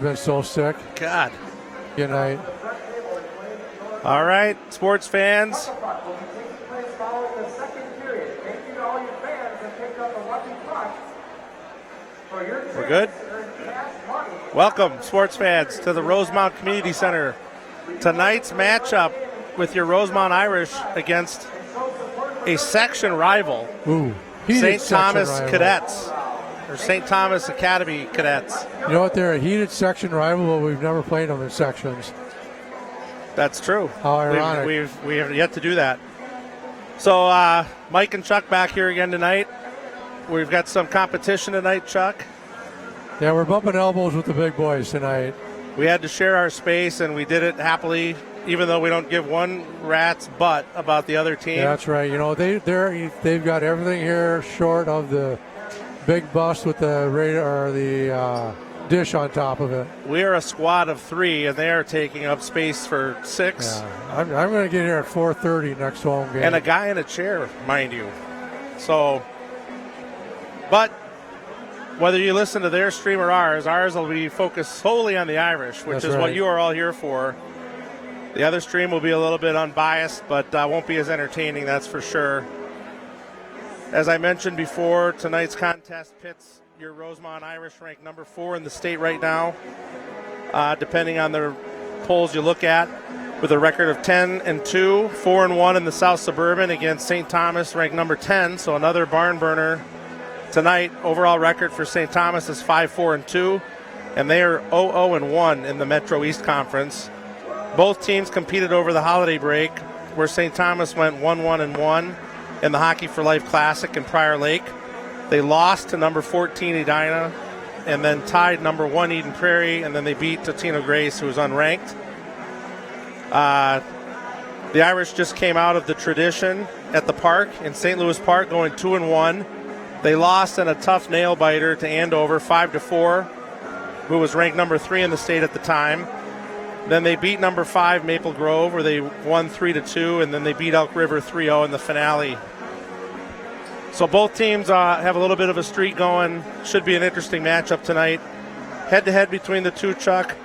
Been so sick. God. Good night. All right, sports fans. We're good? Welcome, sports fans, to the Rosemount Community Center. Tonight's matchup with your Rosemount Irish against a section rival, St. Thomas Cadets, or St. Thomas Academy Cadets. You know what? They're a heated section rival, but we've never played them in sections. That's true. How ironic. We have yet to do that. So Mike and Chuck back here again tonight. We've got some competition tonight, Chuck. Yeah, we're bumping elbows with the big boys tonight. We had to share our space, and we did it happily, even though we don't give one rat's butt about the other team. Yeah, that's right. You know, they've got everything here short of the big bus with the radar or the dish on top of it. We are a squad of 3, and they are taking up space for 6. Yeah, I'm going to get here at 4:30 next home game. And a guy in a chair, mind you. So, but whether you listen to their stream or ours will be focused solely on the Irish, which is what you are all here for. The other stream will be a little bit unbiased, but won't be as entertaining, that's for sure. As I mentioned before, tonight's contest pits your Rosemount Irish, ranked number 4 in the state right now, depending on the polls you look at, with a record of 10-2, 4-1 in the South Suburban against St. Thomas, ranked number 10, so another barn burner tonight. Overall record for St. Thomas is 5-4-2, and they are 0-1 in the Metro East Conference. Both teams competed over the holiday break, where St. Thomas went 1-1-1 in the Hockey for Life Classic in Prior Lake. They lost to number 14 Edina, and then tied number 1 Eden Prairie, and then they beat Totino Grace, who was unranked. The Irish just came out of the tradition at the park in St. Louis Park, going 2-1. They lost in a tough nail biter to Andover, 5-4, who was ranked number 3 in the state at the time. Then they beat number 5 Maple Grove, where they won 3-2, and then they beat Elk River 3-0 in the finale. So both teams have a little bit of a streak going. Should be an interesting matchup tonight. Head-to-head between the two, Chuck.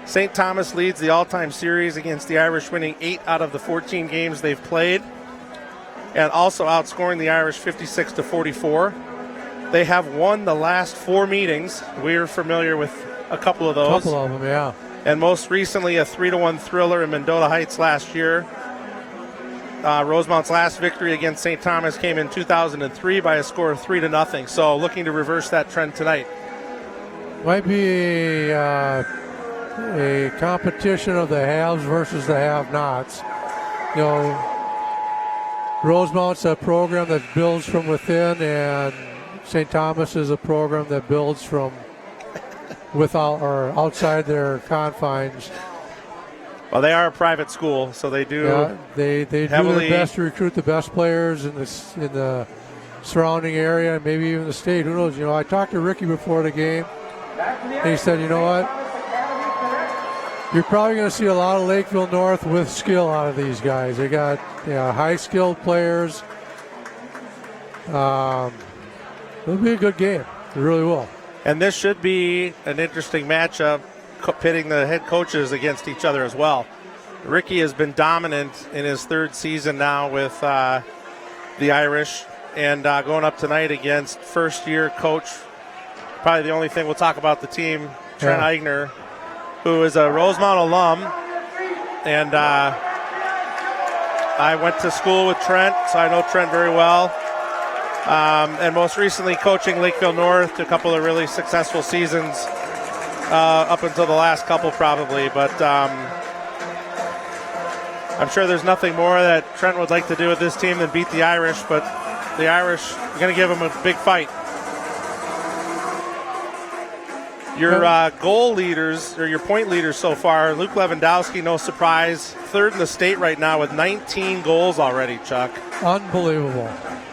St. Thomas leads the all-time series against the Irish, winning 8 out of the 14 games they've played, and also outscoring the Irish 56-44. They have won the last 4 meetings. We're familiar with a couple of those. A couple of them, yeah. And most recently, a 3-1 thriller in Mendota Heights last year. Rosemount's last victory against St. Thomas came in 2003 by a score of 3-0. So looking to reverse that trend tonight. Might be a competition of the haves versus the have-nots. You know, Rosemount's a program that builds from within, and St. Thomas is a program that builds from without or outside their confines. Well, they are a private school, so they do. Yeah, they do their best to recruit the best players in the surrounding area, and maybe even the state. Who knows? You know, I talked to Ricky before the game, and he said, you know what? You're probably going to see a lot of Lakeville North with skill out of these guys. They got high-skilled players. It'll be a good game. It really will. And this should be an interesting matchup, pitting the head coaches against each other as well. Ricky has been dominant in his 3rd season now with the Irish, and going up tonight against first-year coach. Probably the only thing we'll talk about the team, Trent Eigner, who is a Rosemount alum. And I went to school with Trent, so I know Trent very well. And most recently coaching Lakeville North to a couple of really successful seasons up until the last couple probably. But I'm sure there's nothing more that Trent would like to do with this team than beat the Irish, but the Irish are going to give them a big fight. Your goal leaders, or your point leaders so far, Luke Lewandowski, no surprise, 3rd in the state right now with 19 goals already, Chuck. Unbelievable.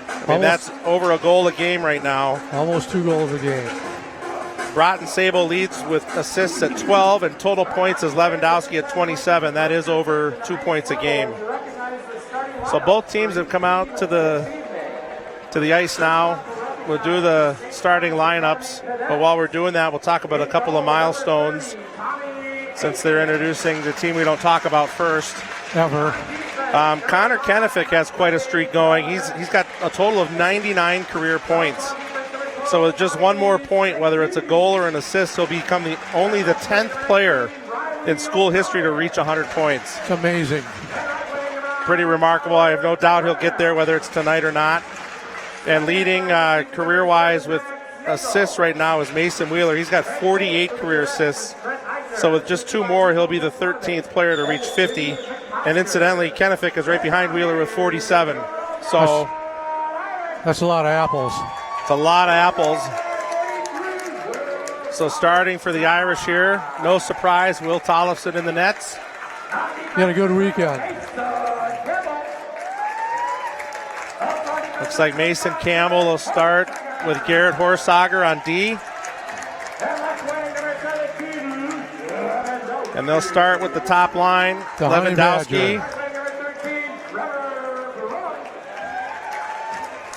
I mean, that's over a goal a game right now. Almost 2 goals a game. Broughton Sable leads with assists at 12, and total points is Lewandowski at 27. That is over 2 points a game. So both teams have come out to the ice now. we'll do the starting lineups. But while we're doing that, we'll talk about a couple of milestones since they're introducing the team we don't talk about first. Ever. Connor Kennefick has quite a streak going. He's got a total of 99 career points. So with just one more point, whether it's a goal or an assist, he'll become only the 10th player in school history to reach 100 points. It's amazing. Pretty remarkable. I have no doubt he'll get there, whether it's tonight or not. And leading career-wise with assists right now is Mason Wheeler. He's got 48 career assists. So with just 2 more, he'll be the 13th player to reach 50. And incidentally, Kennefick is right behind Wheeler with 47. So that's a lot of apples. It's a lot of apples. So starting for the Irish here, no surprise, Will Tollefson in the nets. He had a good weekend. Looks like Mason Campbell will start with Garrett Horsager on D. And they'll start with the top line, Lewandowski.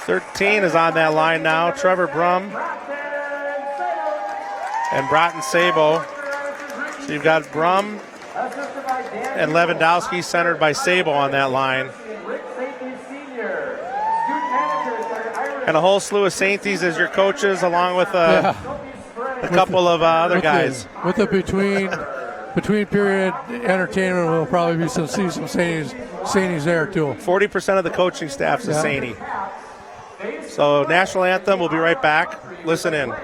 13 is on that line now, Trevor Brum. And Broughton Sabo. So you've got Brum and Lewandowski centered by Sabo on that line. And a whole slew of Sainties as your coaches, along with a couple of other guys. With the between period entertainment, will probably see some Sainties there too. 40% of the coaching staff's a Saintie. So national anthem, we'll be right back. Listen in.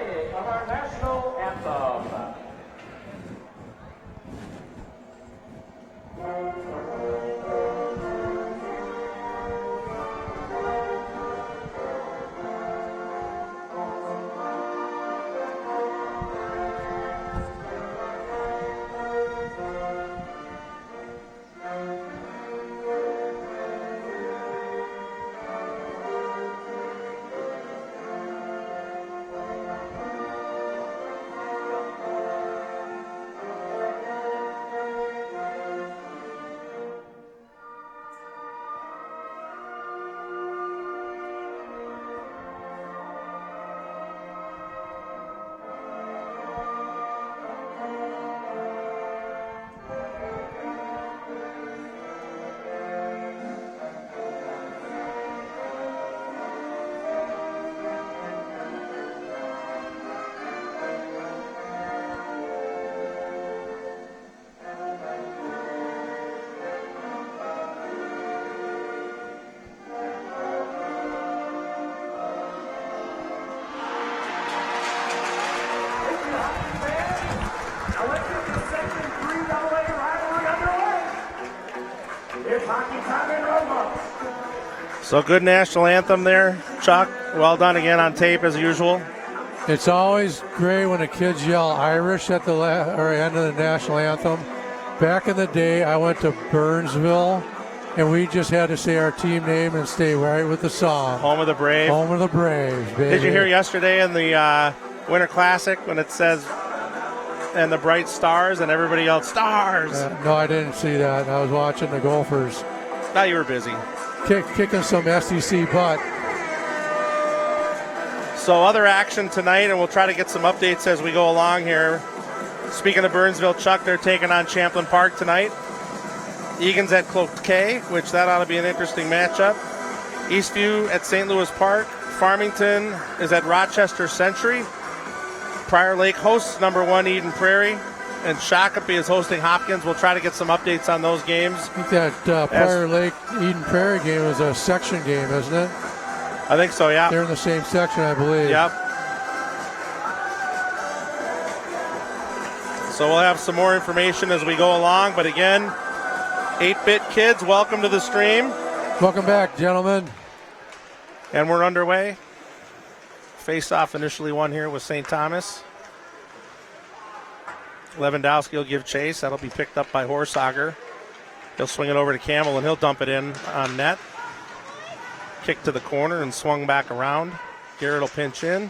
So good national anthem there, Chuck. Well done again on tape as usual. It's always great when the kids yell Irish at the end of the national anthem. Back in the day, I went to Burnsville, and we just had to say our team name and stay right with the song. Home of the Brave. Home of the Braves, baby. Did you hear yesterday in the Winter Classic when it says, and the bright stars, and everybody yelled, stars? No, I didn't see that. I was watching the Gophers. Thought you were busy. Kicking some SEC butt. So other action tonight, and we'll try to get some updates as we go along here. Speaking of Burnsville, Chuck, they're taking on Champlin Park tonight. Egan's at Cloquet, which that ought to be an interesting matchup. Eastview at St. Louis Park. Farmington is at Rochester Century. Prior Lake hosts number 1 Eden Prairie. And Shakopee is hosting Hopkins. We'll try to get some updates on those games. I think that Prior Lake Eden Prairie game is a section game, isn't it? I think so, yeah. They're in the same section, I believe. Yep. So we'll have some more information as we go along. But again, 8-Bit Kids, welcome to the stream. Welcome back, gentlemen. And we're underway. Face-off initially won here with St. Thomas. Lewandowski will give chase. That'll be picked up by Horsager. He'll swing it over to Campbell, and he'll dump it in on net. Kick to the corner and swung back around. Garrett will pinch in.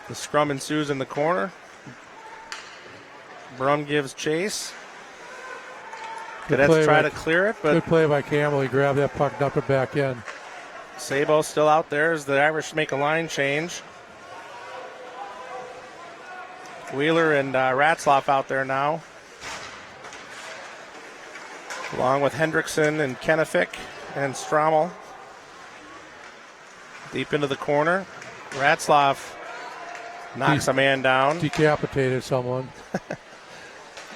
The scrum ensues in the corner. Brum gives chase. Cadets try to clear it, but good play by Campbell. He grabbed that puck, dumped it back in. Sabo still out there as the Irish make a line change. Wheeler and Ratzlaff out there now, along with Hendrickson and Kennefick and Strommel. Deep into the corner. Ratzlaff knocks a man down. Decapitated someone.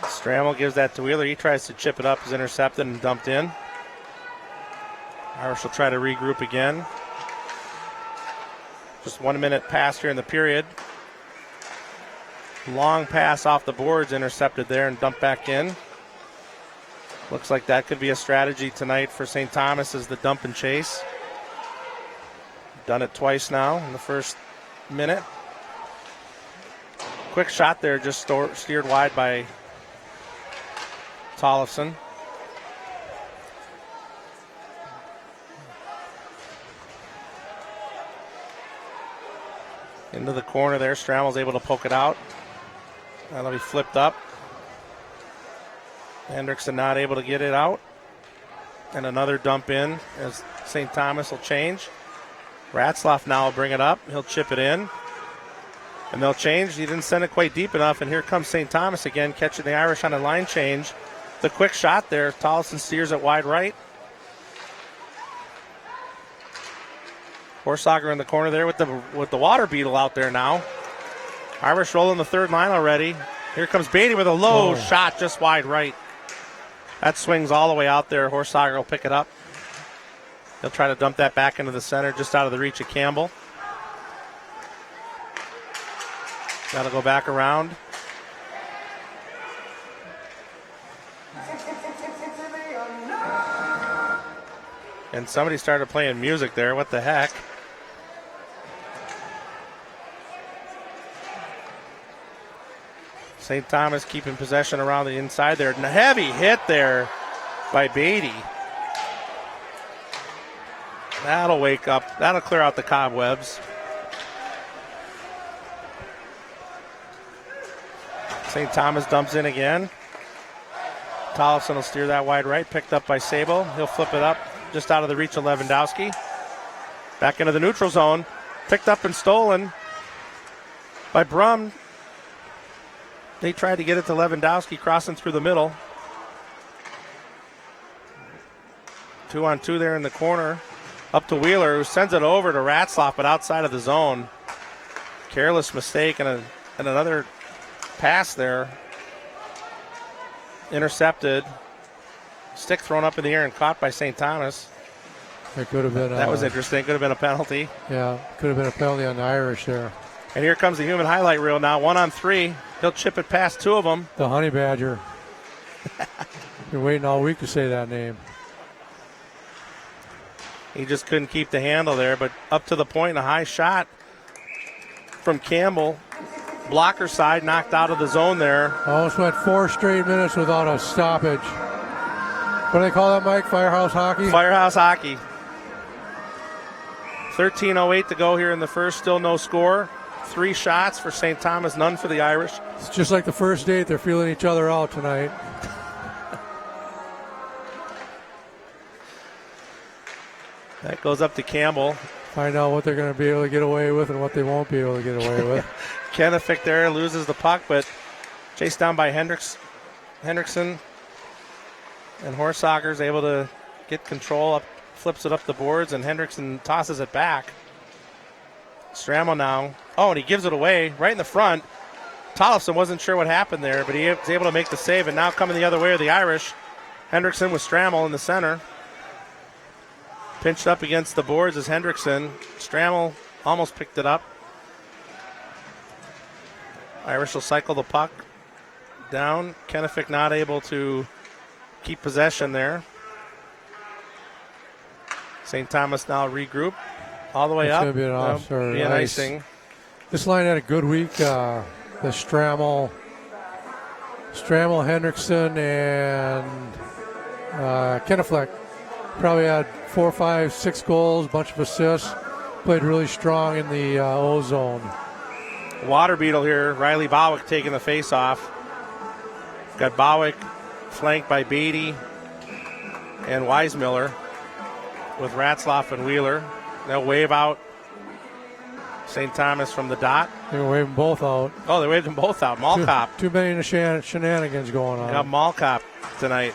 Strammel gives that to Wheeler. He tries to chip it up. Is intercepted and dumped in. Irish will try to regroup again. Just 1 minute past here in the period. Long pass off the boards, intercepted there and dumped back in. Looks like that could be a strategy tonight for St. Thomas, as the dump and chase. Done it twice now in the first minute. Quick shot there, just steered wide by Tollefson. Into the corner there, Strammel's able to poke it out. That'll be flipped up. Hendrickson not able to get it out. And another dump in as St. Thomas will change. Ratzlaff now will bring it up. He'll chip it in. And they'll change. He didn't send it quite deep enough. And here comes St. Thomas again, catching the Irish on a line change. The quick shot there. Tollefson steers it wide right. Horsager in the corner there with the water beetle out there now. Irish rolling the third line already. Here comes Beatty with a low shot just wide right. That swings all the way out there. Horsager will pick it up. He'll try to dump that back into the center, just out of the reach of Campbell. That'll go back around. And somebody started playing music there. What the heck? St. Thomas keeping possession around the inside there. And a heavy hit there by Beatty. That'll wake up. That'll clear out the cobwebs. St. Thomas dumps in again. Tollefson will steer that wide right. Picked up by Sabo. He'll flip it up just out of the reach of Lewandowski. Back into the neutral zone. Picked up and stolen by Brum. They tried to get it to Lewandowski, crossing through the middle. 2-on-2 there in the corner. Up to Wheeler, who sends it over to Ratzlaff, but outside of the zone. Careless mistake and another pass there. Intercepted. Stick thrown up in the air and caught by St. Thomas. It could have been. That was interesting. Could have been a penalty. Yeah, could have been a penalty on the Irish there. And here comes the human highlight reel now. 1-on-3. He'll chip it past two of them. The Honey Badger. Been waiting all week to say that name. He just couldn't keep the handle there, but up to the point, a high shot from Campbell. Blocker side, knocked out of the zone there. Almost went 4 straight minutes without a stoppage. What do they call that, Mike? Firehouse hockey? Firehouse hockey. 13:08 to go here in the first. Still no score. 3 shots for St. Thomas, none for the Irish. It's just like the first date. They're feeling each other out tonight. That goes up to Campbell. Find out what they're going to be able to get away with and what they won't be able to get away with. Kennefick there loses the puck, but chased down by Hendrickson. And Horsager's able to get control up, flips it up the boards, and Hendrickson tosses it back. Strammel now. Oh, and he gives it away right in the front. Tollefson wasn't sure what happened there, but he was able to make the save. And now coming the other way are the Irish. Hendrickson with Strammel in the center. Pinched up against the boards is Hendrickson. Strammel almost picked it up. Irish will cycle the puck down. Kennefick not able to keep possession there. St. Thomas now regroup all the way up. It's going to be an off or be an icing. This line had a good week. The Strammel, Hendrickson, and Kennefick probably had 4, 5, 6 goals, bunch of assists. Played really strong in the O zone. Water beetle here. Riley Bowick taking the face off. Got Bowick flanked by Beatty and Weismiller with Ratzlaff and Wheeler. They'll wave out St. Thomas from the dot. They were waving both out. Oh, they waved them both out. Mall cop. Too many shenanigans going on. Got mall cop tonight.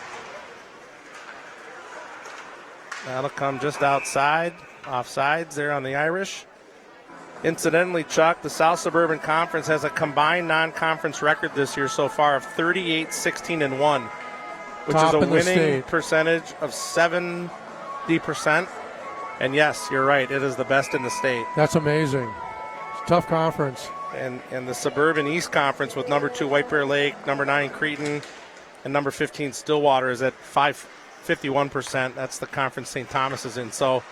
That'll come just outside. Offsides there on the Irish. Incidentally, Chuck, the South Suburban Conference has a combined non-conference record this year so far of 38-16-1, which Top is a in the winning state. percentage of 70%. And yes, you're right, it is the best in the state. That's amazing. It's a tough conference. And the Suburban East Conference with number 2 White Bear Lake, number 9 Cretin, and number 15 Stillwater is at 51%. That's the conference St. Thomas is in. So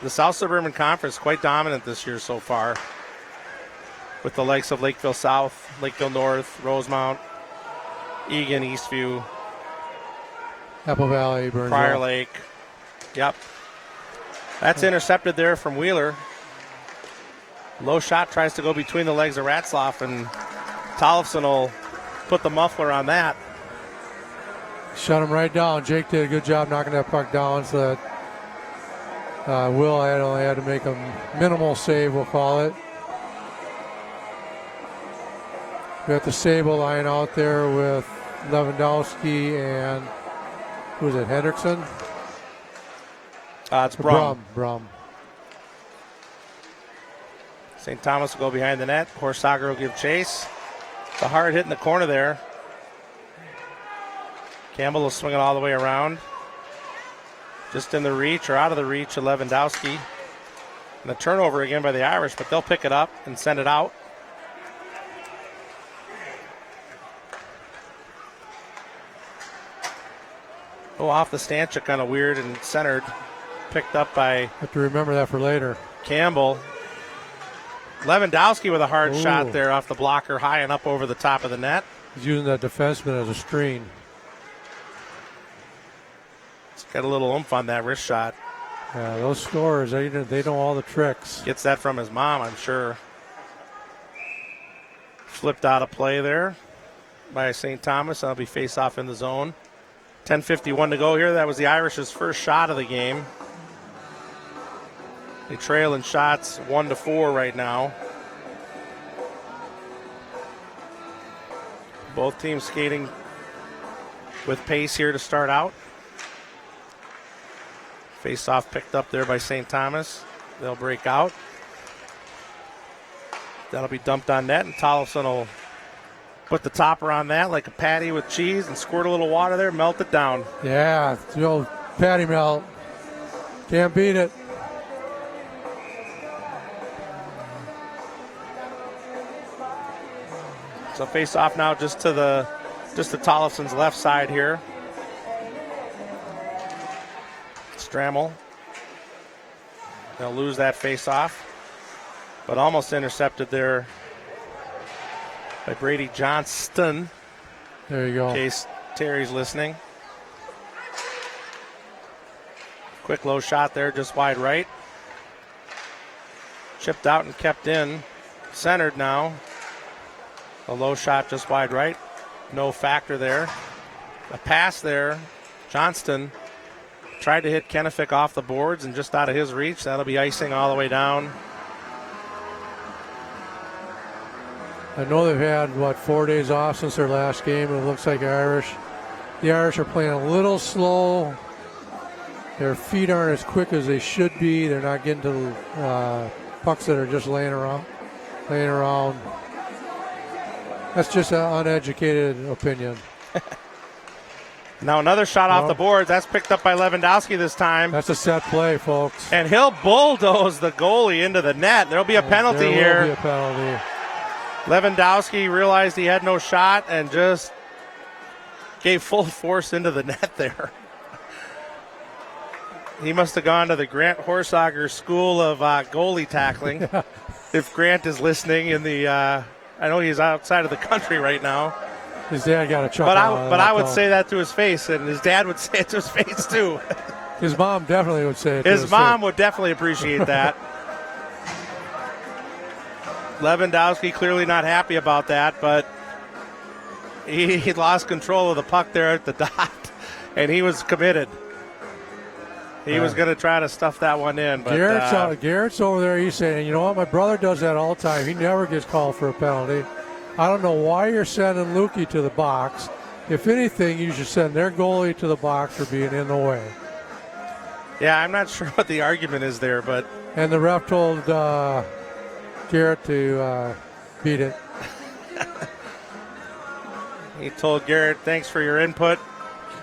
the South Suburban Conference quite dominant this year so far, with the likes of Lakeville South, Lakeville North, Rosemount, Egan, Eastview, Apple Valley, Burnsville. Prior Lake. Yep. That's intercepted there from Wheeler. Low shot tries to go between the legs of Ratzloff, and Tollefson will put the muffler on that. Shut him right down. Jake did a good job knocking that puck down, so that Will only had to make a minimal save, we'll call it. We got the Sable line out there with Lewandowski and, who is it, Hendrickson? It's Brum. Brum. St. Thomas will go behind the net. Horsager will give chase. The hard hit in the corner there. Campbell will swing it all the way around. Just in the reach or out of the reach of Lewandowski. And the turnover again by the Irish, but they'll pick it up and send it out. Oh, off the stanchion, kind of weird and centered. Picked up by Have to remember that for later. Campbell. Lewandowski with a hard Ooh. shot there off the blocker, high and up over the top of the net. He's using that defenseman as a screen. It's got a little oomph on that wrist shot. Yeah, those scorers, they know all the tricks. Gets that from his mom, I'm sure. Flipped out of play there by St. Thomas. That'll be face off in the zone. 10:51 to go here. That was the Irish's first shot of the game. They trail in shots 1-4 right now. Both teams skating with pace here to start out. Face-off picked up there by St. Thomas. They'll break out. That'll be dumped on net, and Tollefson will put the topper on that like a patty with cheese and squirt a little water there, melt it down. Yeah, the old patty melt. Can't beat it. So face off now just to Tollefson's left side here. Strammel. They'll lose that face off, but almost intercepted there by Brady Johnston. There you go. In case Terry's listening. Quick low shot there, just wide right. Chipped out and kept in. Centered now. A low shot just wide right. No factor there. A pass there. Johnston tried to hit Kennefic off the boards and just out of his reach. That'll be icing all the way down. I know they've had, 4 days off since their last game, and it looks like the Irish are playing a little slow. Their feet aren't as quick as they should be. They're not getting to pucks that are just laying around. That's just an uneducated opinion. Now another shot off the boards. That's picked up by Lewandowski this time. That's a set play, folks. And he'll bulldoze the goalie into the net. There'll be a penalty here. There will be a penalty. Lewandowski realized he had no shot and just gave full force into the net there. He must have gone to the Grant Horsager School of Goalie Tackling. If Grant is listening in the, I know he's outside of the country right now. His dad got a chuckle. But I would say that to his face, and his dad would say it to his face too. His mom definitely would say it. His mom would definitely appreciate that. Lewandowski clearly not happy about that, but he lost control of the puck there at the dot, and he was committed. He was going to try to stuff that one in. But Garrett's over there. He's saying, you know what, my brother does that all the time. He never gets called for a penalty. I don't know why you're sending Lukey to the box. If anything, you should send their goalie to the box for being in the way. Yeah, I'm not sure what the argument is there, but. And the ref told Garrett to beat it. He told Garrett, thanks for your input.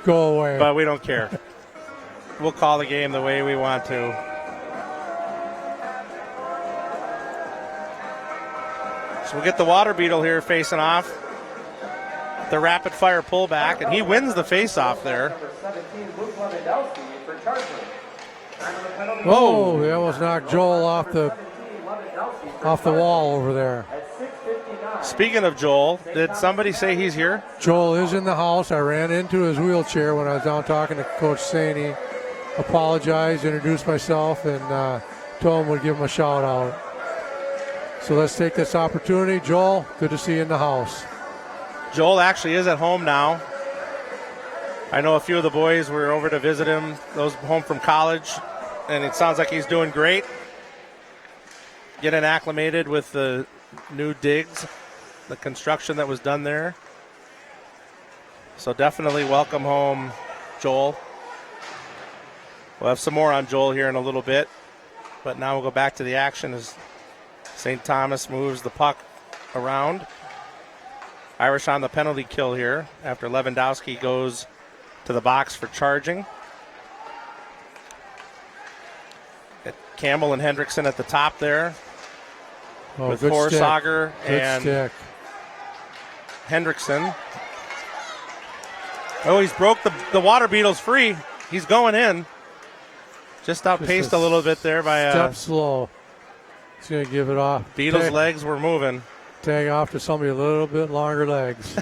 Go away. But we don't care. We'll call the game the way we want to. So we'll get the Water Beetle here facing off. The rapid fire pullback, and he wins the face-off there. Whoa, that was knocked Joel off the wall over there. Speaking of Joel, did somebody say he's here? Joel is in the house. I ran into his wheelchair when I was down talking to Coach Saney. Apologized, introduced myself, and told him we'd give him a shout out. So let's take this opportunity. Joel, good to see you in the house. Joel actually is at home now. I know a few of the boys were over to visit him, those home from college, and it sounds like he's doing great. Getting acclimated with the new digs, the construction that was done there. So definitely welcome home, Joel. We'll have some more on Joel here in a little bit, but now we'll go back to the action as St. Thomas moves the puck around. Irish on the penalty kill here after Lewandowski goes to the box for charging. Campbell and Hendrickson at the top there with Horsager and Hendrickson. Oh, he's broke the Water Beetles free. He's going in. Just outpaced a little bit there by step slow. He's going to give it off. Beetles' legs were moving. Tag off to somebody a little bit longer legs.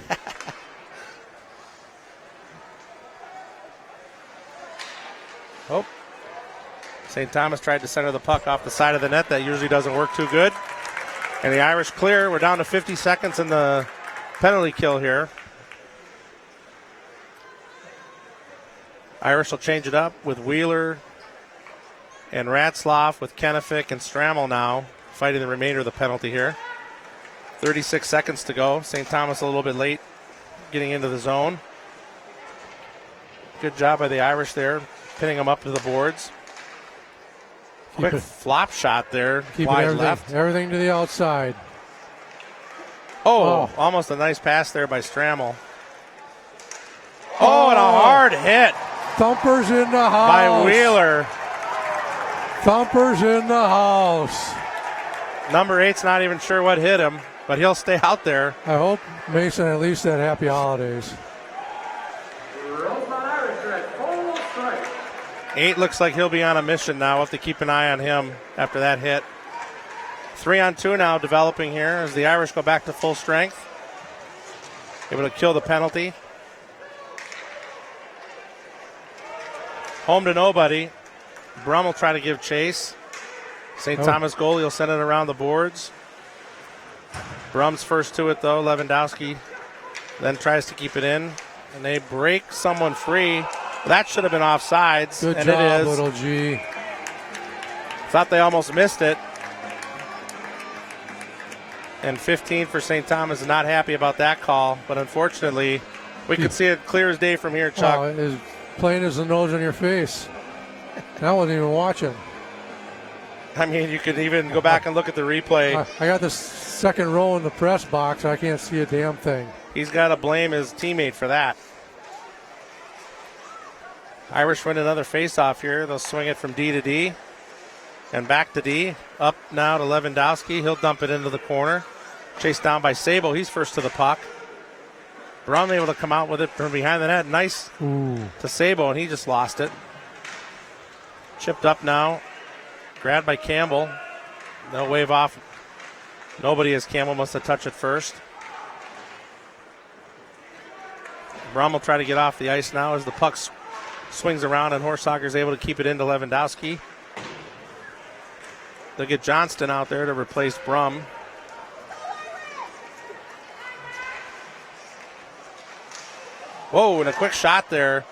Oh. St. Thomas tried to center the puck off the side of the net. That usually doesn't work too good. And the Irish clear. We're down to 50 seconds in the penalty kill here. Irish will change it up with Wheeler and Ratzlaff, with Kennefic and Strammel now fighting the remainder of the penalty here. 36 seconds to go. St. Thomas a little bit late getting into the zone. Good job by the Irish there, pinning them up to the boards. Quick flop shot there, wide left. Everything to the outside. Oh, almost a nice pass there by Strammel. Oh, and a hard hit. Thumpers in the house. By Wheeler. Thumpers in the house. Number 8's not even sure what hit him, but he'll stay out there. I hope Mason at least had happy holidays. Rosemount Irish are at full strike. 8 looks like he'll be on a mission now. We'll have to keep an eye on him after that hit. 3-on-2 now developing here as the Irish go back to full strength. Able to kill the penalty. Home to nobody. Brum will try to give chase. St. Thomas goalie will send it around the boards. Brum's first to it, though. Lewandowski then tries to keep it in. And they break someone free. That should have been offsides. Good and job, it is. little G. Thought they almost missed it. And 15 for St. Thomas is not happy about that call. But unfortunately, we could see it clear as day from here, Chuck. Oh, as plain as the nose on your face. I wasn't even watching. I mean, you could even go back and look at the replay. I got the second row in the press box. I can't see a damn thing. He's got to blame his teammate for that. Irish win another face-off here. They'll swing it from D to D. And back to D. Up now to Lewandowski. He'll dump it into the corner. Chased down by Sabo. He's first to the puck. Brum able to come out with it from behind the net. Nice to Sabo, and he just lost it. Chipped up now. Grabbed by Campbell. They'll wave off. Nobody as Campbell must have touched it first. Brum will try to get off the ice now as the puck swings around and Horsager is able to keep it into Lewandowski. They'll get Johnston out there to replace Brum. Whoa, and a quick shot there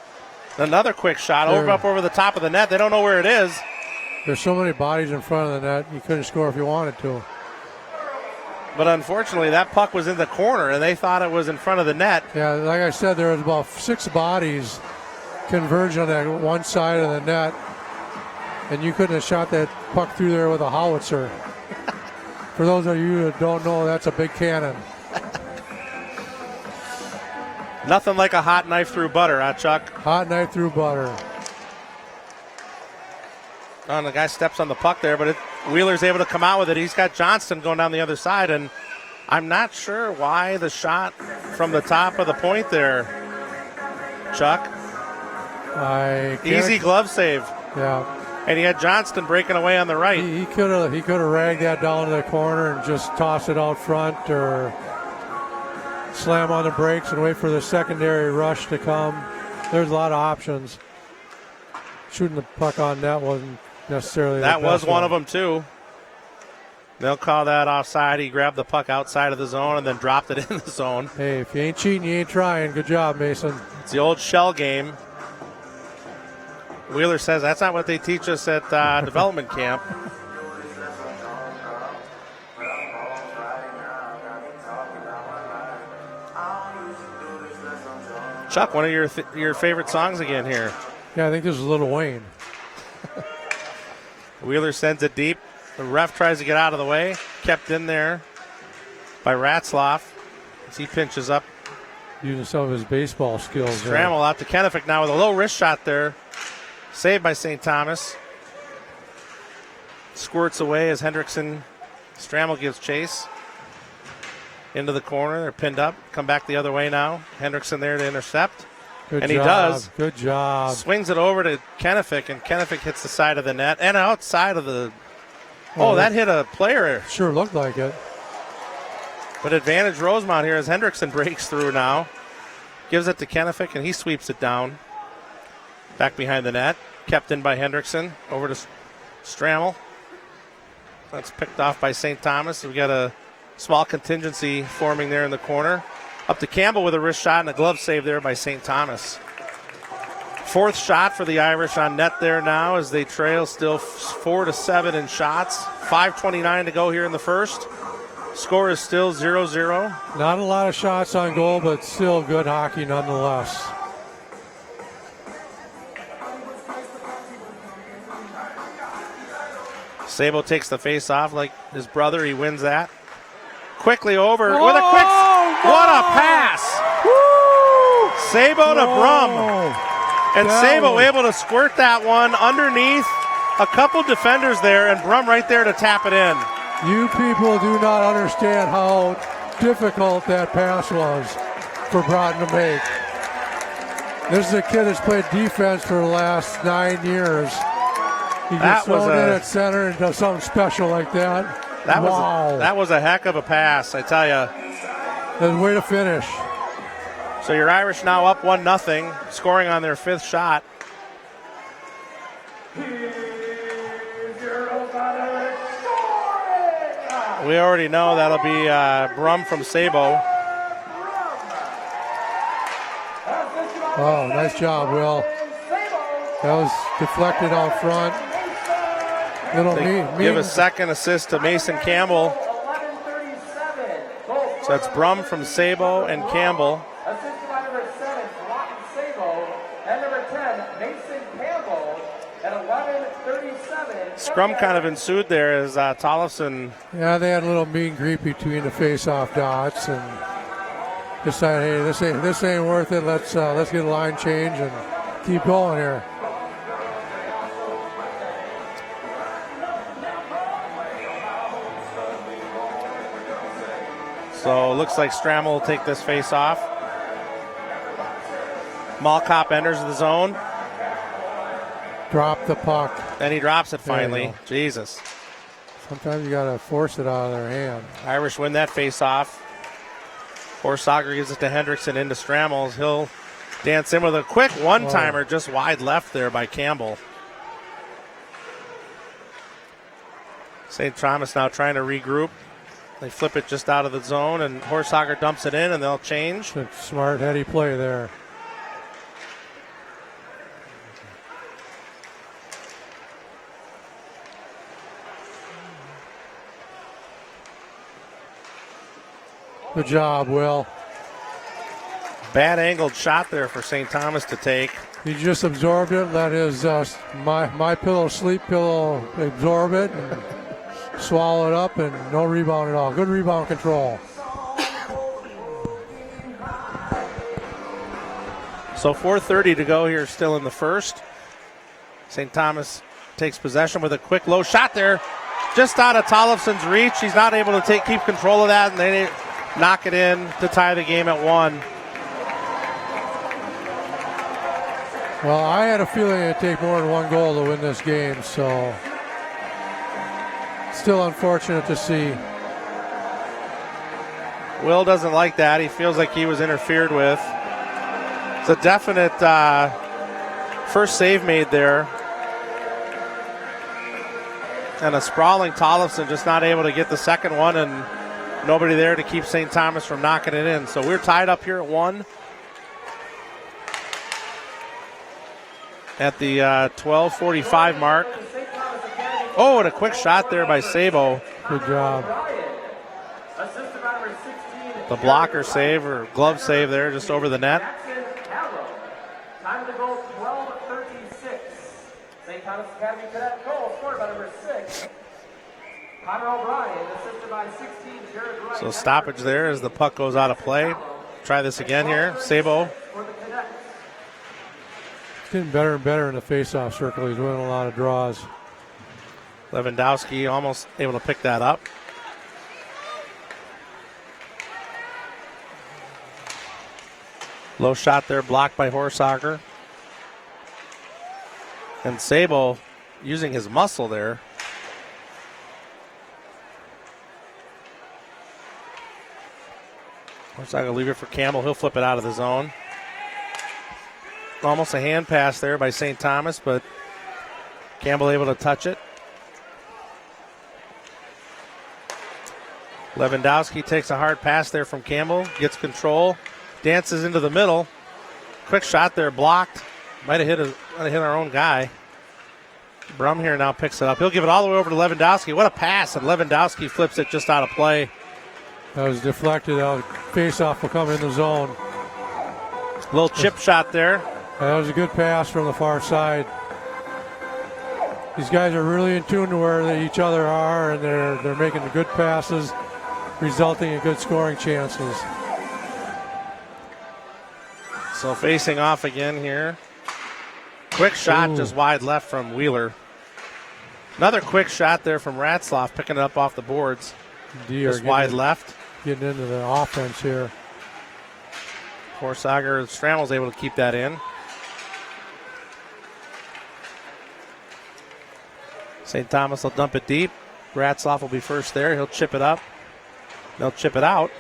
Another quick shot up over the top of the net. They don't know where it is. There's so many bodies in front of the net, you couldn't score if you wanted to. But unfortunately, that puck was in the corner, and they thought it was in front of the net. Yeah, like I said, there was about 6 bodies converged on that one side of the net, and you couldn't have shot that puck through there with a howitzer. For those of you that don't know, that's a big cannon. Nothing like a hot knife through butter, huh, Chuck? Hot knife through butter. Oh, and the guy steps on the puck there, but Wheeler's able to come out with it. He's got Johnston going down the other side, and I'm not sure why the shot from the top of the point there, Chuck. Easy glove save. Yeah. And he had Johnston breaking away on the right. He could have ragged that down to the corner and just tossed it out front, or slam on the brakes and wait for the secondary rush to come. There's a lot of options. Shooting the puck on net wasn't necessarily that was one of them too. They'll call that offside. He grabbed the puck outside of the zone and then dropped it in the zone. Hey, if you ain't cheating, you ain't trying. Good job, Mason. It's the old shell game. Wheeler says that's not what they teach us at development camp. Chuck, one of your favorite songs again here. Yeah, I think this is Little Wayne. Wheeler sends it deep. The ref tries to get out of the way. Kept in there by Ratzloff as he pinches up. Using some of his baseball skills. Stramel out to Kennefic now with a low wrist shot there. Saved by St. Thomas. Squirts away as Hendrickson. Stramel gives chase. Into the corner. They're pinned up. Come back the other way now. Hendrickson there to intercept. Good and job. He does. Good job. Swings it over to Kennefic, and Kennefic hits the side of the net and outside of the. Oh, that hit a player. Sure looked like it. But advantage Rosemount here as Hendrickson breaks through now. Gives it to Kennefic, and he sweeps it down. Back behind the net. Kept in by Hendrickson. Over to Stramel. That's picked off by St. Thomas. We've got a small contingency forming there in the corner. Up to Campbell with a wrist shot and a glove save there by St. Thomas. Fourth shot for the Irish on net there now as they trail still 4-7 in shots. 5:29 to go here in the first. Score is still 0-0. Not a lot of shots on goal, but still good hockey nonetheless. Sabo takes the face off like his brother. He wins that. Quickly over with a quick. What a pass! Woo! Sabo to Brum. And Sabo able to squirt that one underneath a couple defenders there, and Brum right there to tap it in. You people do not understand how difficult that pass was for Broughton to make. This is a kid that's played defense for the last 9 years. He gets thrown in at center and does something special like that. That was a heck of a pass, I tell you. That's a way to finish. So your Irish now up 1-0, scoring on their fifth shot. We already know that'll be Brum from Sabo. Oh, nice job, Will. That was deflected out front. Give a second assist to Mason Campbell. So that's Brum from Sabo and Campbell. Assisted by number 7, Lawton Sabo, and number 10, Mason Campbell, at 11:37. Scrum kind of ensued there as Tollefson. Yeah, they had a little meet and greet between the face-off dots and decided, hey, this ain't worth it. Let's get a line change and keep going here. So it looks like Stramel will take this face off. Malkop enters the zone. Drop the puck. And he drops it finally. Jesus. Sometimes you got to force it out of their hand. Irish win that face off. Horsager gives it to Hendrickson into Stramel. He'll dance in with a quick one-timer just wide left there by Campbell. St. Thomas now trying to regroup. They flip it just out of the zone, and Horsager dumps it in, and they'll change. Smart, heady play there. Good job, Will. Bad angled shot there for St. Thomas to take. He just absorbed it, let his my pillow, sleep pillow absorb it, and swallow it up, and no rebound at all. Good rebound control. So 4:30 to go here still in the first. St. Thomas takes possession with a quick low shot there. Just out of Tollefson's reach. He's not able to keep control of that, and they knock it in to tie the game at 1. Well, I had a feeling it'd take more than one goal to win this game, so still unfortunate to see. Will doesn't like that. He feels like he was interfered with. It's a definite first save made there. And a sprawling Tollefson just not able to get the second one, and nobody there to keep St. Thomas from knocking it in. So we're tied up here at 1. At the 12:45 mark. Oh, and a quick shot there by Sabo. Good job. The blocker save or glove save there just over the net. Time to go 12:36. St. Thomas Academy Cadet goal scored by number 6. Connor O'Brien, assisted by 16, Jared Wright. So stoppage there as the puck goes out of play. Try this again here. Sabo. Getting better and better in the faceoff circle. He's winning a lot of draws. Lewandowski almost able to pick that up. Low shot there, blocked by Horsager. And Sabo using his muscle there. Horsager will leave it for Campbell. He'll flip it out of the zone. Almost a hand pass there by St. Thomas, but Campbell able to touch it. Lewandowski takes a hard pass there from Campbell, gets control, dances into the middle. Quick shot there, blocked. Might have hit our own guy. Brum here now picks it up. He'll give it all the way over to Lewandowski. What a pass, and Lewandowski flips it just out of play. That was deflected out. Face-off will come in the zone. Little chip shot there. That was a good pass from the far side. These guys are really in tune to where each other are, and they're making good passes, resulting in good scoring chances. So facing off again here. Quick shot just wide left from Wheeler. Another quick shot there from Ratzlaff, picking it up off the boards. Just wide left. Getting into the offense here. Horsager, Strammel's able to keep that in. St. Thomas will dump it deep. Ratzlaff will be first there. He'll chip it up. They'll chip it out.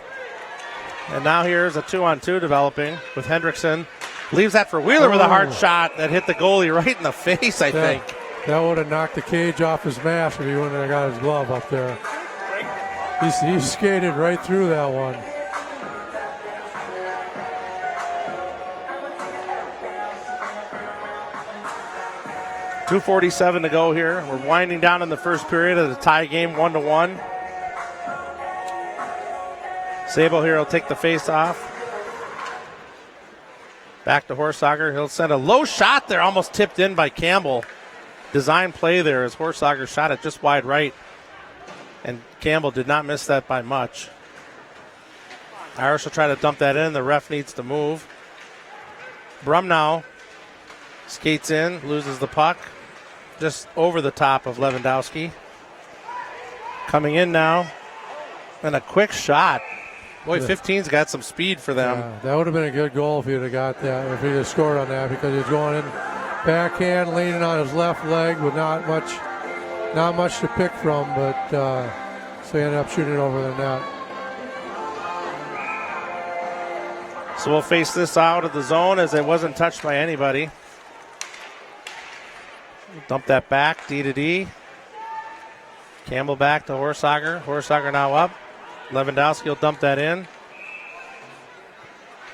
And now here's a 2-on-2 developing with Hendrickson. Leaves that for Wheeler with a hard shot that hit the goalie right in the face, I think. That would have knocked the cage off his mask if he wouldn't have got his glove up there. He skated right through that one. .247 to go here. We're winding down in the first period of the tie game, 1-1. Sabo here will take the face off. Back to Horsager. He'll send a low shot there, almost tipped in by Campbell. Design play there as Horsager shot it just wide right. And Campbell did not miss that by much. Irish will try to dump that in. The ref needs to move. Brum now skates in, loses the puck. Just over the top of Lewandowski. Coming in now. And a quick shot. Boy, 15's got some speed for them. Yeah, that would have been a good goal if he'd have got that, if he'd have scored on that, because he's going in backhand, leaning on his left leg with not much to pick from, but so he ended up shooting it over the net. So we'll face this out of the zone as it wasn't touched by anybody. Dump that back, D to D. Campbell back to Horsager. Horsager now up. Lewandowski will dump that in.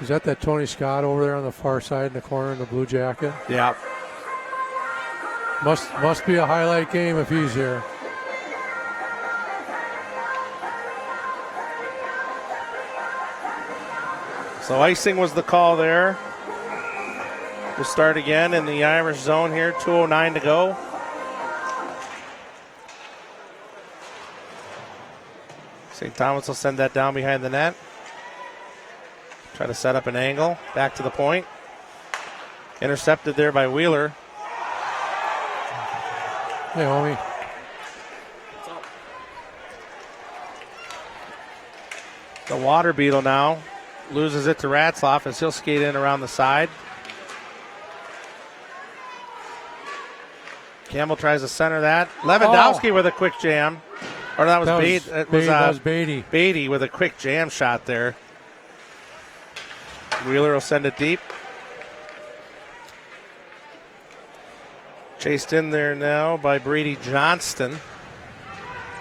Is that Tony Scott over there on the far side in the corner in the blue jacket? Yeah. Must be a highlight game if he's here. So icing was the call there. We'll start again in the Irish zone here. 2:09 to go. St. Thomas will send that down behind the net. Try to set up an angle. Back to the point. Intercepted there by Wheeler. Hey, homie. The Water Beetle now loses it to Ratzloff as he'll skate in around the side. Campbell tries to center that. Lewandowski with a quick jam. Or that was Beatty. Beatty with a quick jam shot there. Wheeler will send it deep. Chased in there now by Brady Johnston.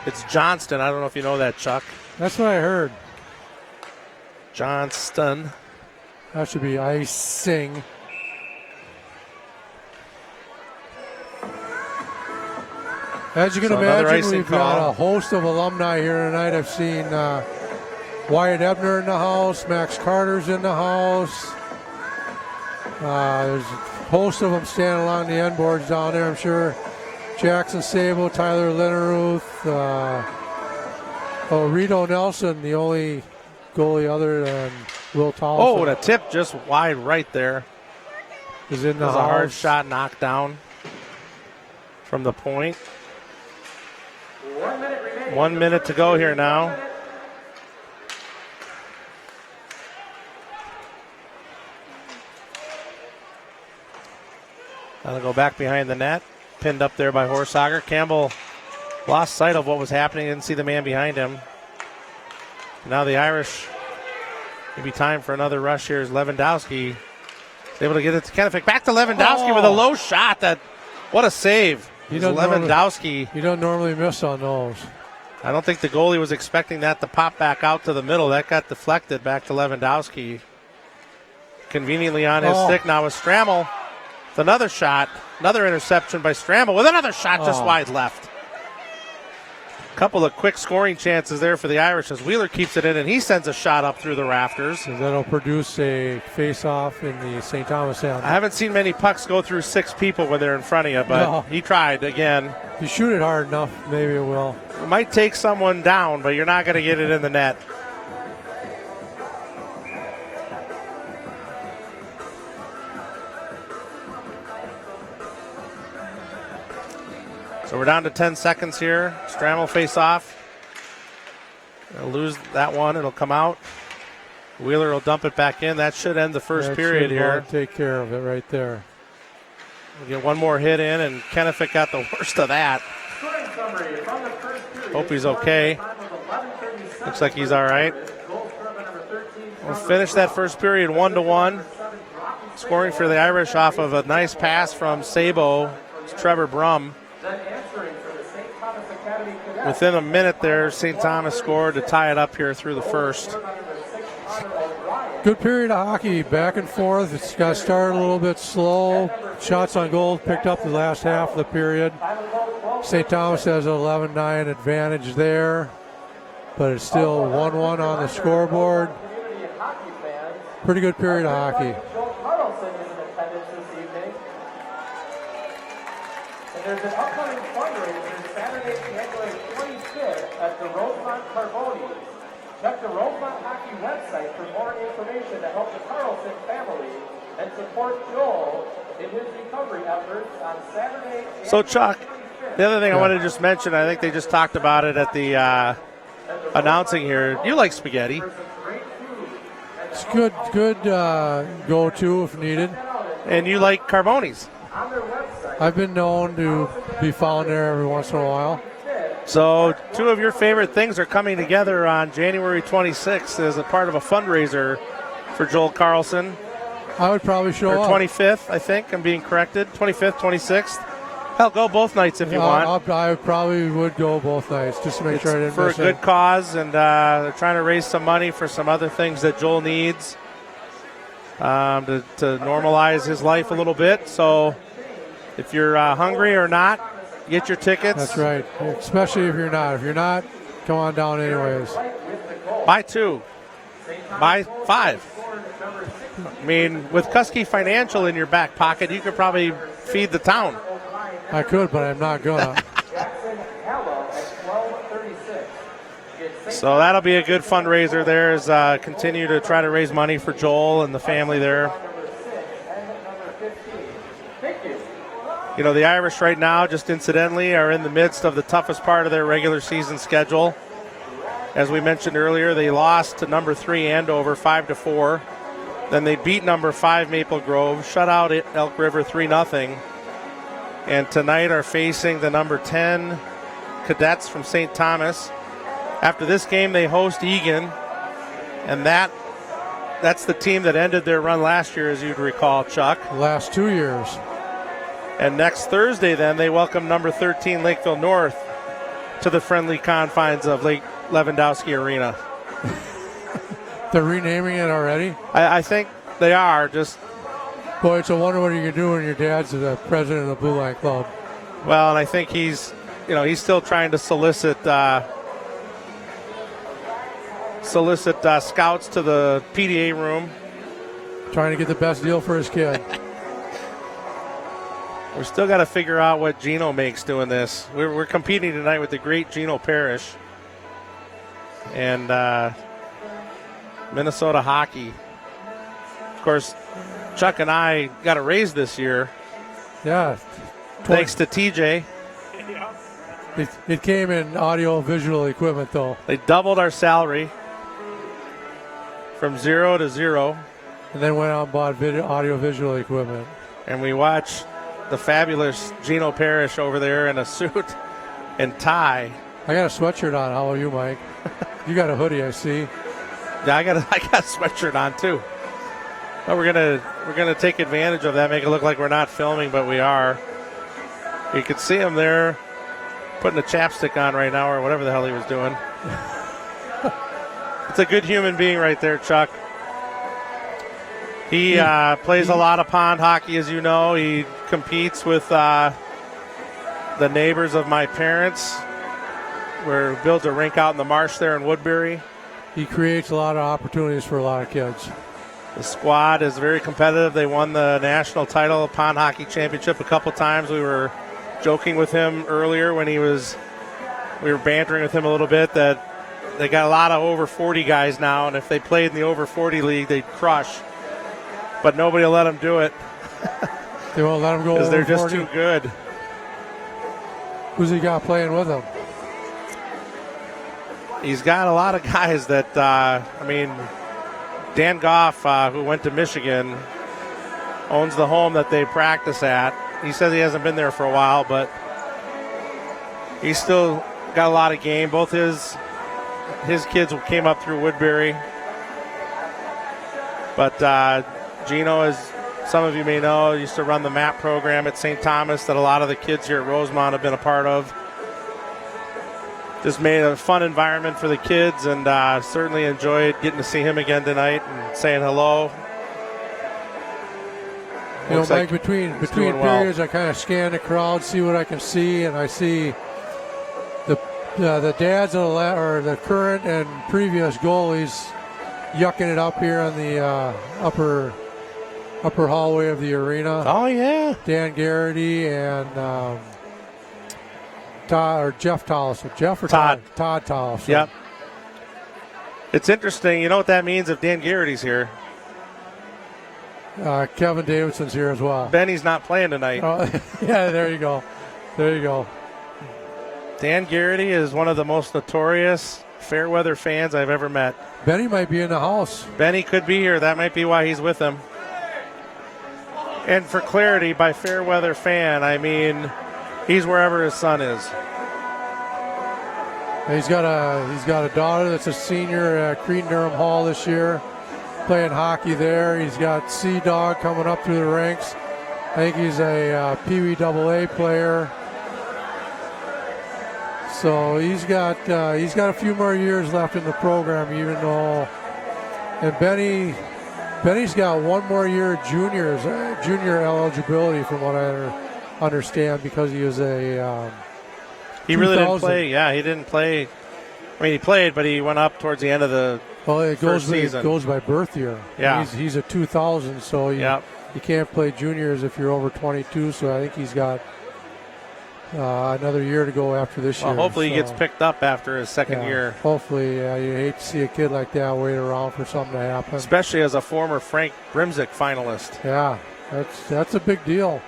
It's Johnston. I don't know if you know that, Chuck. That's what I heard. Johnston. That should be icing. As you can imagine, we've got a host of alumni here tonight. I've seen Wyatt Ebner in the house. Max Carter's in the house. There's a host of them standing along the end boards down there, I'm sure. Jackson Sabo, Tyler Linneruth, Rito Nelson, the only goalie other than Will Tolson. Oh, and a tip just wide right there. Is in the house. A hard shot knocked down from the point. 1 minute remaining. 1 minute to go here now. That'll go back behind the net. Pinned up there by Horsager. Campbell lost sight of what was happening. Didn't see the man behind him. Now the Irish, maybe time for another rush here as Lewandowski is able to get it to Kennefic. Back to Lewandowski with a low shot. What a save. Lewandowski. You don't normally miss on those. I don't think the goalie was expecting that to pop back out to the middle. That got deflected back to Lewandowski. Conveniently on his stick now with Strammel. With another shot. Another interception by Strammel with another shot just wide left. Couple of quick scoring chances there for the Irish as Wheeler keeps it in and he sends a shot up through the rafters. And that'll produce a face-off in the St. Thomas end. I haven't seen many pucks go through 6 people when they're in front of you, but he tried again. If you shoot it hard enough, maybe it will. It might take someone down, but you're not going to get it in the net. So we're down to 10 seconds here. Strammel face off. They'll lose that one. It'll come out. Wheeler will dump it back in. That should end the first period here. Take care of it right there. We'll get one more hit in, and Kennefic got the worst of that. Hope he's okay. Looks like he's all right. We'll finish that first period 1-1. Scoring for the Irish off of a nice pass from Sabo. It's Trevor Brum. Within a minute there, St. Thomas scored to tie it up here through the first. Good period of hockey, back and forth. It's got started a little bit slow. Shots on goal picked up the last half of the period. St. Thomas has an 11-9 advantage there, but it's still 1-1 on the scoreboard. Pretty good period of hockey. There's an upcoming fundraiser Saturday, January 25th at the Rosemount Carbonies. Check the Rosemount Hockey website for more information to help the Carlson family and support Joel in his recovery efforts on Saturday. So, Chuck, the other thing I wanted to just mention, I think they just talked about it at the announcing here. You like spaghetti. It's good go-to if needed. And you like Carbonies. I've been known to be found there every once in a while. So 2 of your favorite things are coming together on January 26th as a part of a fundraiser for Joel Carlson. I would probably show or up. 25th, I think. I'm being corrected. 25th, 26th. Hell, go both nights if you want. I probably would go both nights just to make sure I didn't miss it. For a good cause, and they're trying to raise some money for some other things that Joel needs to normalize his life a little bit. So if you're hungry or not, get your tickets. That's right, especially if you're not. If you're not, come on down anyways. Buy 2. Buy 5. I mean, with Kusky Financial in your back pocket, you could probably feed the town. I could, but I'm not gonna. So that'll be a good fundraiser there as continue to try to raise money for Joel and the family there. You know, the Irish right now, just incidentally, are in the midst of the toughest part of their regular season schedule. As we mentioned earlier, they lost to number 3 Andover 5-4. Then they beat number 5 Maple Grove, shut out Elk River 3-0. And tonight are facing the number 10 Cadets from St. Thomas. After this game, they host Egan, and that's the team that ended their run last year, as you'd recall, Chuck. Last 2 years. And next Thursday, then, they welcome number 13 Lakeville North to the friendly confines of Lake Lewandowski Arena. They're renaming it already? I think they are. Just boy, it's a wonder what you can do when your dad's the president of the Blue Line Club. Well, and I think he's still trying to solicit scouts to the PDA room. Trying to get the best deal for his kid. We're still got to figure out what Gino makes doing this. We're competing tonight with the great Gino Parrish. And Minnesota hockey. Of course, Chuck and I got a raise this year. Yeah. Thanks to TJ. It came in audio-visual equipment, though. They doubled our salary from 0 to 0. And then went out and bought audio-visual equipment. And we watched the fabulous Gino Parrish over there in a suit and tie. I got a sweatshirt on. How are you, Mike? You got a hoodie, I see. Yeah, I got a sweatshirt on too. But we're gonna take advantage of that, make it look like we're not filming, but we are. You can see him there putting a chapstick on right now, or whatever the hell he was doing. It's a good human being right there, Chuck. He plays a lot of pond hockey, as you know. He competes with the neighbors of my parents. We're built a rink out in the marsh there in Woodbury. He creates a lot of opportunities for a lot of kids. The squad is very competitive. They won the national title pond hockey championship a couple times. We were joking with him earlier when we were bantering with him a little bit that they got a lot of over 40 guys now, and if they played in the over 40 league, they'd crush. But nobody will let them do it. They won't let them go over 40? Because they're just too good. Who's he got playing with him? He's got a lot of guys that, Dan Goff, who went to Michigan, owns the home that they practice at. He says he hasn't been there for a while, but he's still got a lot of game. Both his kids came up through Woodbury. But Gino, as some of you may know, used to run the MAP program at St. Thomas that a lot of the kids here at Rosemount have been a part of. Just made a fun environment for the kids, and certainly enjoyed getting to see him again tonight and saying hello. You know, Mike, between periods, I kind of scan the crowd, see what I can see, and I see the dads or the current and previous goalies yucking it up here on the upper hallway of the arena. Oh yeah, Dan Garrity and Jeff Tollison. Jeff or Todd? Todd Tollison. Yep. It's interesting. You know what that means if Dan Garrity's here? Kevin Davidson's here as well. Benny's not playing tonight. Yeah, there you go. There you go. Dan Garrity is one of the most notorious Fairweather fans I've ever met. Benny might be in the house. Benny could be here. That might be why he's with them. And for clarity, by Fairweather fan, I mean he's wherever his son is. He's got a daughter that's a senior at Cretin-Durham Hall this year, playing hockey there. He's got Sea Dog coming up through the ranks. I think he's a Pee Wee AA player. So he's got a few more years left in the program, even though. And Benny's got one more year of junior eligibility, from what I understand, because he was a. He really didn't play. Yeah, he didn't play. I mean, he played, but he went up towards the end of the Well, it first season. goes by birth year. Yeah. He's a 2000, so you can't play juniors if you're over 22. So I think he's got another year to go after this year. Hopefully he gets picked up after his second year. Hopefully, you hate to see a kid like that wait around for something to happen. Especially as a former Frank Brimzik finalist. Yeah, that's a big deal.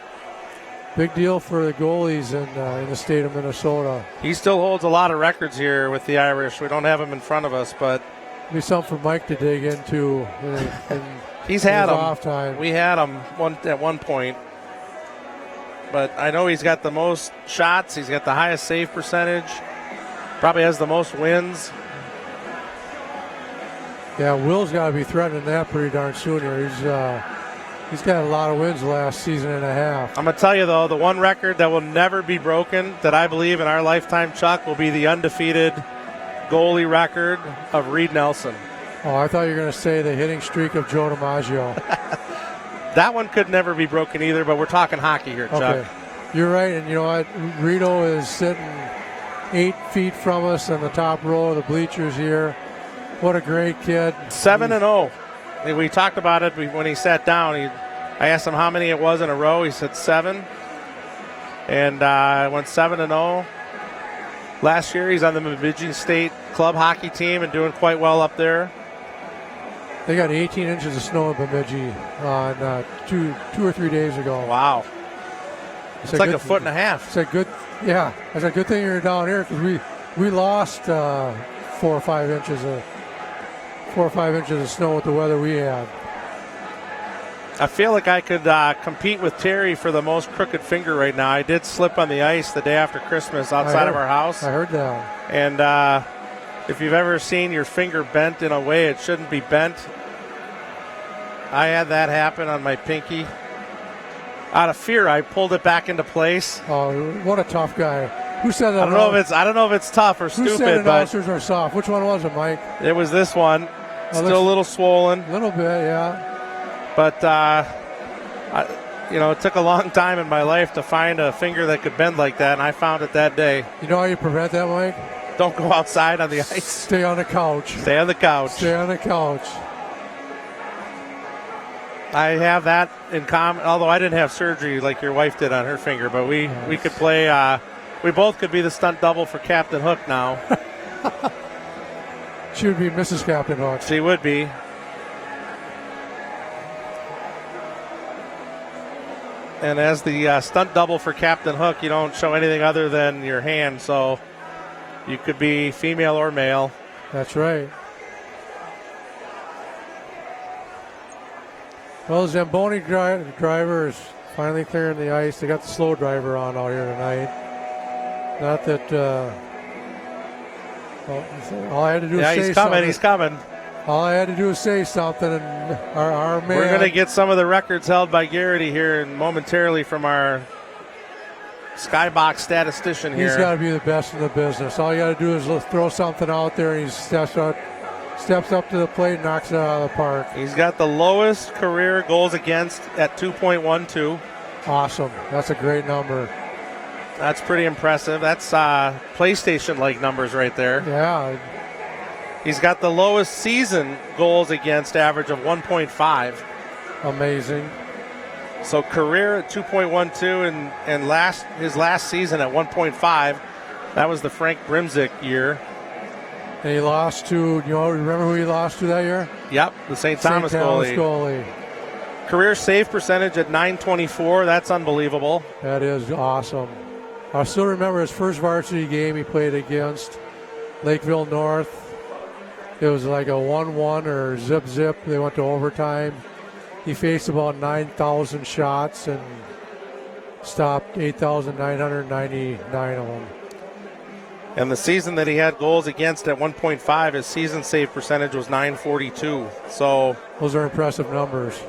Big deal for the goalies in the state of Minnesota. He still holds a lot of records here with the Irish. We don't have him in front of us, but it'll be something for Mike to dig into. He's had him. Off time. We had him at one point. But I know he's got the most shots. He's got the highest save percentage. Probably has the most wins. Yeah, Will's got to be threatening that pretty darn soon here. He's got a lot of wins the last season and a half. I'm going to tell you, though, the one record that will never be broken that I believe in our lifetime, Chuck, will be the undefeated goalie record of Reed Nelson. Oh, I thought you were going to say the hitting streak of Joe DiMaggio. That one could never be broken either, but we're talking hockey here, Chuck. Okay. You're right, and you know what? Rito is sitting 8 feet from us in the top row of the bleachers here. What a great kid. 7-0. We talked about it when he sat down. I asked him how many it was in a row. He said 7. And went 7-0. Last year, he's on the Bemidji State club hockey team and doing quite well up there. They got 18 inches of snow in Bemidji on two or 3 days ago. Wow. It's like a foot and a half. It's a good thing you're down here because we lost 4 or 5 inches of snow with the weather we had. I feel like I could compete with Terry for the most crooked finger right now. I did slip on the ice the day after Christmas outside of our house. I heard that. And if you've ever seen your finger bent in a way it shouldn't be bent, I had that happen on my pinky. Out of fear, I pulled it back into place. Oh, what a tough guy! Who said that? I don't know if it's tough or stupid. Who said announcers are soft? Which one was it, Mike? It was this one. Still a little swollen. A little bit, yeah. But it took a long time in my life to find a finger that could bend like that, and I found it that day. You know how you prevent that, Mike? Don't go outside on the ice. Stay on the couch. Stay on the couch. Stay on the couch. I have that in common, although I didn't have surgery like your wife did on her finger, but we could play, we both could be the stunt double for Captain Hook now. She would be Mrs. Captain Hook. She would be. And as the stunt double for Captain Hook, you don't show anything other than your hand, so you could be female or male. That's right. Well, the Zamboni driver is finally clearing the ice. They got the slow driver on out here tonight. Not that all I had to do was say something. Yeah, he's coming. All I had to do was say something, and our man. We're going to get some of the records held by Garrity here and momentarily from our skybox statistician here. He's got to be the best in the business. All you got to do is throw something out there, and he steps up to the plate and knocks it out of the park. He's got the lowest career goals against at 2.12. Awesome. That's a great number. That's pretty impressive. That's PlayStation-like numbers right there. Yeah. He's got the lowest season goals against average of 1.5. Amazing. So career at 2.12 and his last season at 1.5. That was the Frank Brimzik year. And he lost to, remember who he lost to that year? Yep, the St. Thomas goalie. Career save percentage at .924. That's unbelievable. That is awesome. I still remember his first varsity game he played against Lakeville North. It was like a 1-1 or zip. They went to overtime. He faced about 9,000 shots and stopped 8,999 of them. And the season that he had goals against at 1.5, his season save percentage was .942. So those are impressive numbers.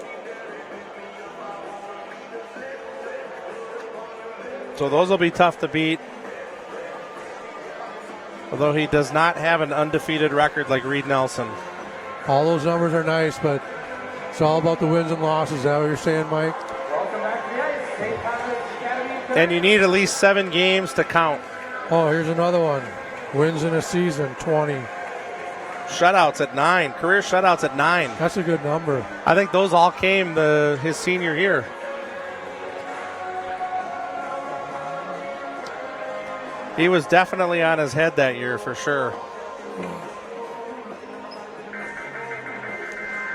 So those will be tough to beat. Although he does not have an undefeated record like Reed Nelson. All those numbers are nice, but it's all about the wins and losses. Is that what you're saying, Mike? Welcome back to the ice, St. Thomas Academy. And you need at least 7 games to count. Oh, here's another one. Wins in a season, 20. shutouts at 9, career shutouts at 9. That's a good number. I think those all came his senior year. He was definitely on his head that year for sure.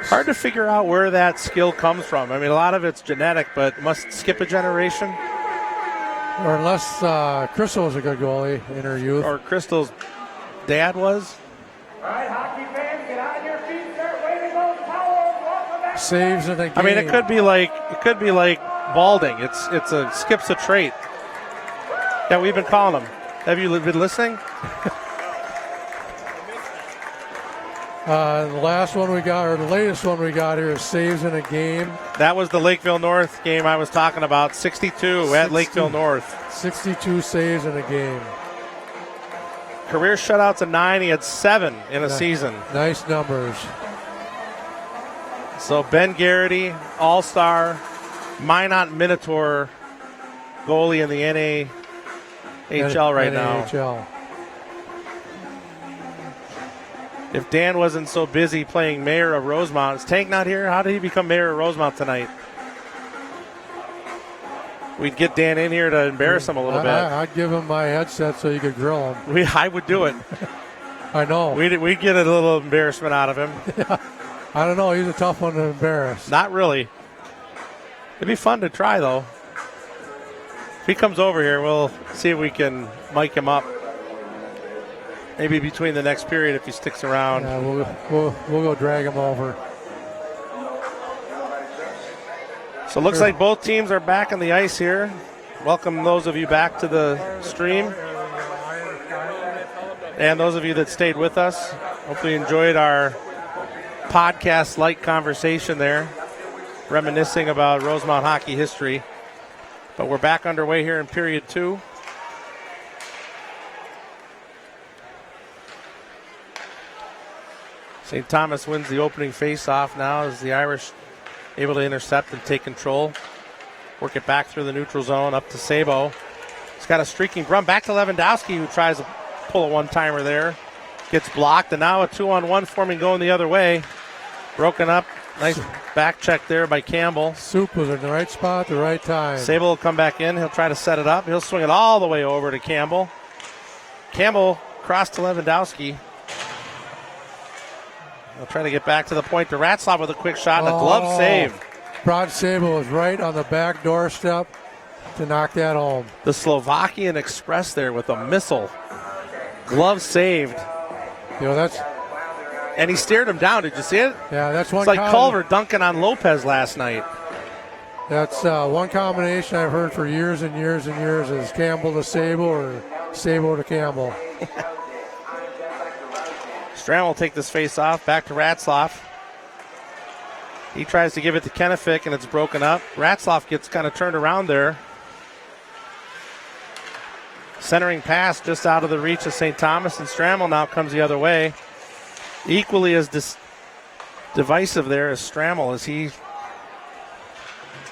Hard to figure out where that skill comes from. I mean, a lot of it's genetic, but must skip a generation. Or unless Crystal was a good goalie in her youth. Or Crystal's dad was. All right, hockey fans, get on your feet, start waving those towels. Welcome back. Saves in the game. I mean, it could be like balding. It's a skips a trait. Yeah, we've been calling them. Have you been listening? The last one we got, or the latest one we got here, is saves in a game. That was the Lakeville North game I was talking about. 62 at Lakeville North. 62 saves in a game. Career shutouts of 9. He had 7 in a season. Nice numbers. So Ben Garrity, all-star, Minot Minotaur goalie in the NAHL right now. NAHL. If Dan wasn't so busy playing mayor of Rosemount, is Tank not here? How did he become mayor of Rosemount tonight? We'd get Dan in here to embarrass him a little bit. I'd give him my headset so you could grill him. I would do it. I know. We'd get a little embarrassment out of him. Yeah. I don't know. He's a tough one to embarrass. Not really. It'd be fun to try, though. If he comes over here, we'll see if we can mic him up. Maybe between the next period if he sticks around. Yeah, we'll go drag him over. So it looks like both teams are back on the ice here. Welcome those of you back to the stream. And those of you that stayed with us. Hopefully you enjoyed our podcast-like conversation there, reminiscing about Rosemount hockey history. But we're back underway here in period 2. St. Thomas wins the opening face-off now as the Irish able to intercept and take control. Work it back through the neutral zone up to Sabo. He's got a streaking Brum. Back to Lewandowski, who tries to pull a one-timer there. Gets blocked, and now a 2-on-1 forming going the other way. Broken up. Nice back check there by Campbell. Soup was in the right spot at the right time. Sabo will come back in. He'll try to set it up. He'll swing it all the way over to Campbell. Campbell cross to Lewandowski. He'll try to get back to the point to Ratzlaff with a quick shot and a glove save. Brad Sabo was right on the back doorstep to knock that home. The Slovakian Express there with a missile. Glove saved. You know, And he stared him down. Did you see it? Yeah, that's one. It's like Culver dunking on Lopez last night. That's one combination I've heard for years and years and years is Campbell to Sabo or Sabo to Campbell. Stram will take this face off. Back to Ratzlaff. He tries to give it to Kenefick, and it's broken up. Ratzlaff gets kind of turned around there. Centering pass just out of the reach of St. Thomas, and Strammel now comes the other way. Equally as divisive there as Strammel as he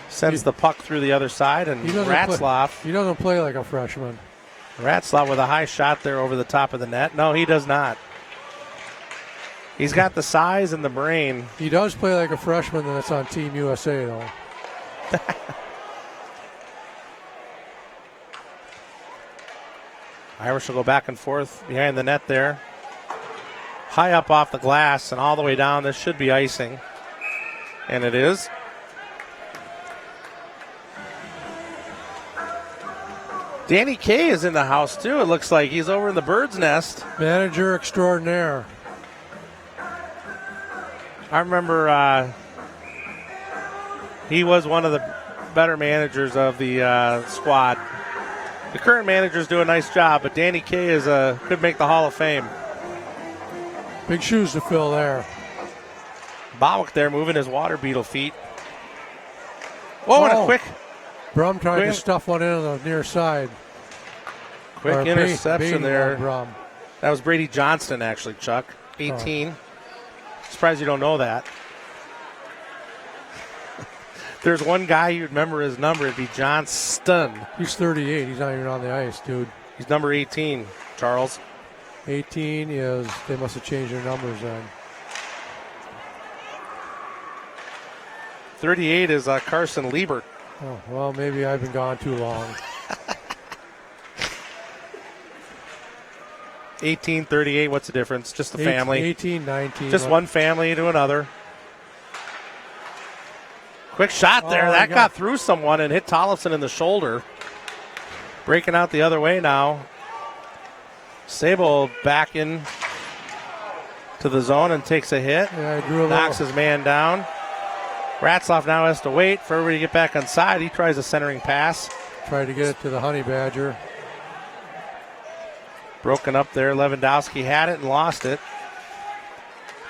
sends the puck through the other side, and Ratzlaff. He doesn't play like a freshman. Ratzlaff with a high shot there over the top of the net. No, he does not. He's got the size and the brain. He does play like a freshman that's on Team USA, though. Irish will go back and forth behind the net there. High up off the glass and all the way down. This should be icing. And it is. Danny Kay is in the house, too. It looks like he's over in the bird's nest. Manager extraordinaire. I remember he was one of the better managers of the squad. The current managers do a nice job, but Danny Kay could make the Hall of Fame. Big shoes to fill there. Bowick there moving his water beetle feet. Whoa, and a quick. Brum tried to stuff one in on the near side. Quick interception there. Brum. That was Brady Johnston, actually, Chuck. 18. Oh. Surprised you don't know that. There's one guy you'd remember his number. It'd be Johnston. He's 38. He's not even on the ice, dude. He's number 18, Charles. 18 is, they must have changed their numbers then. 38 is Carson Liebert. Oh, well, maybe I've been gone too long. 18, 38, what's the difference? Just a family. 18, 19. Just one family to another. Quick shot there. That got through someone and hit Tollefson in the shoulder. Breaking out the other way now. Sable back in to the zone and takes a hit. Yeah, knocks his man down. Ratzlaff now has to wait for everybody to get back on side. He tries a centering pass. Tried to get it to the Honey Badger. Broken up there. Lewandowski had it and lost it.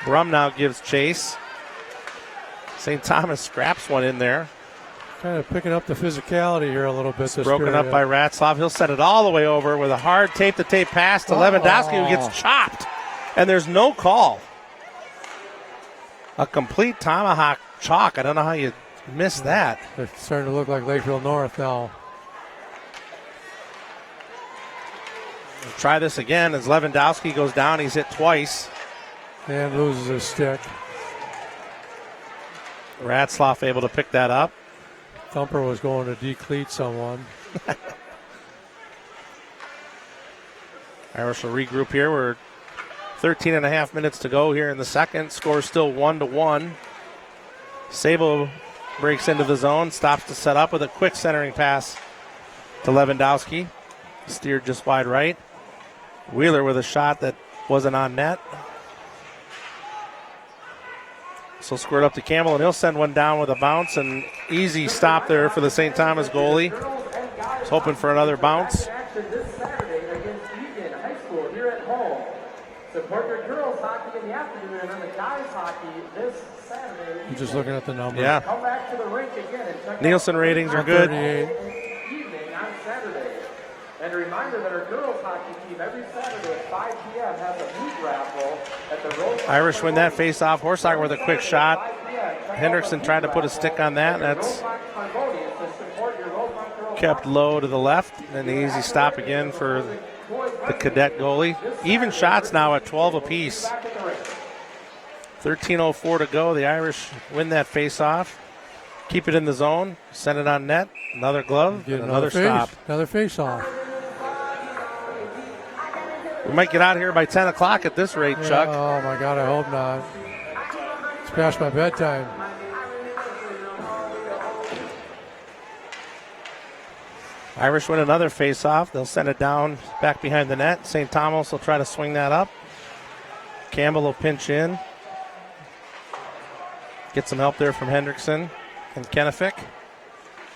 Brum now gives chase. St. Thomas scraps one in there. Kind of picking up the physicality here a little bit. This broken period. up by Ratzlaff. He'll send it all the way over with a hard tape-to-tape pass to Lewandowski, who gets chopped. And there's no call. A complete tomahawk chalk. I don't know how you missed that. It's starting to look like Lakeville North now. Try this again as Lewandowski goes down. He's hit twice. And loses his stick. Ratzlaff able to pick that up. Thumper was going to decleat someone. Irish will regroup here. We're 13 and a half minutes to go here in the second. Score still 1-1. Sable breaks into the zone, stops to set up with a quick centering pass to Lewandowski. Steered just wide right. Wheeler with a shot that wasn't on net. So squared up to Campbell, and he'll send one down with a bounce. And easy stop there for the St. Thomas goalie. He's hoping for another bounce. Support your girls hockey in the afternoon and then the guys hockey this Saturday. I'm just looking at the numbers. Yeah. Come back to the rink again and check Nielsen ratings are good. 38. Evening on Saturday. And a reminder that our girls hockey team every Saturday at 5 p.m. has a meat raffle at the Rosemount. Irish win that face-off. Horsager with a quick shot. Hendrickson tried to put a stick on that. That's kept low to the left. And the easy stop again for the Cadet goalie. Even shots now at 12 apiece. 13:04 to go. The Irish win that face-off. Keep it in the zone. Send it on net. Another glove. Get Another stop. Another face-off. We might get out of here by 10 o'clock at this rate, Chuck. Oh, my God, I hope not. It's past my bedtime. Irish win another face-off. They'll send it down back behind the net. St. Thomas will try to swing that up. Campbell will pinch in. Get some help there from Hendrickson and Kennefic.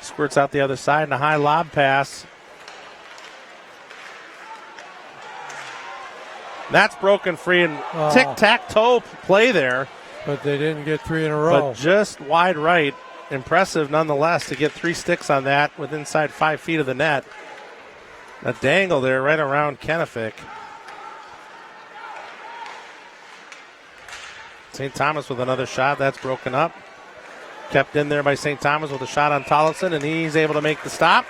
Squirts out the other side and a high lob pass. That's broken free and tic-tac-toe play there. But they didn't get three in a row. But just wide right. Impressive nonetheless to get 3 sticks on that with inside 5 feet of the net. A dangle there right around Kennefic. St. Thomas with another shot. That's broken up. Kept in there by St. Thomas with a shot on Tollefson, and he's able to make the stop.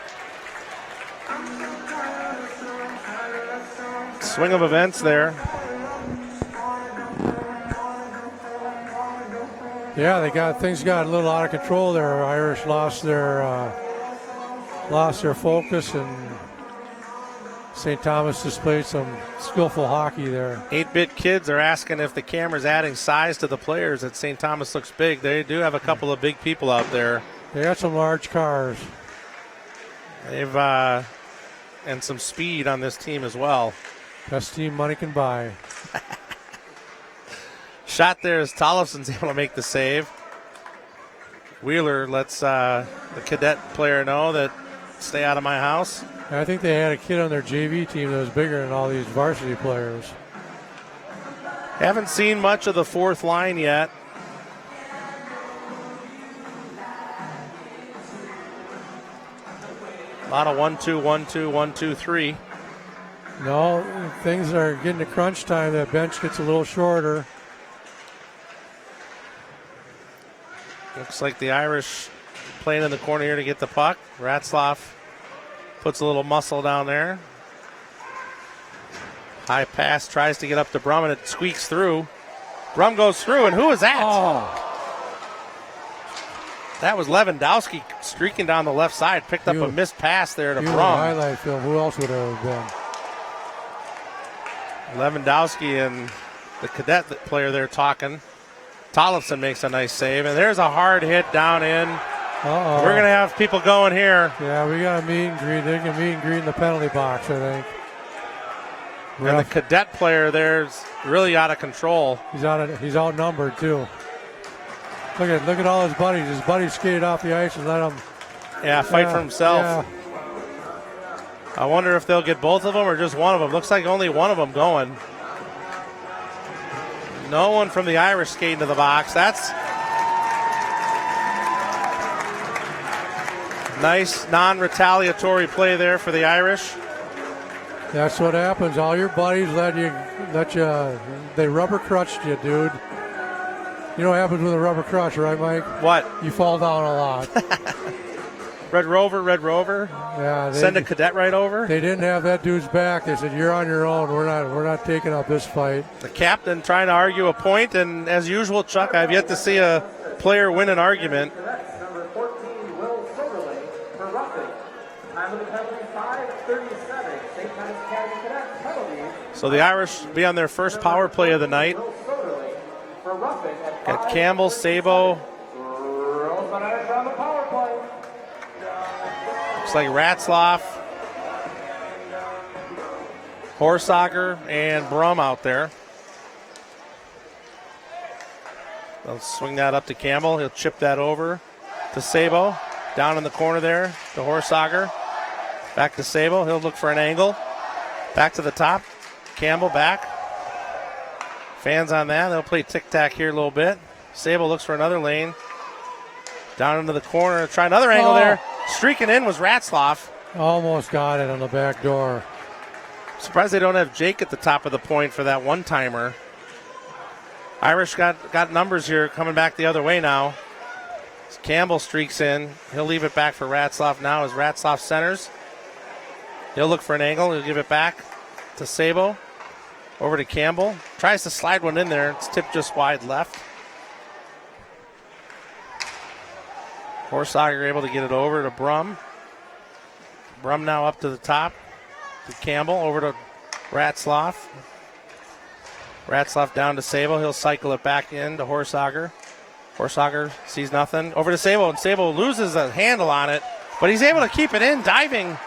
Swing of events there. Yeah, things got a little out of control there. Irish lost their focus, and St. Thomas displayed some skillful hockey there. 8-bit kids are asking if the camera's adding size to the players. That St. Thomas looks big. They do have a couple of big people out there. They got some large cars. They've and some speed on this team as well. Best team money can buy. Shot there as Tollefson's able to make the save. Wheeler lets the Cadet player know that stay out of my house. I think they had a kid on their JV team that was bigger than all these varsity players. Haven't seen much of the fourth line yet. A lot of 1-2, 1-2, 1-2, 3. No, things are getting to crunch time. That bench gets a little shorter. Looks like the Irish playing in the corner here to get the puck. Ratzlaff puts a little muscle down there. High pass, tries to get up to Brum, and it squeaks through. Brum goes through, and who is that? Oh, That was Lewandowski streaking down the left side. Picked up a missed pass there to Brum. Highlight film. Who else would it have been? Lewandowski and the cadet player there talking. Tollefson makes a nice save, and there's a hard hit down in. Uh-oh. We're going to have people going here. Yeah, we got a meet and greet. They can meet and greet in the penalty box, I think. And the cadet player there's really out of control. He's outnumbered too. Look at all his buddies. His buddies skated off the ice and let him. Yeah, fight for himself. Yeah. I wonder if they'll get both of them or just one of them. Looks like only one of them going. No one from the Irish skating to the box. That's nice non-retaliatory play there for the Irish. That's what happens. All your buddies they rubber crushed you, dude. You know what happens with a rubber crush, right, Mike? What? You fall down a lot. Red Rover. Yeah. Send a cadet right over. They didn't have that dude's back. They said, "You're on your own. We're not taking up this fight." The captain trying to argue a point, and as usual, Chuck, I've yet to see a player win an argument. Number 14, Will Soberley for roughing. Time of the penalty, 5:37. St. Thomas Academy Cadets penalty. So the Irish be on their first power play of the night. Will Soberley for roughing at Got Campbell, Sabo. Rosemount Irish on the power play. Looks like Ratzlaff, Horsager, and Brum out there. They'll swing that up to Campbell. He'll chip that over to Sabo. Down in the corner there to Horsager. Back to Sabo. He'll look for an angle. Back to the top. Campbell back. Fans on that. They'll play tic-tac here a little bit. Sabo looks for another lane. Down into the corner. Try another angle there. Streaking in was Ratzlaff. Almost got it on the back door. Surprised they don't have Jake at the top of the point for that one-timer. Irish got numbers here coming back the other way now. Campbell streaks in. He'll leave it back for Ratzlaff now as Ratzlaff centers. He'll look for an angle. He'll give it back to Sabo. Over to Campbell. Tries to slide one in there. It's tipped just wide left. Horsager able to get it over to Brum. Brum now up to the top. To Campbell. Over to Ratzlaff. Ratzlaff down to Sabo. He'll cycle it back in to Horsager. Horsager sees nothing. Over to Sabo, and Sabo loses a handle on it, but he's able to keep it in, diving.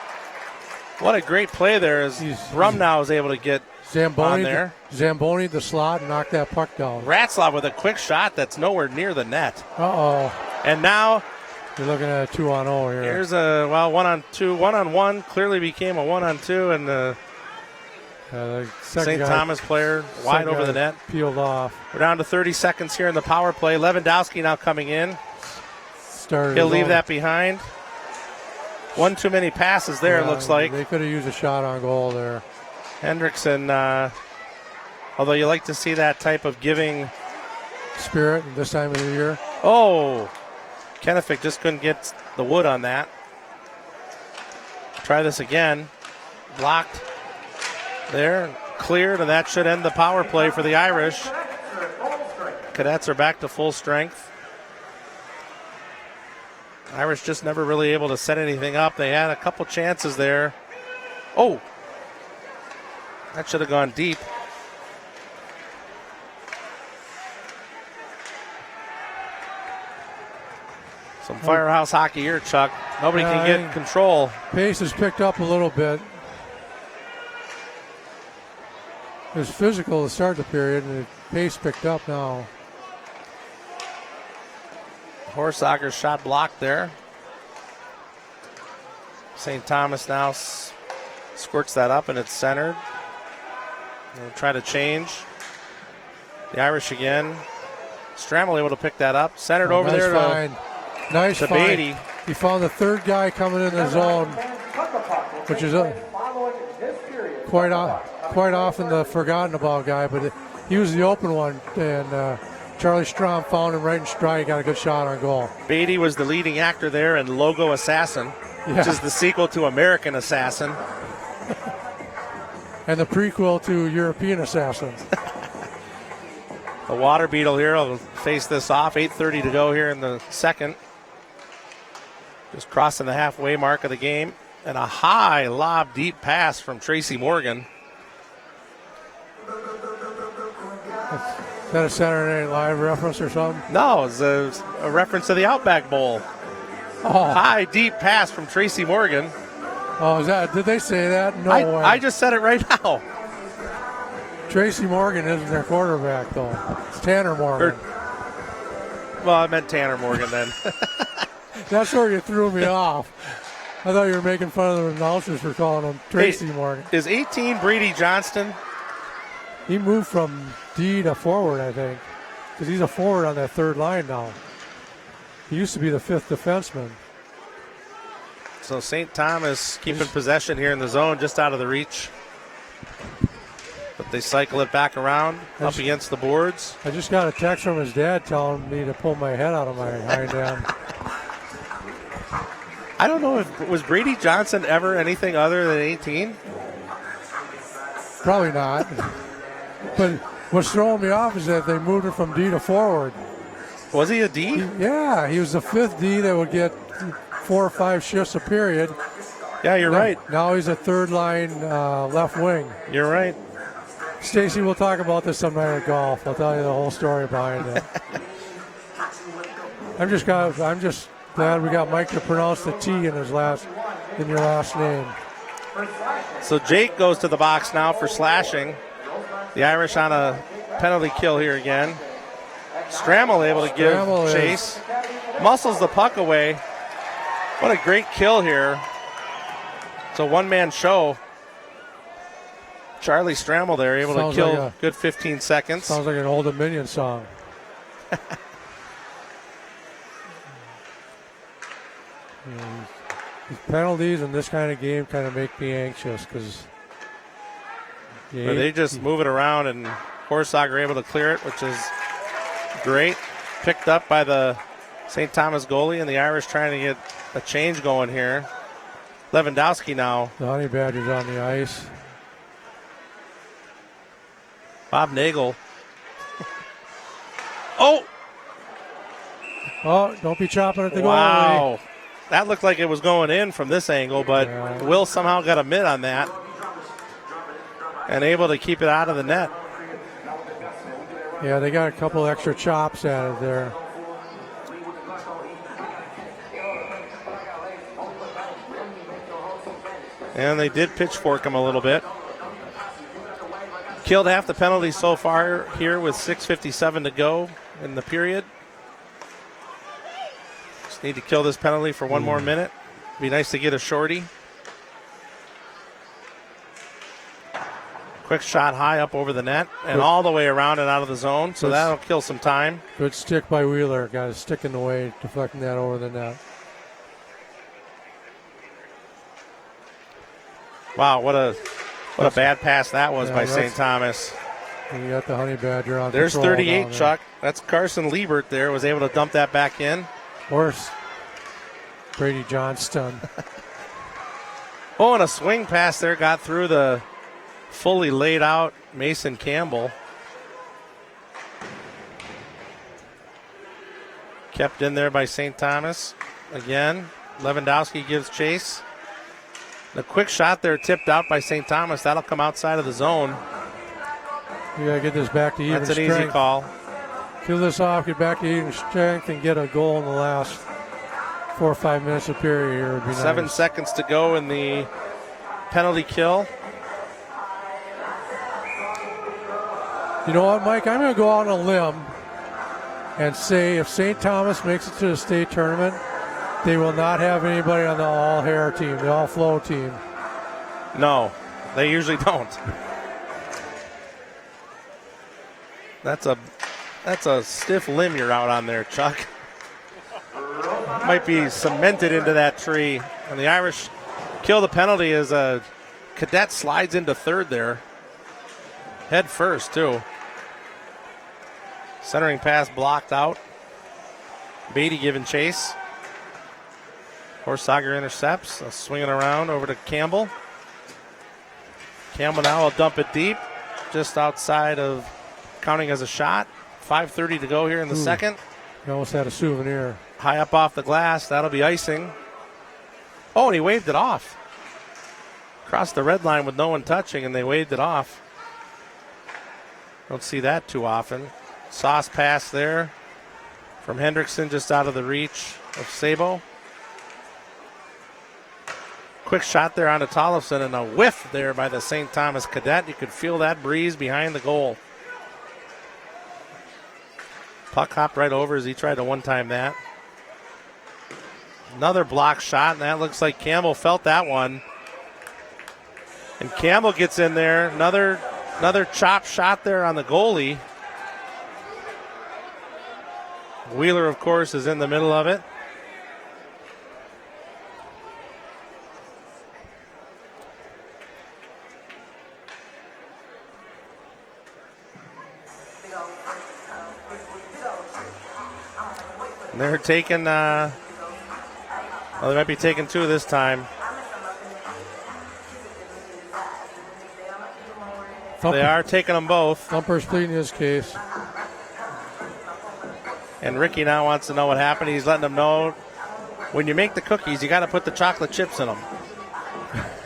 What a great play there as Brum now is able to get on there. Zamboni the slot and knock that puck down. Ratzlaff with a quick shot that's nowhere near the net. Uh-oh. And now you're looking at a 2-on-0 here. Here's a 1-on-2. 1-on-1 clearly became a 1-on-2, and the St. Thomas player wide over the net. Peeled off. We're down to 30 seconds here in the power play. Lewandowski now coming in. He'll leave that behind. One too many passes there, it looks like. They could have used a shot on goal there. Hendrickson, although you like to see that type of giving spirit this time of the year. Oh, Kennefic just couldn't get the wood on that. Try this again. Blocked. There, cleared, and that should end the power play for the Irish. Cadets are back to full strength. Irish just never really able to set anything up. They had a couple chances there. Oh, that should have gone deep. Some firehouse hockey here, Chuck. Nobody can get control. Pace has picked up a little bit. It was physical to start the period, and the pace picked up now. Horsager's shot blocked there. St. Thomas now squirts that up, and it's centered. They'll try to change. The Irish again. Stramel able to pick that up. Centered over there to Beatty. He found the third guy coming in the zone, which is quite often the forgotten about guy, but he was the open one, and Charlie Strom found him right in stride. He got a good shot on goal. Beatty was the leading actor there in Logo Assassin, which is the sequel to American Assassin. And the prequel to European Assassin. The Water Beetle here will face this off. 8:30 to go here in the second. Just crossing the halfway mark of the game. And a high lob deep pass from Tracy Morgan. Is that a Saturday Night Live reference or something? No, it's a reference to the Outback Bowl. Oh. High deep pass from Tracy Morgan. Oh, is that? Did they say that? No way. I just said it right now. Tracy Morgan isn't their quarterback, though. It's Tanner Morgan. Well, I meant Tanner Morgan then. That's where you threw me off. I thought you were making fun of the announcers for calling him Tracy Morgan. Is 18 Brady Johnston? He moved from D to forward, I think, because he's a forward on that third line now. He used to be the fifth defenseman. So St. Thomas keeping possession here in the zone, just out of the reach. But they cycle it back around, up against the boards. I just got a text from his dad telling me to pull my head out of my hind end. I don't know if was Brady Johnson ever anything other than 18? Probably not. But what's throwing me off is that they moved it from D to forward. Was he a D? Yeah, he was the fifth D that would get 4 or 5 shifts a period. Yeah, you're right. Now he's a third line left wing. You're right. Stacy, we'll talk about this some night at golf. I'll tell you the whole story behind it. I'm just glad we got Mike to pronounce the T in your last name. So Jake goes to the box now for slashing. The Irish on a penalty kill here again. Strammel able to give chase. Muscles the puck away. What a great kill here. It's a one-man show. Charlie Strammel there able to kill a good 15 seconds. Sounds like an Old Dominion song. These penalties in this kind of game kind of make me anxious because they just move it around, and Horsager able to clear it, which is great. Picked up by the St. Thomas goalie, and the Irish trying to get a change going here. Lewandowski now. The Honey Badgers on the ice. Bob Nagel. Oh, don't be chopping at the goalie. Wow. That looked like it was going in from this angle, but Will somehow got a mitt on that and able to keep it out of the net. Yeah, they got a couple extra chops at it there. And they did pitchfork him a little bit. Killed half the penalties so far here with 6:57 to go in the period. Just need to kill this penalty for one more minute. Be nice to get a shorty. Quick shot high up over the net and all the way around and out of the zone, so that'll kill some time. Good stick by Wheeler. Got a stick in the way, deflecting that over the net. Wow, what a bad pass that was by St. Thomas. You got the Honey Badger on. There's 38, Chuck. That's Carson Liebert there, was able to dump that back in. Horse. Brady Johnston. Oh, and a swing pass there got through the fully laid out Mason Campbell. Kept in there by St. Thomas. Again, Lewandowski gives chase. The quick shot there tipped out by St. Thomas. That'll come outside of the zone. You got to get this back to even strength. That's an easy call. Kill this off, get back to even strength, and get a goal in the last 4 or 5 minutes of period here would be 7 nice. seconds to go in the penalty kill. You know what, Mike? I'm going to go out on a limb and say if St. Thomas makes it to the state tournament, they will not have anybody on the all-hair team, the all-flow team. No, they usually don't. That's a stiff limb you're out on there, Chuck. Might be cemented into that tree. And the Irish kill the penalty as a Cadet slides into third there. Head first, too. Centering pass blocked out. Beatty giving chase. Horsager intercepts. Swinging around over to Campbell. Campbell now will dump it deep, just outside of counting as a shot. 5:30 to go here in the second. He almost had a souvenir. High up off the glass. That'll be icing. Oh, and he waved it off. Crossed the red line with no one touching, and they waved it off. Don't see that too often. Sauce pass there from Hendrickson, just out of the reach of Sabo. Quick shot there onto Tollefson, and a whiff there by the St. Thomas Cadet. You could feel that breeze behind the goal. Puck hopped right over as he tried to one-time that. Another block shot, and that looks like Campbell felt that one. And Campbell gets in there. Another chop shot there on the goalie. Wheeler, of course, is in the middle of it. And they're taking, well, they might be taking two this time. They are taking them both. Thumper's pleading his case. And Ricky now wants to know what happened. He's letting them know when you make the cookies, you got to put the chocolate chips in them.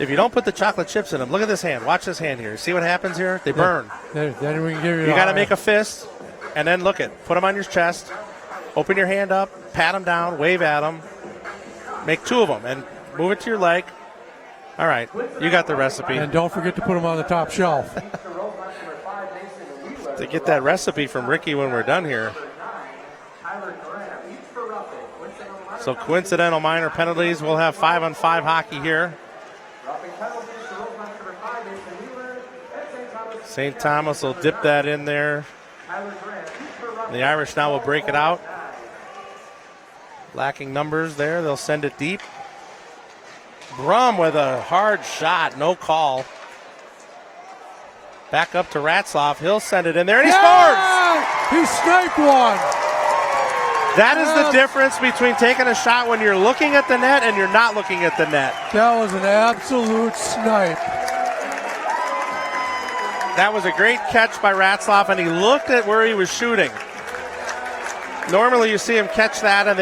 If you don't put the chocolate chips in them, look at this hand. Watch this hand here. See what happens here? They burn. Then we can give you. You got to make a fist, and then look it. Put them on your chest. Open your hand up. Pat them down. Wave at them. Make two of them, and move it to your leg. All right, you got the recipe. And don't forget to put them on the top shelf. To get that recipe from Ricky when we're done here. So coincidental minor penalties. We'll have 5-on-5 hockey here. St. Thomas will dip that in there. The Irish now will break it out. Lacking numbers there. They'll send it deep. Brum with a hard shot. No call. Back up to Ratzlaff. He'll send it in there, and he scores! He sniped one! That is the difference between taking a shot when you're looking at the net and you're not looking at the net. That was an absolute snipe. That was a great catch by Ratzlaff, and he looked at where he was shooting. Normally you see him catch that, and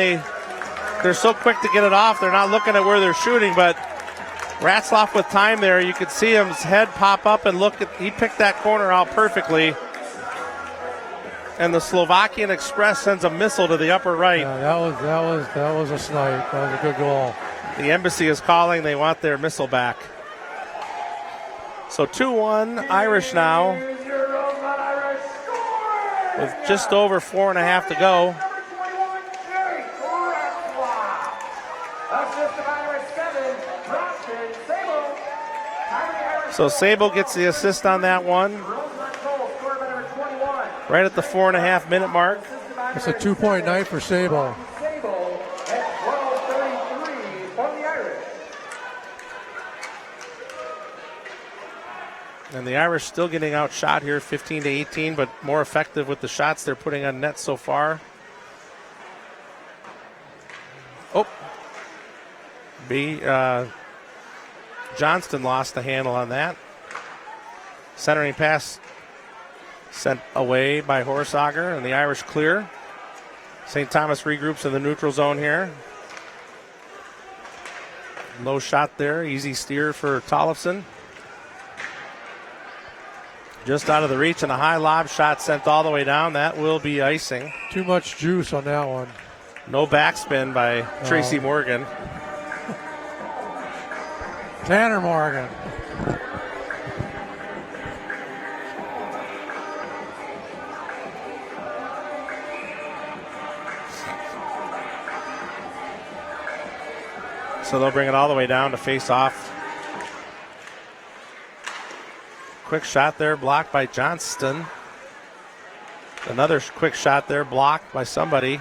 they're so quick to get it off, they're not looking at where they're shooting, but Ratzlaff with time there, you could see his head pop up and he picked that corner out perfectly. And the Slovakian Express sends a missile to the upper right. Yeah, that was a snipe. That was a good goal. The embassy is calling. They want their missile back. So 2-1 Irish now. With just over 4.5 to go. So Sabo gets the assist on that one. Right at the 4.5 minute mark. It's a 2-point night for Sabo. And the Irish still getting outshot here, 15-18, but more effective with the shots they're putting on net so far. Oh. Johnston lost the handle on that. Centering pass sent away by Horsager, and the Irish clear. St. Thomas regroups in the neutral zone here. Low shot there, easy steer for Tollefson. Just out of the reach, and a high lob shot sent all the way down. That will be icing. Too much juice on that one. No backspin by Tracy Morgan. Tanner Morgan. So they'll bring it all the way down to face off. Quick shot there, blocked by Johnston. Another quick shot there, blocked by somebody.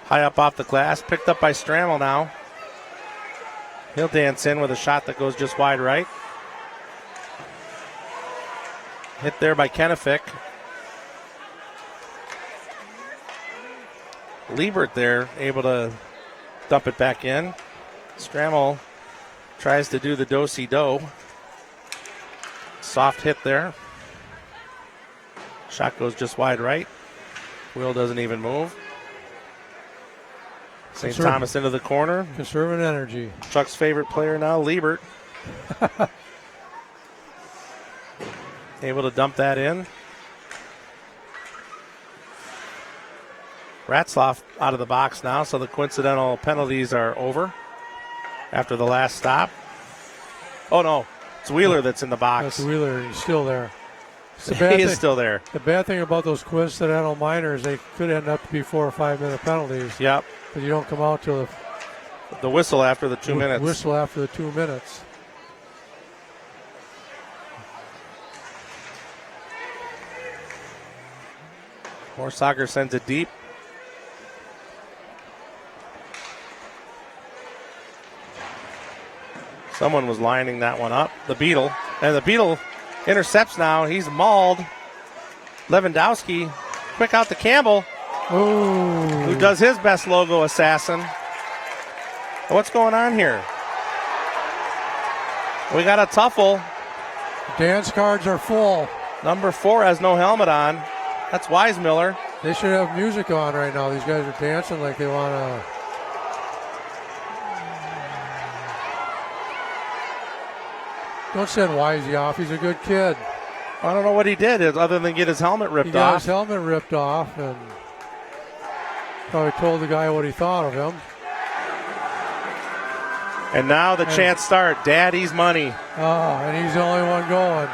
High up off the glass, picked up by Strammel now. He'll dance in with a shot that goes just wide right. Hit there by Kennefic. Liebert there, able to dump it back in. Strammel tries to do the do-si-do. Soft hit there. Shot goes just wide right. Wheel doesn't even move. St. Thomas into the corner. Conserving energy. Chuck's favorite player now, Liebert. Able to dump that in. Ratzlaff out of the box now, so the coincidental penalties are over after the last stop. Oh, no. It's Wheeler that's in the box. That's Wheeler. He's still there. He is still there. The bad thing about those coincidental minors, they could end up to be 4 or 5 minute penalties. Yep. But you don't come out till the whistle after the 2 minutes. Whistle after the 2 minutes. Horsager sends it deep. Someone was lining that one up. The Beetle. And the Beetle intercepts now. He's mauled. Lewandowski. Quick out to Campbell. Ooh. Who does his best logo assassin. What's going on here? We got a tuffle. Dance cards are full. Number 4 has no helmet on. That's Weismiller. They should have music on right now. These guys are dancing like they want to. Don't send Wisey off. He's a good kid. I don't know what he did other than get his helmet ripped off. He got his helmet ripped off and probably told the guy what he thought of him. And now the chants start. Daddy's money. Oh, and he's the only one going.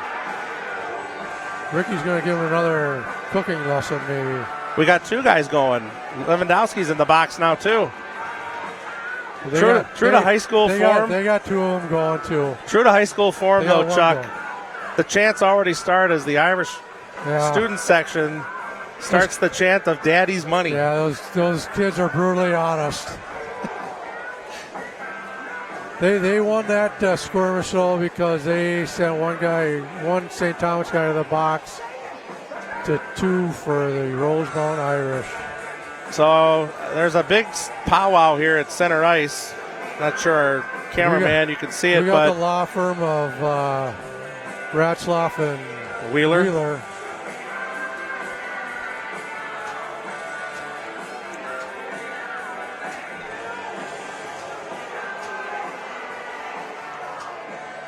Ricky's going to give him another cooking lesson, maybe. We got 2 guys going. Lewandowski's in the box now, too. True to high school form. They got 2 of them going, too. True to high school form, though, Chuck. Going. The chants already start as the Irish student section starts the chant of Daddy's money. Yeah, those kids are brutally honest. They won that skirmish though because they sent one St. Thomas guy to the box to 2 for the Rosemount Irish. So there's a big powwow here at center ice. Not sure our cameraman, you can see it, we got the law firm of Ratzlaff and Wheeler.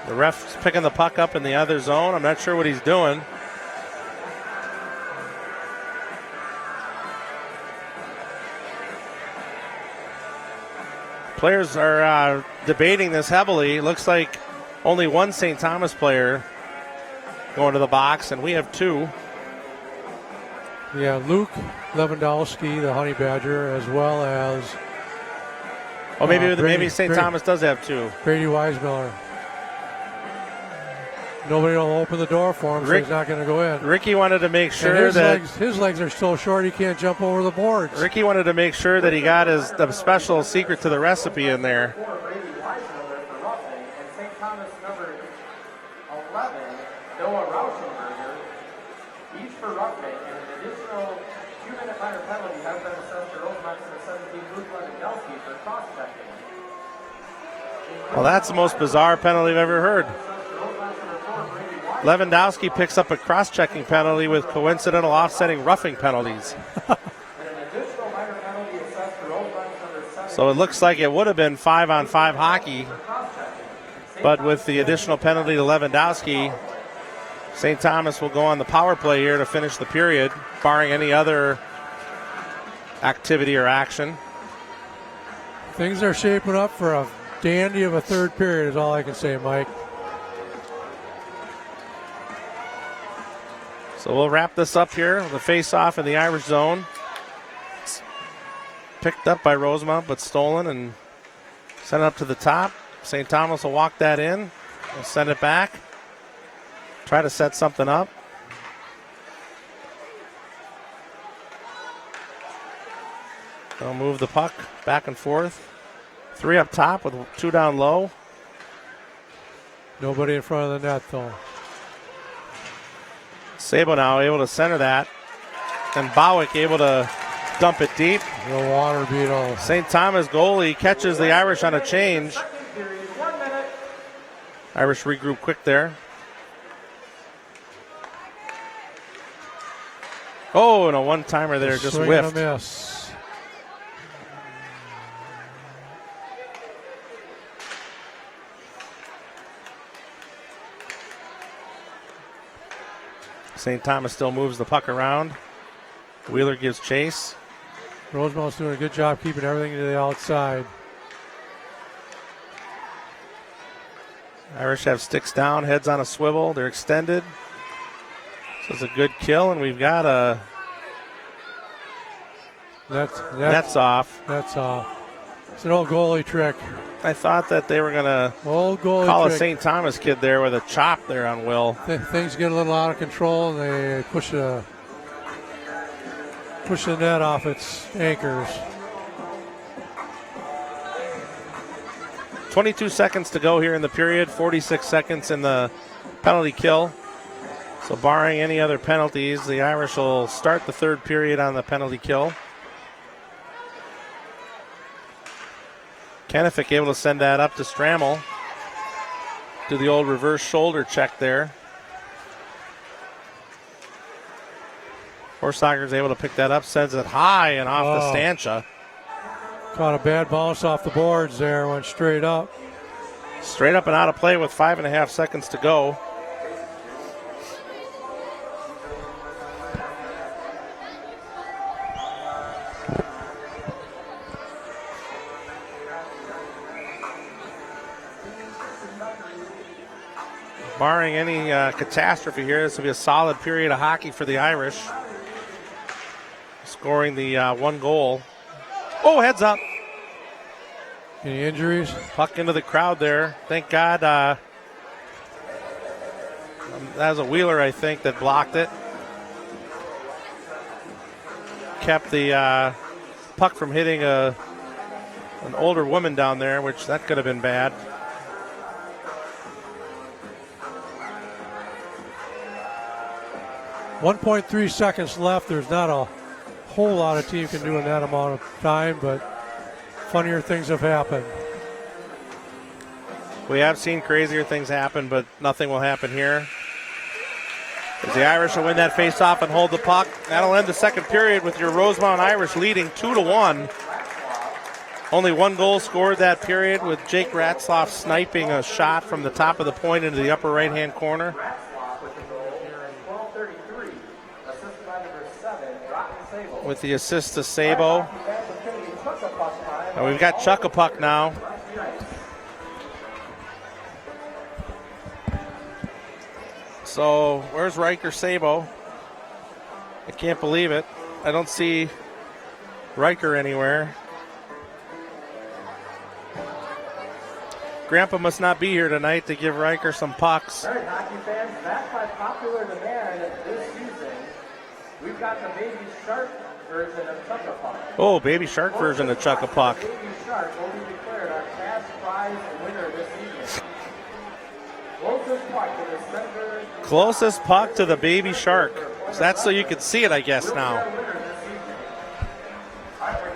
The ref's picking the puck up in the other zone. I'm not sure what he's doing. Players are debating this heavily. Looks like only one St. Thomas player going to the box, and we have 2. Yeah, Luke Lewandowski, the Honey Badger, as well as maybe St. Thomas does have 2. Brady Weismiller. Nobody will open the door for him, so he's not going to go in. Ricky wanted to make sure his legs are so short he can't jump over the boards. Ricky wanted to make sure that he got the special secret to the recipe in there. Brady Weismiller for roughing, and St. Thomas number 11, Noah Rauschenberger, each for roughing, and an additional 2-minute minor penalty has been assessed to Rosemount number 17, Luke Lewandowski for cross-checking. Well, that's the most bizarre penalty I've ever heard. Lewandowski picks up a cross-checking penalty with coincidental offsetting roughing penalties. So it looks like it would have been 5-on-5 hockey, but with the additional penalty to Lewandowski, St. Thomas will go on the power play here to finish the period, barring any other activity or action. Things are shaping up for a dandy of a third period is all I can say, Mike. So we'll wrap this up here. The face-off in the Irish zone. It's picked up by Rosemount, but stolen and sent it up to the top. St. Thomas will walk that in. We'll send it back. Try to set something up. They'll move the puck back and forth. 3 up top with 2 down low. Nobody in front of the net, though. Sabo now able to center that. And Bowick able to dump it deep. The water beetle. St. Thomas goalie catches the Irish on a change. Irish regroup quick there. Oh, and a one-timer there, just swing whiffed. and a miss. St. Thomas still moves the puck around. Wheeler gives chase. Rosemount's doing a good job keeping everything to the outside. Irish have sticks down, heads on a swivel. They're extended. So it's a good kill, and we've got a That's off. That's off. It's an old goalie trick. I thought that they were going to Old goalie call trick. a St. Thomas kid there with a chop there on Will. Things get a little out of control, and they push the net off its anchors. 22 seconds to go here in the period, 46 seconds in the penalty kill. So barring any other penalties, the Irish will start the third period on the penalty kill. Kennefic able to send that up to Strammel. Do the old reverse shoulder check there. Horsager's able to pick that up, sends it high and off the stancha. Caught a bad bounce off the boards there, went straight up. Straight up and out of play with 5.5 seconds to go. Barring any catastrophe here, this will be a solid period of hockey for the Irish. Scoring the one goal. Oh, heads up. Any injuries? Puck into the crowd there. Thank God. That was a Wheeler, I think, that blocked it. Kept the puck from hitting an older woman down there, which that could have been bad. .3 seconds left. There's not a whole lot of team can do in that amount of time, but funnier things have happened. We have seen crazier things happen, but nothing will happen here. As the Irish will win that face-off and hold the puck. That'll end the second period with your Rosemount Irish leading 2-1. Only one goal scored that period, with Jake Ratzloff sniping a shot from the top of the point into the upper right-hand corner. With the assist to Sabo. And we've got Chuck-a-Puck now. So where's Riker Sabo? I can't believe it. I don't see Riker anywhere. Grandpa must not be here tonight to give Riker some pucks. All right, hockey fans, back by popular demand this season, we've got the Baby Shark version of Chuck-a-Puck. Oh, Baby Shark version of Chuck-a-Puck. Baby Shark will be declared our cash prize winner this evening. Closest puck to the Baby Shark. So that's so you can see it, I guess, now.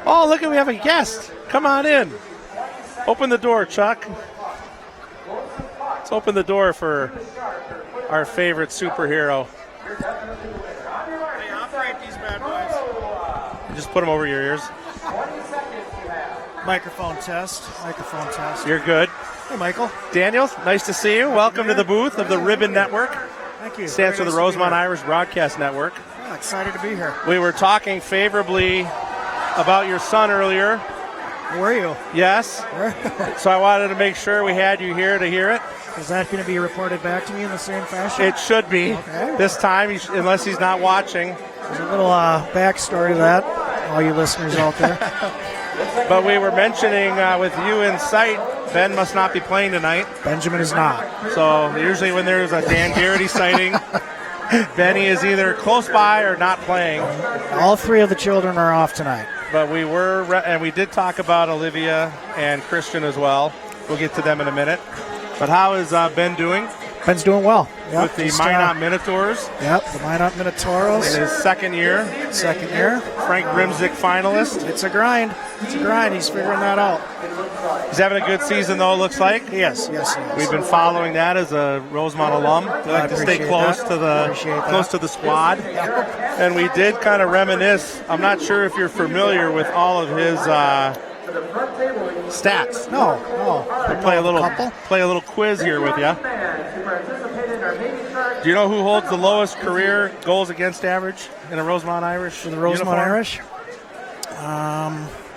Oh, look, we have a guest. Come on in. Open the door, Chuck. Let's open the door for our favorite superhero. Hey, operate these bad boys. Just put them over your ears. Microphone test. You're good. Hey, Michael. Daniel, nice to see you. Welcome to the booth of the Ribbon Network. Thank you. Stands for Very the nice to be Rosemount here. Irish Broadcast Network. Yeah, excited to be here. We were talking favorably about your son earlier. Where are you? Yes. So I wanted to make sure we had you here to hear it. Is that going to be reported back to me in the same fashion? It should be. Okay. This time, unless he's not watching. There's a little backstory to that, all you listeners out there. But we were mentioning with you in sight, Ben must not be playing tonight. Benjamin is not. So usually when there's a Dan Garrity sighting, Benny is either close by or not playing. All three of the children are off tonight. But we were, and we did talk about Olivia and Christian as well. We'll get to them in a minute. But how is Ben doing? Ben's doing well. Yep, with the Minot Minotaurs. Yep, the Minot Minotaurs. In his second year. Frank Grimzik finalist. It's a grind. He's figuring that out. He's having a good season, though, it looks like. Yes. We've been following that as a Rosemount alum. We like to stay close to the squad. And we did kind of reminisce. I'm not sure if you're familiar with all of his stats. No. We'll play a little quiz here with you. Do you know who holds the lowest career goals against average in a Rosemount Irish? For the Rosemount Irish?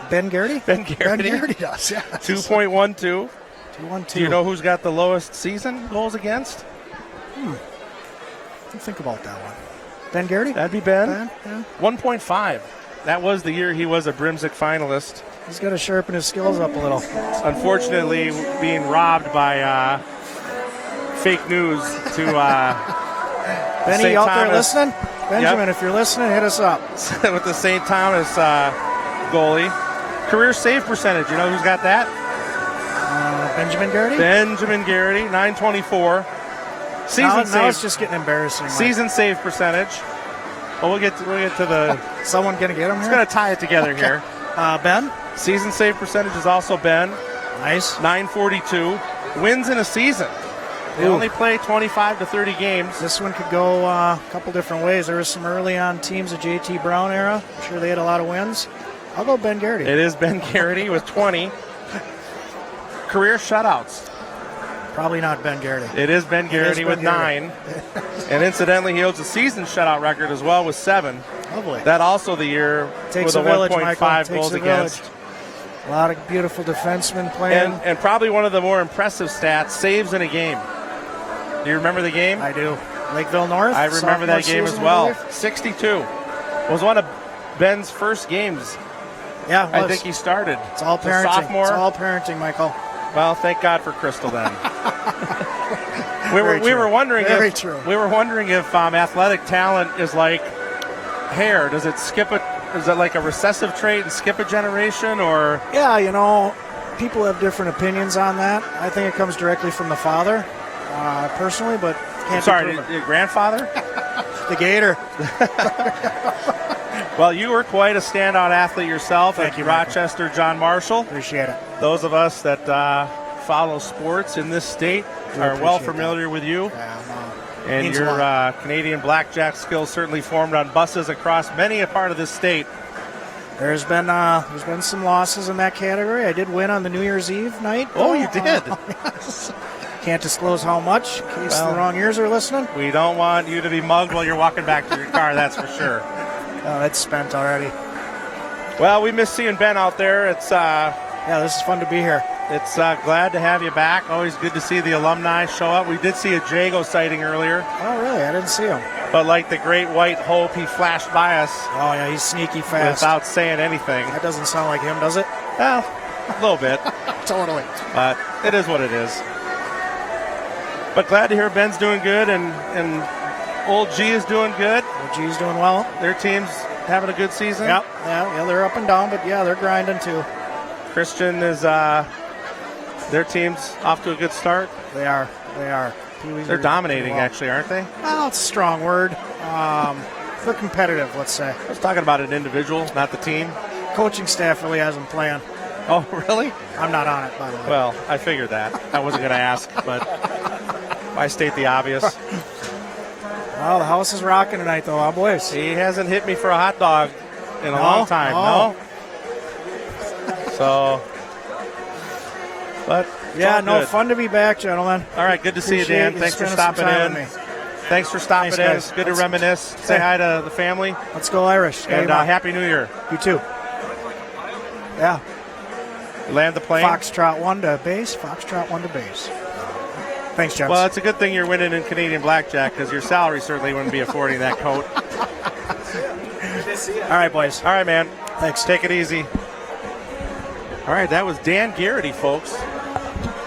Ben Garrity? Ben Garrity does, yeah. 2.12. 2.12. Do you know who's got the lowest season goals against? Think about that one. Ben Garrity? That'd be Ben. Yeah. 1.5. That was the year he was a Brimzik finalist. He's got to sharpen his skills up a little. Unfortunately, being robbed by fake news to Benny, St. you out Thomas. there listening? Benjamin, Yep. If you're listening, hit us up. with the St. Thomas goalie. Career save percentage, you know who's got that? Benjamin Garrity? Benjamin Garrity, 924. Now it's just getting embarrassing. Season save percentage. Well, we'll get to the. Someone gonna get him It's here? going to tie it together here. Ben? Season save percentage is also Ben. Nice. 942. Wins in a season. They only play 25 to 30 games. This one could go a couple different ways. There was some early on teams of JT Brown era. I'm sure they had a lot of wins. I'll go Ben Garrity. It is Ben Garrity with 20. Career shutouts. Probably not Ben Garrity. It is Ben Garrity with 9. And incidentally, he holds a season shutout record as well with 7. Lovely. That also the year Takes with a village, 1.5 Michael. goals Takes a against. village. A lot of beautiful defensemen playing. And probably one of the more impressive stats, saves in a game. Do you remember the game? I do. Lakeville North. I remember that game as season, well. I believe. 62. Was one of Ben's first games. Yeah, it was. I think he started. It's all As a parenting. sophomore. It's all parenting, Michael. Well, thank God for Crystal then. we true. were wondering Very if true. athletic talent is like hair. Does it skip it? Is it like a recessive trait and skip a generation, or? Yeah, people have different opinions on that. I think it comes directly from the father, personally, but can't be proven. Your grandfather? The Gator. Well, you were quite a standout athlete yourself Thank at you, Michael. Rochester, John Marshall. Appreciate it. Those of us that follow sports in this state are well familiar with you. Yeah, And Means a your lot. Canadian blackjack skills certainly formed on buses across many a part of this state. There's been some losses in that category. I did win on the New Year's Eve night. Oh, you did? Can't disclose how much in case the wrong ears are listening. We don't want you to be mugged while you're walking back to your car, that's for sure. Oh, it's spent already. Well, we miss seeing Ben out there. It's This is fun to be here. It's glad to have you back. Always good to see the alumni show up. We did see a Jago sighting earlier, Oh, really? I didn't see him. but like the great white hope, he flashed by us Oh, yeah, he's sneaky fast. without saying anything. That doesn't sound like him, does it? Well, a little bit, Totally. but it is what it is. But glad to hear Ben's doing good and Old G is doing good. G's doing well. Their team's having a good season. Yep. Yeah, they're up and down, but yeah, they're grinding too. Christian is their team's off to a good start. They are. Pee-wees They're are dominating, doing well. actually, aren't they? Well, it's a strong word. They're competitive, let's say. I was talking about an individual, not the team. Coaching staff really hasn't planned. Oh, really? I'm not on it, by the way. Well, I figured that. I wasn't going to ask, but I state the obvious. Well, the house is rocking tonight, though, huh, boys? He hasn't hit me for a hot dog in a long time, no? So, but Yeah, it's all good. fun to be back, gentlemen. All right, good to see you, Dan. Appreciate Thanks for spending some stopping time in. with me. Thanks for stopping Thanks, in. guys. It's good to Let's- reminisce. Say hi to the family. Let's go Irish. And Game on. Happy New Year. You too. Yeah. Land the plane. Foxtrot 1 to base. Foxtrot 1 to base. Thanks, gents. Well, it's a good thing you're winning in Canadian blackjack because your salary certainly wouldn't be affording that coat. All right, boys. All right, man. Thanks. Take it easy. All right, that was Dan Garrity, folks.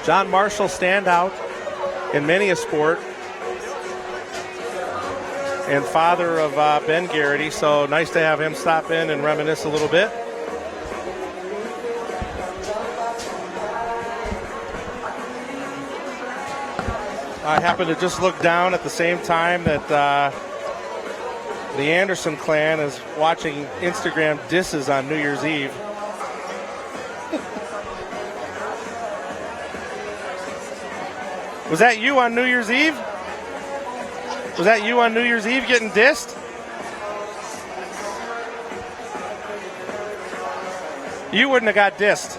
John Marshall standout in many a sport. And father of Ben Garrity, so nice to have him stop in and reminisce a little bit. I happened to just look down at the same time that the Anderson clan is watching Instagram disses on New Year's Eve. Was that you on New Year's Eve? Was that you on New Year's Eve getting dissed? You wouldn't have got dissed.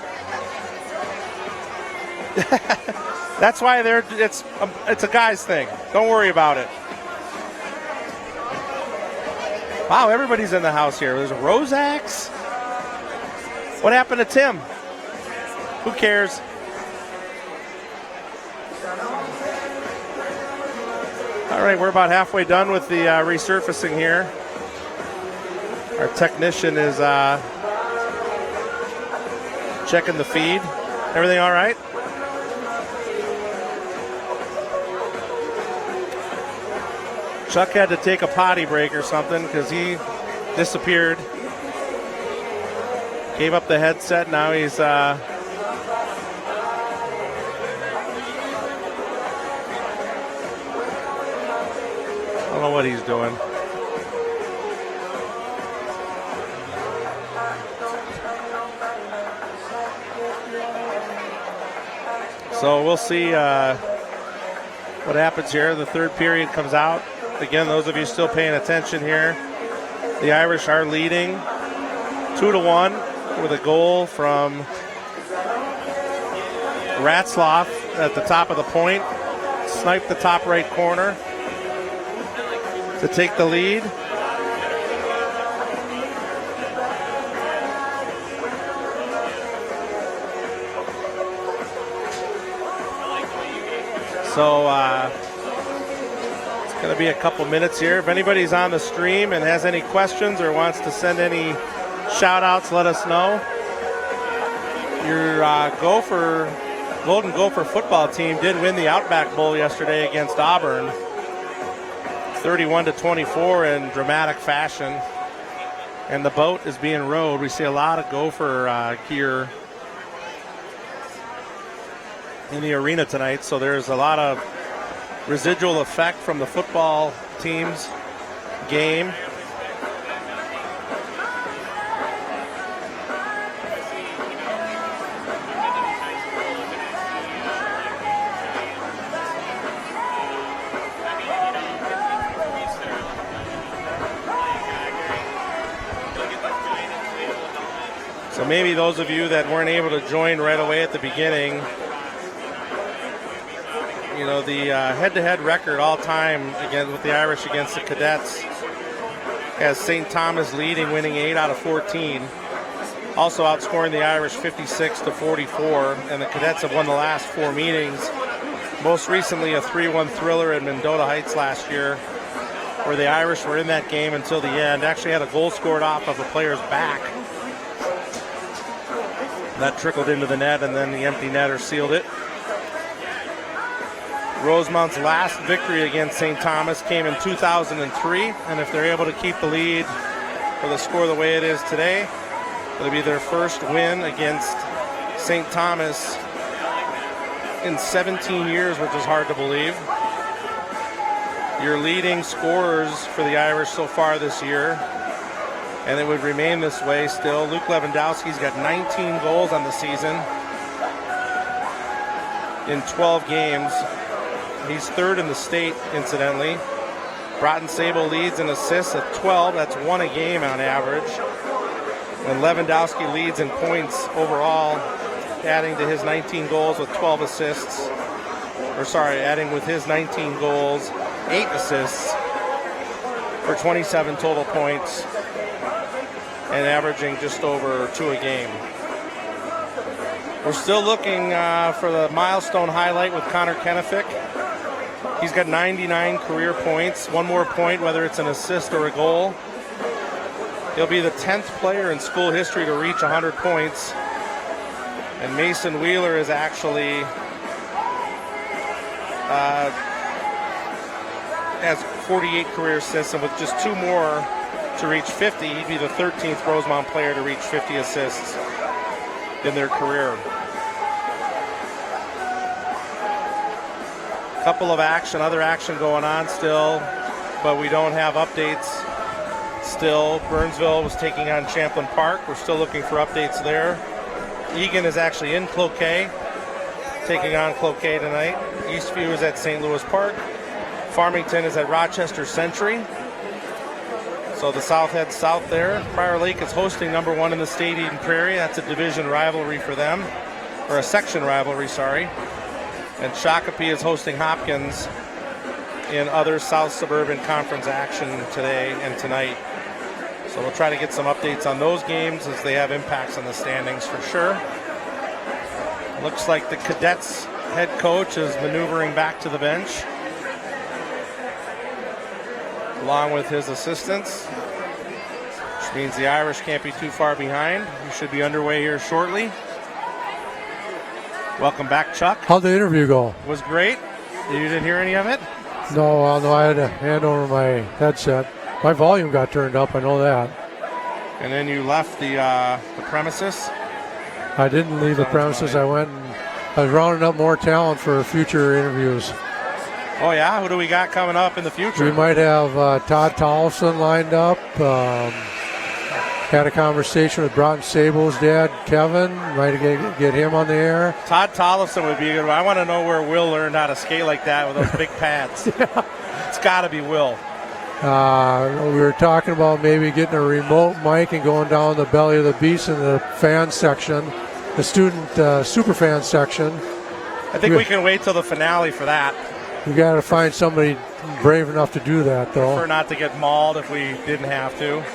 That's why it's a guy's thing. Don't worry about it. Wow, everybody's in the house here. There's Rosax. What happened to Tim? Who cares? All right, we're about halfway done with the resurfacing here. Our technician is checking the feed. Everything all right? Chuck had to take a potty break or something because he disappeared. Gave up the headset. Now he's I don't know what he's doing. So we'll see what happens here. The third period comes out. Again, those of you still paying attention here, the Irish are leading 2-1 with a goal from Ratzloff at the top of the point. Sniped the top right corner to take the lead. So it's going to be a couple minutes here. If anybody's on the stream and has any questions or wants to send any shout outs, let us know. Your Golden Gopher football team did win the Outback Bowl yesterday against Auburn, 31-24 in dramatic fashion. And the boat is being rowed. We see a lot of Gopher gear in the arena tonight, so there's a lot of residual effect from the football team's game. So maybe those of you that weren't able to join right away at the beginning, you know, the head-to-head record all-time again with the Irish against the Cadets has St. Thomas leading, winning 8 out of 14. Also outscoring the Irish 56-44, and the Cadets have won the last 4 meetings. Most recently a 3-1 thriller in Mendota Heights last year, where the Irish were in that game until the end. Actually had a goal scored off of a player's back. That trickled into the net, and then the empty netter sealed it. Rosemount's last victory against St. Thomas came in 2003, and if they're able to keep the lead or the score the way it is today, it'll be their first win against St. Thomas in 17 years, which is hard to believe. Your leading scorers for the Irish so far this year, and it would remain this way still. Luke Lewandowski's got 19 goals on the season in 12 games. He's third in the state, incidentally. Broughton Sable leads in assists at 12. That's 1 a game on average. And Lewandowski leads in points overall, adding to his 19 goals with 12 assists. Adding with his 19 goals, 8 assists for 27 total points and averaging just over 2 a game. We're still looking for the milestone highlight with Connor Kenefick. He's got 99 career points, 1 more point, whether it's an assist or a goal. He'll be the 10th player in school history to reach 100 points. And Mason Wheeler is actually has 48 career assists, and with just 2 more to reach 50, he'd be the 13th Rosemount player to reach 50 assists in their career. Couple of other action going on still, but we don't have updates still. Burnsville was taking on Champlain Park. We're still looking for updates there. Egan is actually in Cloquet, taking on Cloquet tonight. Eastview is at St. Louis Park. Farmington is at Rochester Century. So the South heads south there. Prior Lake is hosting number 1 in the state, Eden Prairie. That's a division rivalry for them, or a section rivalry, sorry. And Shakopee is hosting Hopkins in other South Suburban Conference action today and tonight. So we'll try to get some updates on those games as they have impacts on the standings for sure. Looks like the Cadets head coach is maneuvering back to the bench, along with his assistants, which means the Irish can't be too far behind. We should be underway here shortly. Welcome back, Chuck. How'd the interview go? It was great. You didn't hear any of it? No, I had to hand over my headset. My volume got turned up, I know that. And then you left the premises? I didn't leave the premises. I went and I was rounding up more talent for future interviews. Oh, yeah? Who do we got coming up in the future? We might have Todd Tollefson lined up. Had a conversation with Broughton Sable's dad, Kevin. Might get him on the air. Todd Tollefson would be a good one. I want to know where Will learned how to skate like that with those big pads. Yeah. It's got to be Will. We were talking about maybe getting a remote mic and going down the belly of the beast in the fan section, the student super fan section. I think we can wait till the finale for that. We got to find somebody brave enough to do that, though. Prefer not to get mauled if we didn't have to.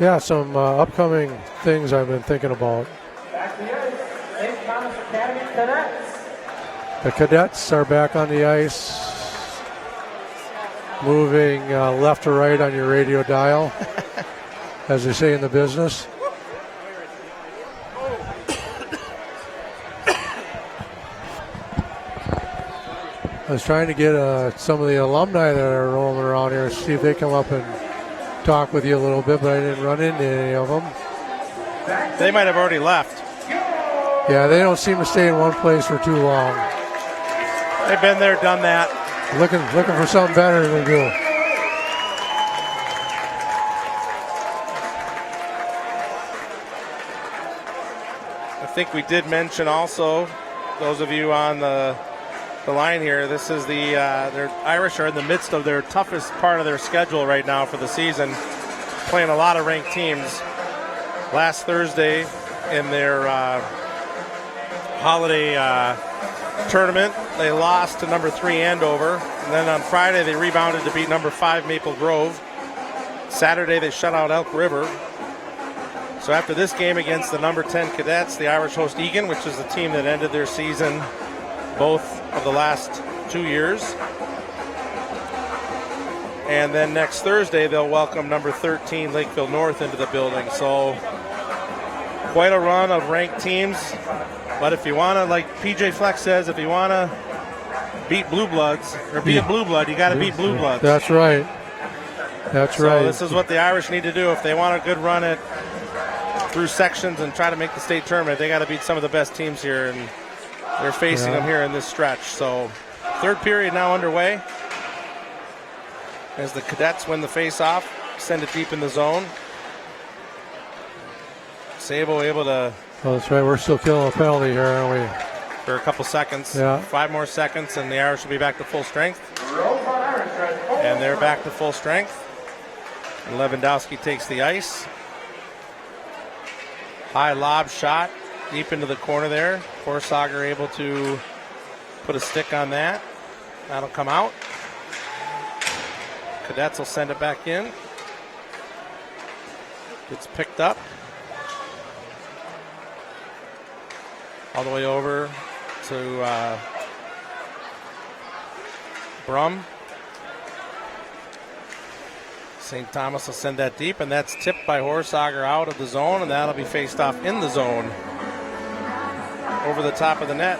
Yeah, some upcoming things I've been thinking about. Back to the ice, St. Thomas Academy Cadets. The Cadets are back on the ice, moving left to right on your radio dial, as they say in the business. I was trying to get some of the alumni that are roaming around here, see if they come up and talk with you a little bit, but I didn't run into any of them. They might have already left. Yeah, they don't seem to stay in one place for too long. They've been there, done that. Looking for something better than they do. I think we did mention also, those of you on the line here, this is the Irish are in the midst of their toughest part of their schedule right now for the season, playing a lot of ranked teams. Last Thursday in their holiday tournament, they lost to number 3 Andover, and then on Friday they rebounded to beat number 5 Maple Grove. Saturday they shut out Elk River. So after this game against the number 10 Cadets, the Irish host Egan, which is the team that ended their season both of the last 2 years. And then next Thursday, they'll welcome number 13 Lakeville North into the building. So quite a run of ranked teams. But if you want to, like PJ Flex says, if you want to beat Blue Bloods, or be a Blue Blood, you got to beat Blue Bloods. That's right. That's right. So this is what the Irish need to do. If they want a good run at through sections and try to make the state tournament, they got to beat some of the best teams here. And they're facing them here in this stretch. So third period now underway as the Cadets win the face-off, send it deep in the zone. Sabo able to... Oh, that's right. We're still killing a penalty here, aren't we? For a couple seconds. Yeah. 5 more seconds, and the Irish will be back to full strength. And they're back to full strength. And Lewandowski takes the ice. High lob shot deep into the corner there. Horsager able to put a stick on that. That'll come out. Cadets will send it back in. Gets picked up. All the way over to Brum. St. Thomas will send that deep, and that's tipped by Horsager out of the zone, and that'll be faced off in the zone over the top of the net.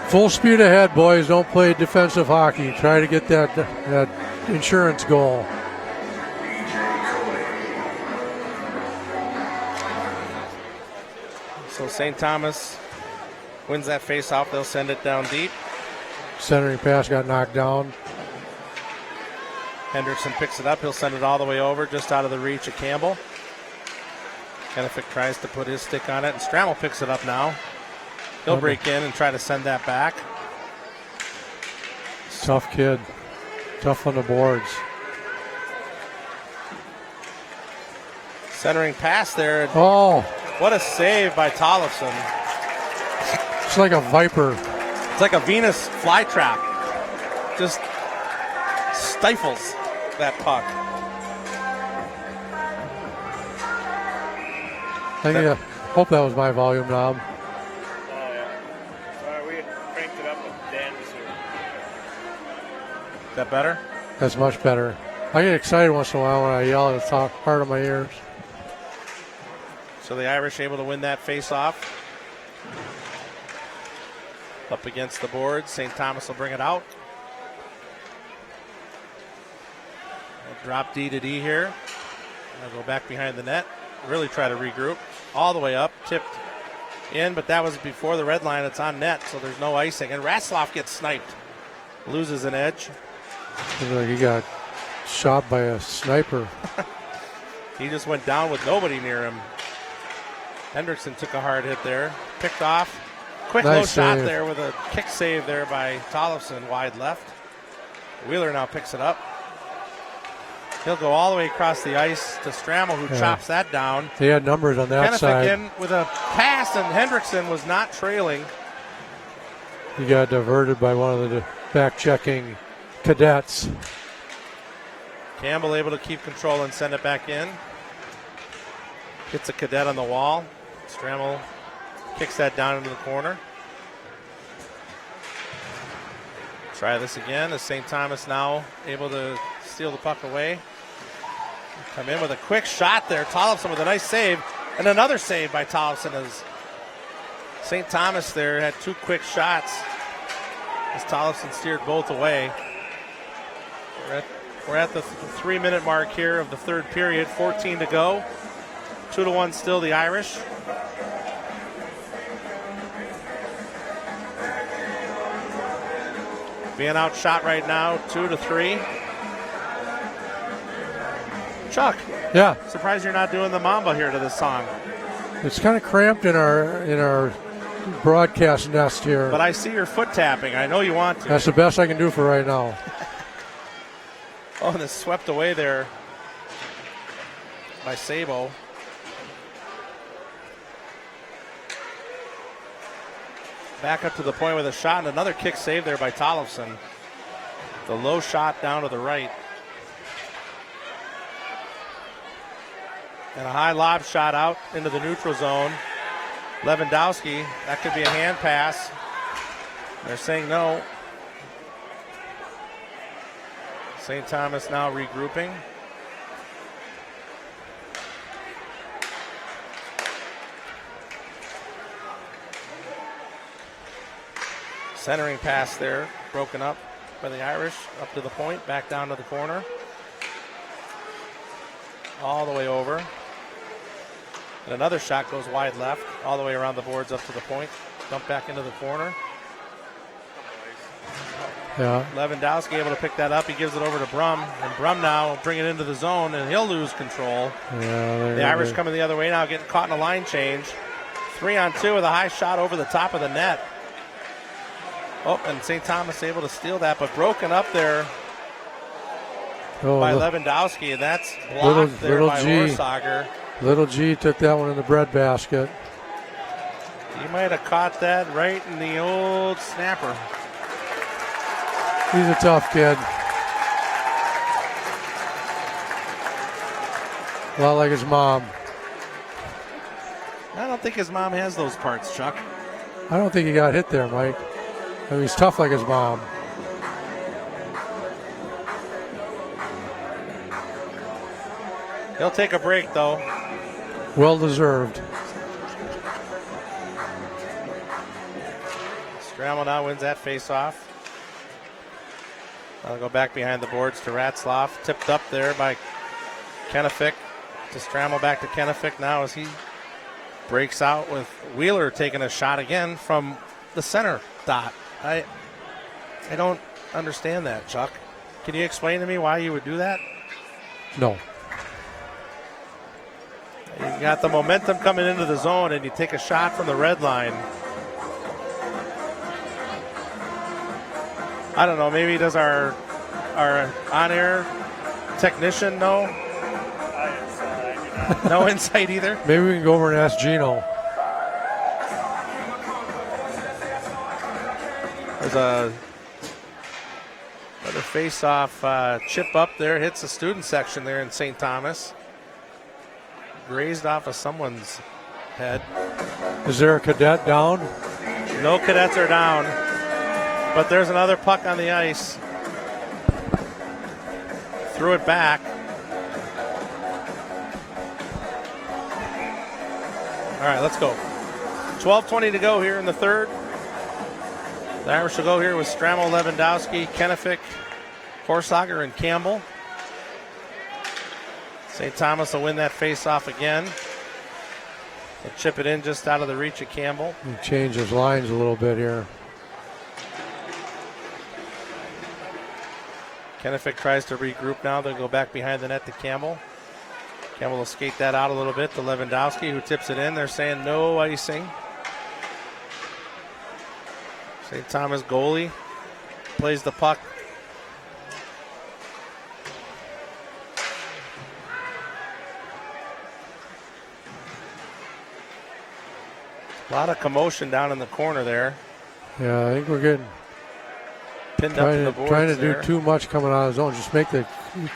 Full speed ahead, boys. Don't play defensive hockey. Try to get that insurance goal. So St. Thomas wins that face-off. They'll send it down deep. Centering pass got knocked down. Hendrickson picks it up. He'll send it all the way over, just out of the reach of Campbell. Kennefic tries to put his stick on it, and Strammel picks it up now. He'll break in and try to send that back. Tough kid. Tough on the boards. Centering pass there. Oh, What a save by Tollefson. it's like a viper. It's like a Venus flytrap. Just stifles that puck. I hope that was my volume knob. Oh, yeah. Sorry, we had cranked it up with Dan was here. Is that better? That's much better. I get excited once in a while when I yell at the top part of my ears. So the Irish able to win that face-off. Up against the board. St. Thomas will bring it out. A drop D to D here. I'll go back behind the net. Really try to regroup. All the way up. Tipped in, but that was before the red line. It's on net, so there's no icing. And Ratzlaff gets sniped. Loses an edge. Looks like he got shot by a sniper. He just went down with nobody near him. Hendrickson took a hard hit there. Picked off. Quick Nice low shot save. there with a kick save there by Tollefson, wide left. Wheeler now picks it up. He'll go all the way across the ice to Strammel, who chops that down. He had numbers on that Kennefic side. in with a pass, and Hendrickson was not trailing. He got diverted by one of the back-checking cadets. Campbell able to keep control and send it back in. Hits a cadet on the wall. Strammel kicks that down into the corner. Try this again as St. Thomas now able to steal the puck away. Come in with a quick shot there. Tollefson with a nice save. And another save by Tollefson as St. Thomas there had two quick shots as Tollefson steered both away. We're at the 3-minute mark here of the third period. 14 to go. 2-1 still the Irish. Being outshot right now, 2-3. Chuck, Yeah, surprised you're not doing the Mamba here to this song. it's kind of cramped in our broadcast nest here. But I see your foot tapping. I know you want to. That's the best I can do for right now. Oh, and it's swept away there by Sabo. Back up to the point with a shot and another kick save there by Tollefson. The low shot down to the right. And a high lob shot out into the neutral zone. Lewandowski, that could be a hand pass. They're saying no. St. Thomas now regrouping. Centering pass there, broken up by the Irish, up to the point, back down to the corner. All the way over. And another shot goes wide left, all the way around the boards up to the point. Dump back into the corner. Yeah. Lewandowski able to pick that up. He gives it over to Brum. And Brum now will bring it into the zone, and he'll lose control. Yeah. The Irish coming the other way now, getting caught in a line change. 3-on-2 with a high shot over the top of the net. Oh, and St. Thomas able to steal that, but broken up there by Lewandowski, and that's blocked there by Orsager. Little G took that one in the breadbasket. He might have caught that right in the old snapper. He's a tough kid. A lot like his mom. I don't think his mom has those parts, Chuck. I don't think he got hit there, Mike. I mean, he's tough like his mom. He'll take a break, though. Well deserved. Strammel now wins that face-off. I'll go back behind the boards to Ratzlaff. Tipped up there by Kennefic. To Strammel back to Kennefic now as he breaks out with Wheeler taking a shot again from the center dot. I don't understand that, Chuck. Can you explain to me why you would do that? No. You got the momentum coming into the zone, and you take a shot from the red line. I don't know. Maybe does our on-air technician know? No insight either. Maybe we can go over and ask Gino. There's another face-off chip up there. Hits the student section there in St. Thomas. Grazed off of someone's head. Is there a cadet down? No cadets are down. But there's another puck on the ice. Threw it back. All right, let's go. 12:20 to go here in the third. The Irish will go here with Stramel, Lewandowski, Kenefick, Horsager, and Campbell. St. Thomas will win that face-off again. They'll chip it in just out of the reach of Campbell. He changed his lines a little bit here. Kenefick tries to regroup now. They'll go back behind the net to Campbell. Campbell will skate that out a little bit to Lewandowski, who tips it in. They're saying no icing. St. Thomas goalie plays the puck. A lot of commotion down in the corner there. Yeah, I think we're getting pinned up to the boards. Trying to there. do too much coming out of the zone. Just make the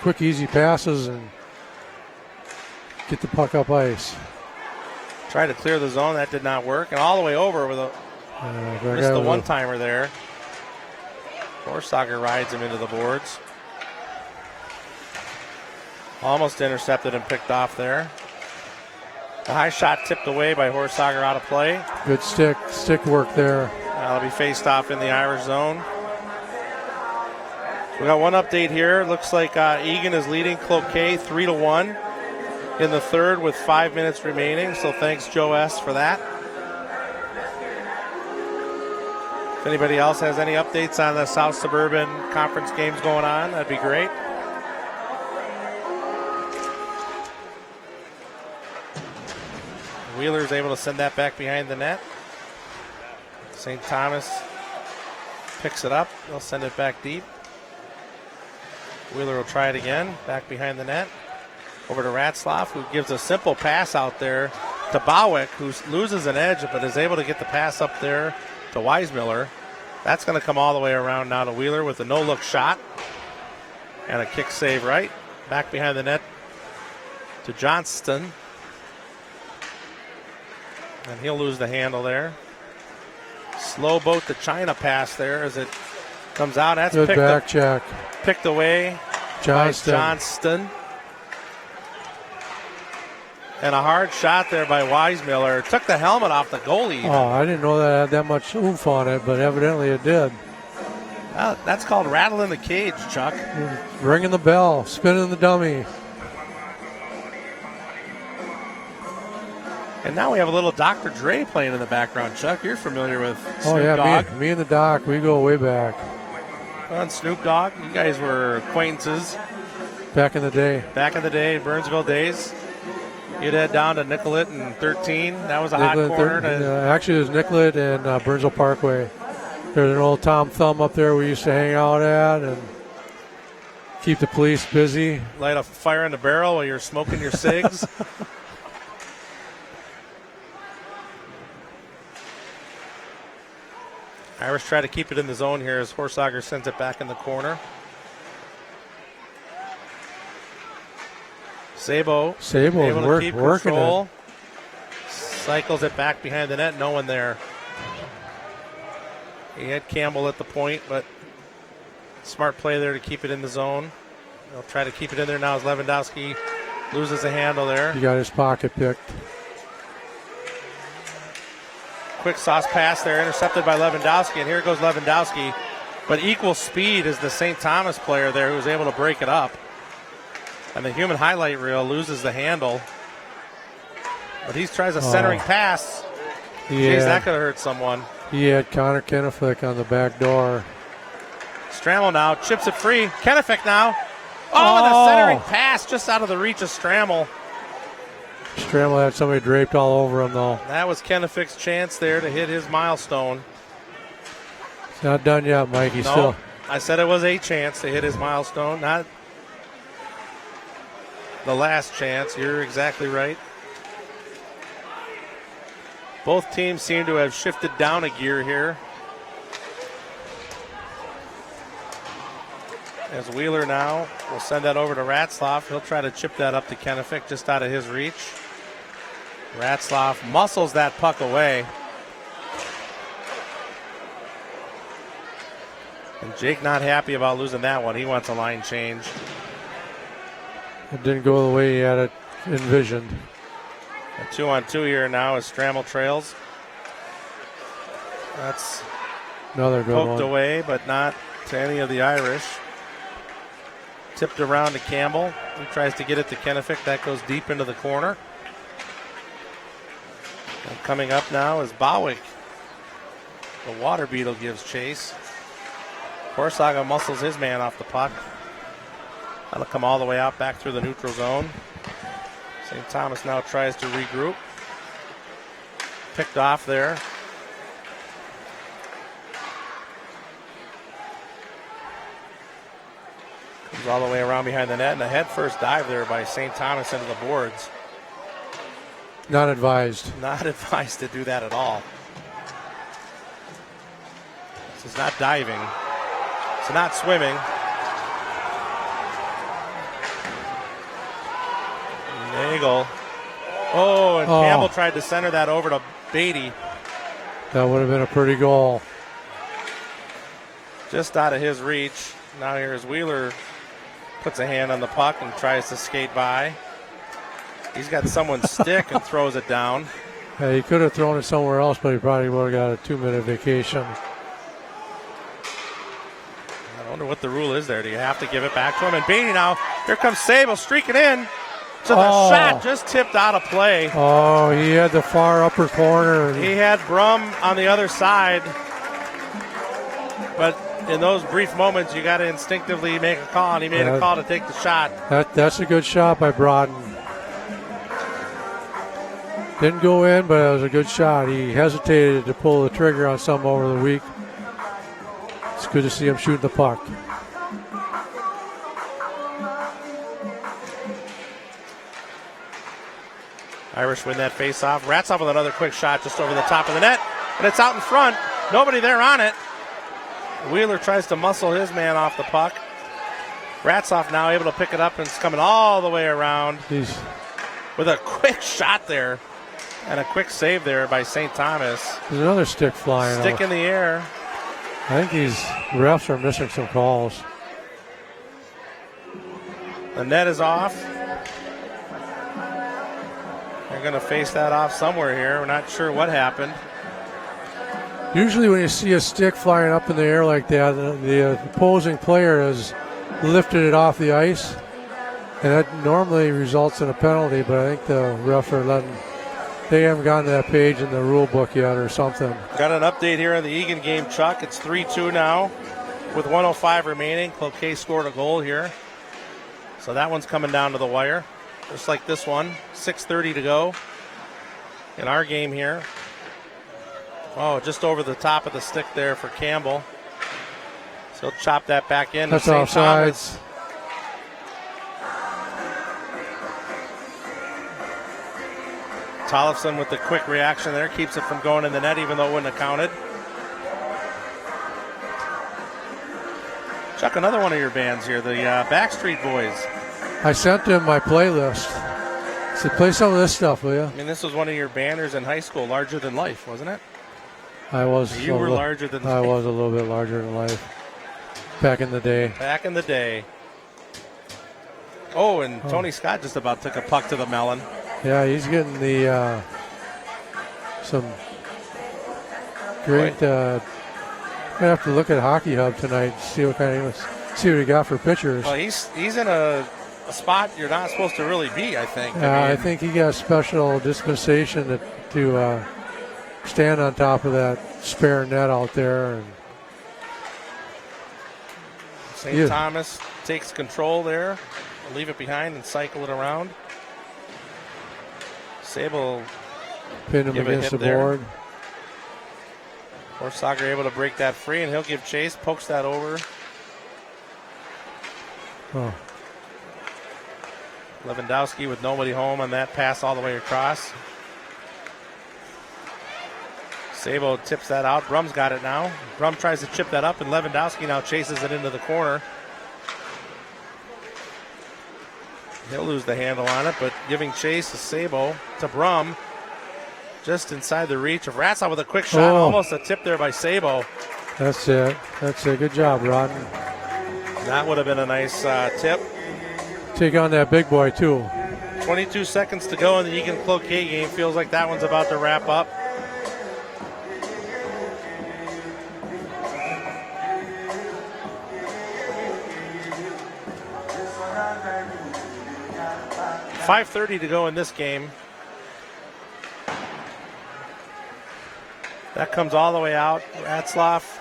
quick, easy passes and get the puck up ice. Tried to clear the zone. That did not work. And all the way over with a missed the one-timer there. Horsager rides him into the boards. Almost intercepted and picked off there. The high shot tipped away by Horsager out of play. Good stick work there. That'll be faced off in the Irish zone. We got one update here. Looks like Egan is leading Cloquet 3-1 in the third with 5 minutes remaining. So thanks, Joe S., for that. If anybody else has any updates on the South Suburban Conference games going on, that'd be great. Wheeler's able to send that back behind the net. St. Thomas picks it up. They'll send it back deep. Wheeler will try it again. Back behind the net. Over to Ratzlaff, who gives a simple pass out there to Bowick, who loses an edge but is able to get the pass up there to Weismiller. That's going to come all the way around now to Wheeler with a no-look shot. And a kick save right. Back behind the net to Johnston. And he'll lose the handle there. Slow boat to China pass there as it comes out. That's good back check. Picked away by Johnston. And a hard shot there by Weismiller. Took the helmet off the goalie. Oh, I didn't know that had that much oomph on it, but evidently it did. That's called rattling the cage, Chuck. Ringing the bell, spinning the dummy. And now we have a little Dr. Dre playing in the background, Chuck. You're familiar with Snoop Oh, yeah, Dogg. me and the Doc, we go way back. On Snoop Dogg, you guys were acquaintances. Back in the day. Back in the day, Burnsville days. You'd head down to Nicollet in 13. That was a hot corner. Actually, it was Nicollet and Burnsville Parkway. There's an old Tom Thumb up there we used to hang out at and keep the police busy. Light a fire in the barrel while you're smoking your cigs. Irish try to keep it in the zone here as Horsager sends it back in the corner. Sabo able to keep control. Cycles it back behind the net. No one there. He had Campbell at the point, but smart play there to keep it in the zone. They'll try to keep it in there now as Lewandowski loses the handle there. He got his pocket picked. Quick sauce pass there, intercepted by Lewandowski, and here goes Lewandowski. But equal speed is the St. Thomas player there who was able to break it up. And the human highlight reel loses the handle. But he tries a centering pass. Yeah. Jeez, that could have hurt someone. He had Connor Kennefick on the back door. Strammel now chips it free. Kennefick now. Oh, the centering pass just out of the reach of Strammel. Strammel had somebody draped all over him, though. That was Kennefick's chance there to hit his milestone. It's not done yet, Mike. He's still. I said it was a chance to hit his milestone, not the last chance. You're exactly right. Both teams seem to have shifted down a gear here. As Wheeler now will send that over to Ratzlaff. He'll try to chip that up to Kennefick just out of his reach. Ratzlaff muscles that puck away. And Jake not happy about losing that one. He wants a line change. It didn't go the way he had it envisioned. A 2-on-2 here now as Strammel trails. That's another good poked one. Away, but not to any of the Irish. Tipped around to Campbell. He tries to get it to Kennefick. That goes deep into the corner. And coming up now is Bowick. The Water Beetle gives chase. Korsaga muscles his man off the puck. That'll come all the way out back through the neutral zone. St. Thomas now tries to regroup. Picked off there. Comes all the way around behind the net, and a head first dive there by St. Thomas into the boards. Not advised. Not advised to do that at all. This is not diving. It's not swimming. Nagel. Oh, and Campbell tried to center that over to Beatty. That would have been a pretty goal. Just out of his reach. Now here's Wheeler. Puts a hand on the puck and tries to skate by. He's got someone's stick and throws it down. Yeah, he could have thrown it somewhere else, but he probably would have got a 2-minute vacation. I wonder what the rule is there. Do you have to give it back to him? And Beatty now, here comes Sable streaking in. So the shot just tipped out of play. Oh, he had the far upper corner. He had Brum on the other side. But in those brief moments, you got to instinctively make a call, and he made a call to take the shot. That's a good shot by Broughton. Didn't go in, but it was a good shot. He hesitated to pull the trigger on something over the week. It's good to see him shooting the puck. Irish win that face-off. Ratzlaff with another quick shot just over the top of the net, and it's out in front. Nobody there on it. Wheeler tries to muscle his man off the puck. Ratzlaff now able to pick it up, and it's coming all the way around. With a quick shot there and a quick save there by St. Thomas. There's another stick flying. Stick in the air. I think these refs are missing some calls. The net is off. They're going to face that off somewhere here. We're not sure what happened. Usually when you see a stick flying up in the air like that, the opposing player has lifted it off the ice, and that normally results in a penalty, but I think the refs are letting, they haven't gotten to that page in the rule book yet or something. Got an update here on the Egan game, Chuck. It's 3-2 now with 1:05 remaining. Cloquet scored a goal here. So that one's coming down to the wire, just like this one. 6:30 to go in our game here. Oh, just over the top of the stick there for Campbell. So he'll chop that back in. That's offsides. Tollefson with the quick reaction there keeps it from going in the net, even though it wouldn't have counted. Chuck, another one of your bands here, the Backstreet Boys. I sent him my playlist. I said, play some of this stuff, will you? I mean, this was one of your banners in high school, Larger Than Life, wasn't it? I was. You were larger than life. I was a little bit larger than life back in the day. Back in the day. Oh, and Tony Scott just about took a puck to the melon. Yeah, he's getting the some great. I have to look at Hockey Hub tonight to see what he got for pictures. Well, he's in a a spot you're not supposed to really be, I think. I think he got special dispensation to stand on top of that spare net out there. And St. Thomas takes control there. Leave it behind and cycle it around. Sable pin him against the board. Horsager able to break that free, and he'll give chase. Pokes that over. Oh. Lewandowski with nobody home on that pass all the way across. Sabo tips that out. Brum's got it now. Brum tries to chip that up, and Lewandowski now chases it into the corner. He'll lose the handle on it, but giving chase to Sabo, to Brum. Just inside the reach of Ratzlaff with a quick shot. Almost a tip there by Sabo. That's it. That's it. Good job, Rodden. That would have been a nice tip. Take on that big boy, too. 22 seconds to go in the Egan Cloquet game. Feels like that one's about to wrap up. .5:30 to go in this game. That comes all the way out. Ratzlaff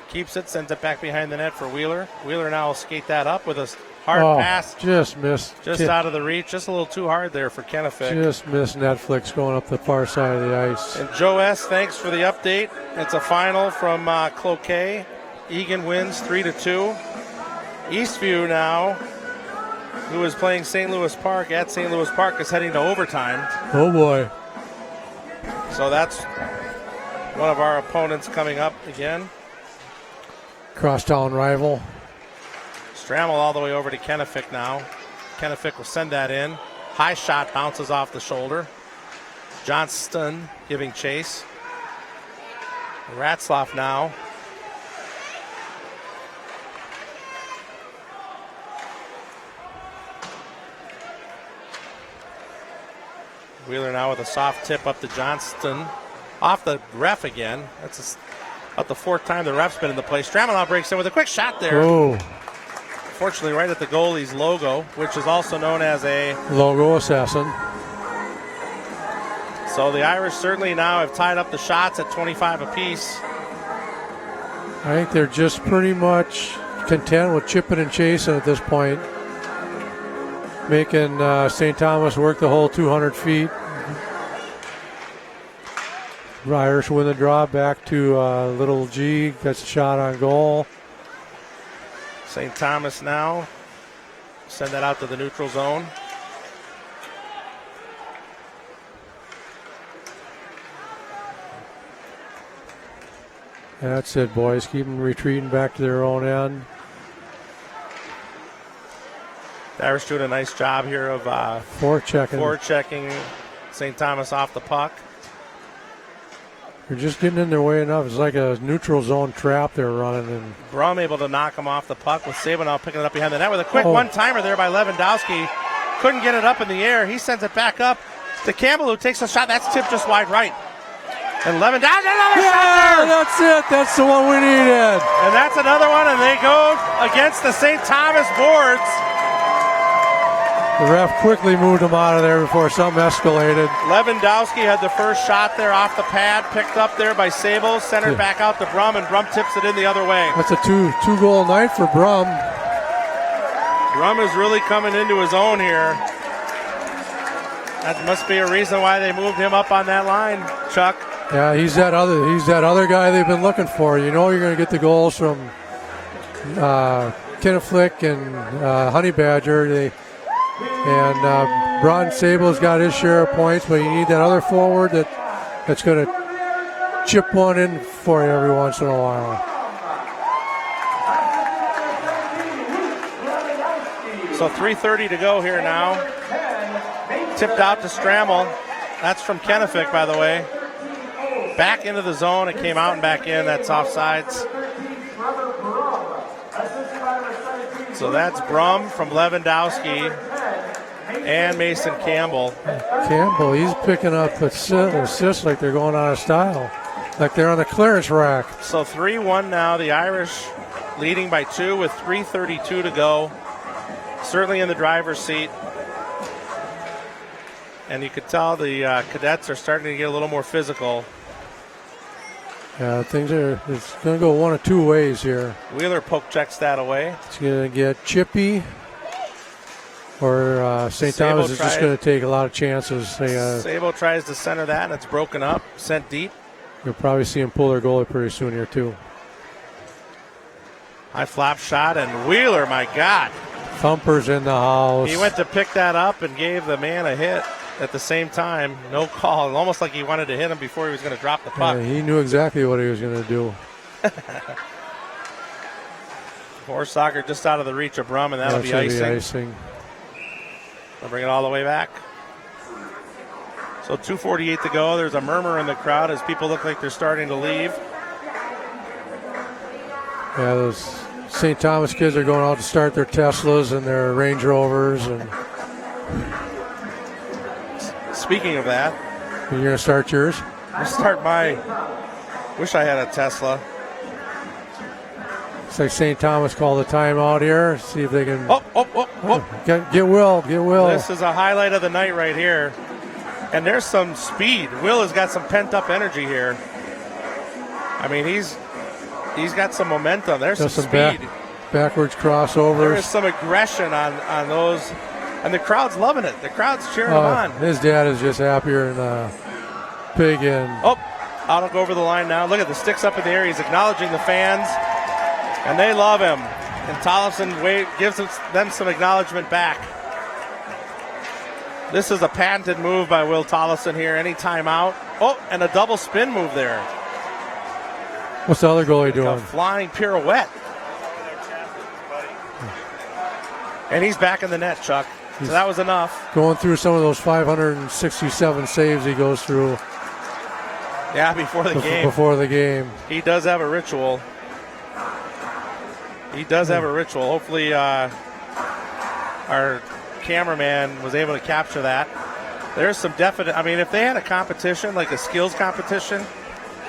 keeps it, sends it back behind the net for Wheeler. Wheeler now will skate that up with a hard pass. Just missed. Just out of the reach. Just a little too hard there for Kennefic. Just missed Netflix going up the far side of the ice. And Joe S., thanks for the update. It's a final from Cloquet. Egan wins 3-2. Eastview now, who is playing St. Louis Park at St. Louis Park, is heading to overtime. Oh, boy. So that's one of our opponents coming up again. Crosstown rival. Strammel all the way over to Kennefic now. Kennefic will send that in. High shot bounces off the shoulder. Johnston giving chase. Ratzlaff now. Wheeler now with a soft tip up to Johnston. Off the ref again. That's about the fourth time the ref's been in the play. Strammel now breaks in with a quick shot there. Oh. Fortunately, right at the goalie's logo, which is also known as a logo assassin. So the Irish certainly now have tied up the shots at 25 apiece. I think they're just pretty much content with chipping and chasing at this point. Making St. Thomas work the whole 200 feet. Irish win the draw back to Little G. Gets a shot on goal. St. Thomas now. Send that out to the neutral zone. That's it, boys. Keep them retreating back to their own end. The Irish doing a nice job here of forechecking St. Thomas off the puck. They're just getting in their way enough. It's like a neutral zone trap they're running. And Brum able to knock him off the puck with Saban now picking it up behind the net with a quick one-timer there by Lewandowski. Couldn't get it up in the air. He sends it back up to Campbell, who takes a shot. That's tipped just wide right. And Lewandowski, another shot there. That's it. That's the one we needed. And that's another one, and they go against the St. Thomas boards. The ref quickly moved him out of there before something escalated. Lewandowski had the first shot there off the pad, picked up there by Sable, centered back out to Brum, and Brum tips it in the other way. That's a two-goal night for Brum. Brum is really coming into his own here. That must be a reason why they moved him up on that line, Chuck. Yeah, he's that other guy they've been looking for. You know you're going to get the goals from Kennefic and Honey Badger. Bron Sable's got his share of points, but you need that other forward that's going to chip one in for you every once in a while. So 3:30 to go here now. Tipped out to Strammel. That's from Kennefic, by the way. Back into the zone. It came out and back in. That's offsides. So that's Brum from Lewandowski and Mason Campbell. Campbell, he's picking up assists like they're going out of style, like they're on the clearance rack. So 3-1 now. The Irish leading by 2 with 3:32 to go. certainly in the driver's seat. And you could tell the cadets are starting to get a little more physical. Yeah, it's going to go one of two ways here. Wheeler poke checks that away. It's going to get chippy, or St. Thomas is just going to take a lot of chances. Sabo tries to center that, and it's broken up, sent deep. You'll probably see him pull their goalie pretty soon here, too. High flop shot, and Wheeler, my God. Thumper's in the house. He went to pick that up and gave the man a hit at the same time. No call. Almost like he wanted to hit him before he was going to drop the puck. Yeah, he knew exactly what he was going to do. Horse soccer just out of the reach of Brum, and that'll be icing. They'll bring it all the way back. So 2:48 to go. There's a murmur in the crowd as people look like they're starting to leave. Yeah, those St. Thomas kids are going out to start their Teslas and their Range Rovers. And speaking of that, you're going to start yours? I'll start my. Wish I had a Tesla. Looks like St. Thomas called a timeout here. See if they can. Get Will. This is a highlight of the night right here. And there's some speed. Will has got some pent-up energy here. I mean, he's got some momentum. There's some speed. Backwards crossovers. There is some aggression on those. And the crowd's loving it. The crowd's cheering him on. His dad is just happier than Pig. Out over the line now. Look at the sticks up in the air. He's acknowledging the fans. And they love him. And Tollefson gives them some acknowledgement back. This is a patented move by Will Tollefson here. Any timeout. And a double spin move there. What's the other goalie doing? A flying pirouette. And he's back in the net, Chuck. So that was enough. Going through some of those 567 saves he goes through. Yeah, before the game. Before the game. He does have a ritual. Hopefully our cameraman was able to capture that. There's some definite, I mean, if they had a competition, like a skills competition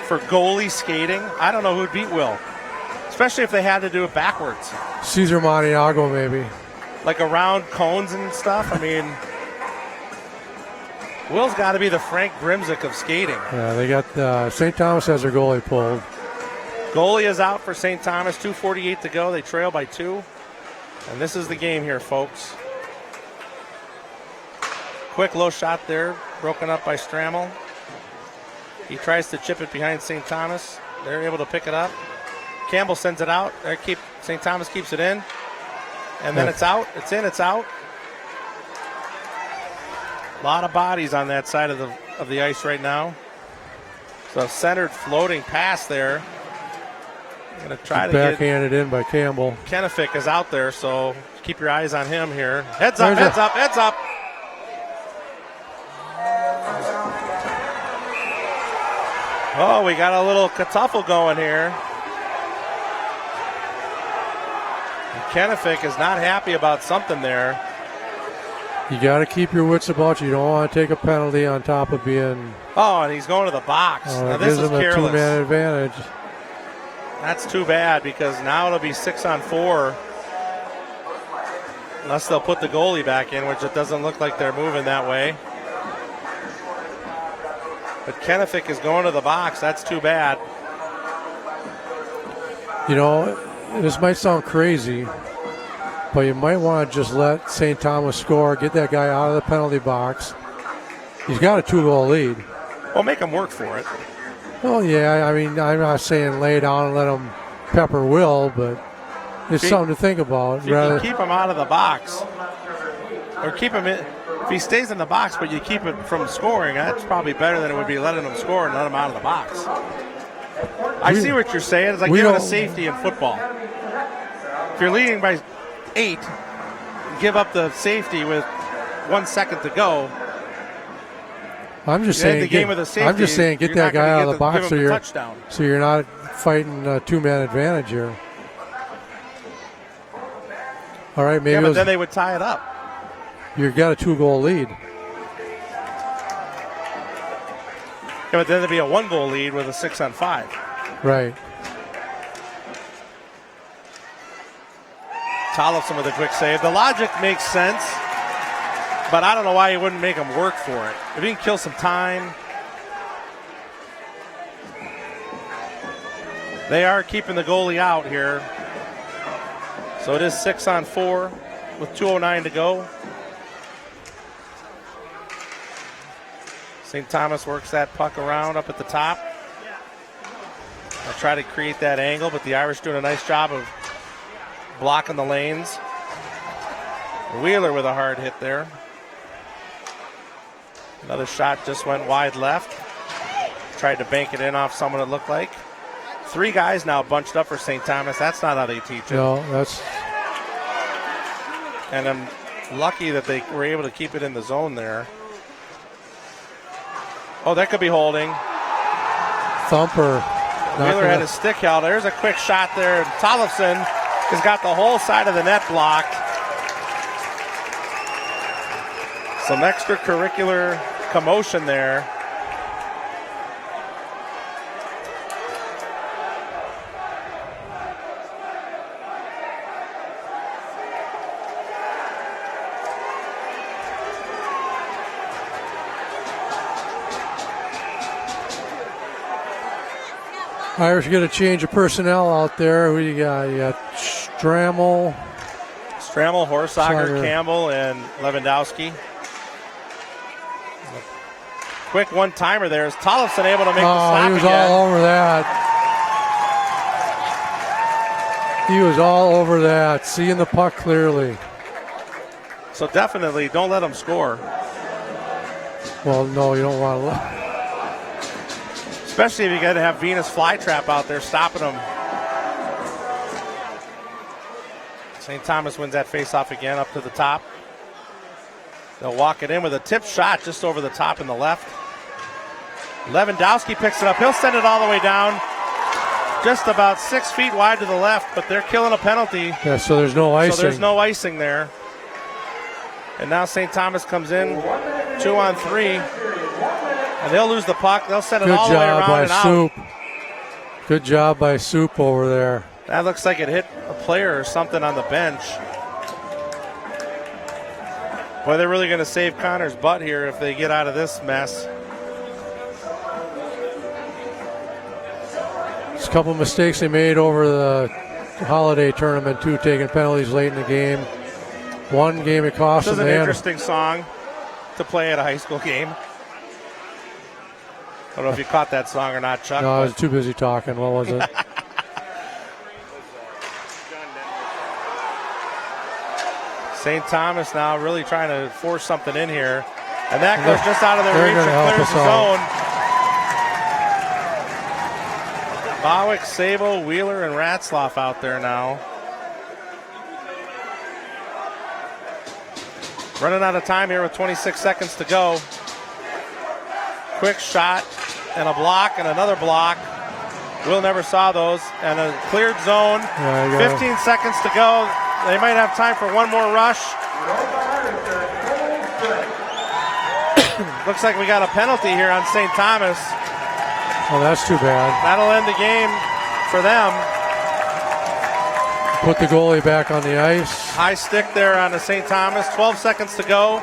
for goalie skating, I don't know who'd beat Will. Especially if they had to do it backwards. Cesar Maniago, maybe. Like around cones and stuff. I mean, Will's got to be the Frank Grimzik of skating. Yeah, they got St. Thomas has their goalie pulled. Goalie is out for St. Thomas. 2:48 to go. They trail by 2. And this is the game here, folks. Quick low shot there, broken up by Strammel. He tries to chip it behind St. Thomas. They're able to pick it up. Campbell sends it out. St. Thomas keeps it in. And then it's out. It's in, it's out. A lot of bodies on that side of the ice right now. So centered floating pass there. Going to try to backhanded in by Campbell. Kennefic is out there, so keep your eyes on him here. Heads up, heads up, heads up. Oh, we got a little katuffle going here. Kennefic is not happy about something there. You got to keep your wits about you. You don't want to take a penalty on top of being. Oh, and he's going to the box. Now this is careless. A two-man advantage. That's too bad because now it'll be 6-on-4. Unless they'll put the goalie back in, which it doesn't look like they're moving that way. But Kennefic is going to the box. That's too bad. You know, this might sound crazy, but you might want to just let St. Thomas score, get that guy out of the penalty box. He's got a 2-goal lead. Well, make him work for it. Oh, yeah. I mean, I'm not saying lay down and let him pepper Will, but it's something to think about. If you can keep him out of the box, or keep him in. If he stays in the box, but you keep it from scoring, that's probably better than it would be letting him score and let him out of the box. I see what you're saying. It's like giving a safety in football. If you're leading by 8, give up the safety with 1 second to go. I'm just saying, get that guy out of the box so you're not fighting a 2-man advantage here. All right, maybe. Yeah, but then they would tie it up. You've got a 2-goal lead. Yeah, but then there'd be a 1-goal lead with a 6-on-5. Right. Tollefson with a quick save. The logic makes sense, but I don't know why you wouldn't make him work for it. If he can kill some time. They are keeping the goalie out here. So it is 6-on-4 with 2:09 to go. St. Thomas works that puck around up at the top. They'll try to create that angle, but the Irish doing a nice job of blocking the lanes. Wheeler with a hard hit there. Another shot just went wide left. Tried to bank it in off someone it looked like. 3 guys now bunched up for St. Thomas. That's not how they teach it. No, that's. And I'm lucky that they were able to keep it in the zone there. Oh, that could be holding. Thumper. Wheeler had his stick held. There's a quick shot there. Tollefson has got the whole side of the net blocked. Some extracurricular commotion there. Irish get a change of personnel out there. Who you got? You got Strammel, Horsager, Campbell, and Lewandowski. Quick one-timer there. Is Tollefson able to make the stop he was again? all over that. He was all over that, seeing the puck clearly. So definitely don't let him score. Well, no, you don't want to. Especially if you got to have Venus Flytrap out there stopping him. St. Thomas wins that faceoff again up to the top. They'll walk it in with a tip shot just over the top in the left. Lewandowski picks it up. He'll send it all the way down. Just about 6 feet wide to the left, but they're killing a penalty. Yeah, so there's no icing. So there's no icing there. And now St. Thomas comes in 2-on-3. And they'll lose the puck. They'll send it all the way around and out. Good job by Soup. Good job by Soup over there. That looks like it hit a player or something on the bench. Boy, they're really going to save Connor's butt here if they get out of this mess. There's a couple of mistakes they made over the holiday tournament, too, taking penalties late in the game. One game it cost them. This is an interesting song to play at a high school game. I don't know if you caught that song or not, Chuck. No, I was too busy talking. What was it? St. Thomas now really trying to force something in here. And that goes just out of their reach and clears the zone. Bowick, Sabo, Wheeler, and Ratzlaff out there now. Running out of time here with 26 seconds to go. Quick shot and a block and another block. Will never saw those. And a cleared zone. 15 seconds to go. They might have time for one more rush. Looks like we got a penalty here on St. Thomas. Oh, that's too bad. That'll end the game for them. Put the goalie back on the ice. High stick there on the St. Thomas. 12 seconds to go.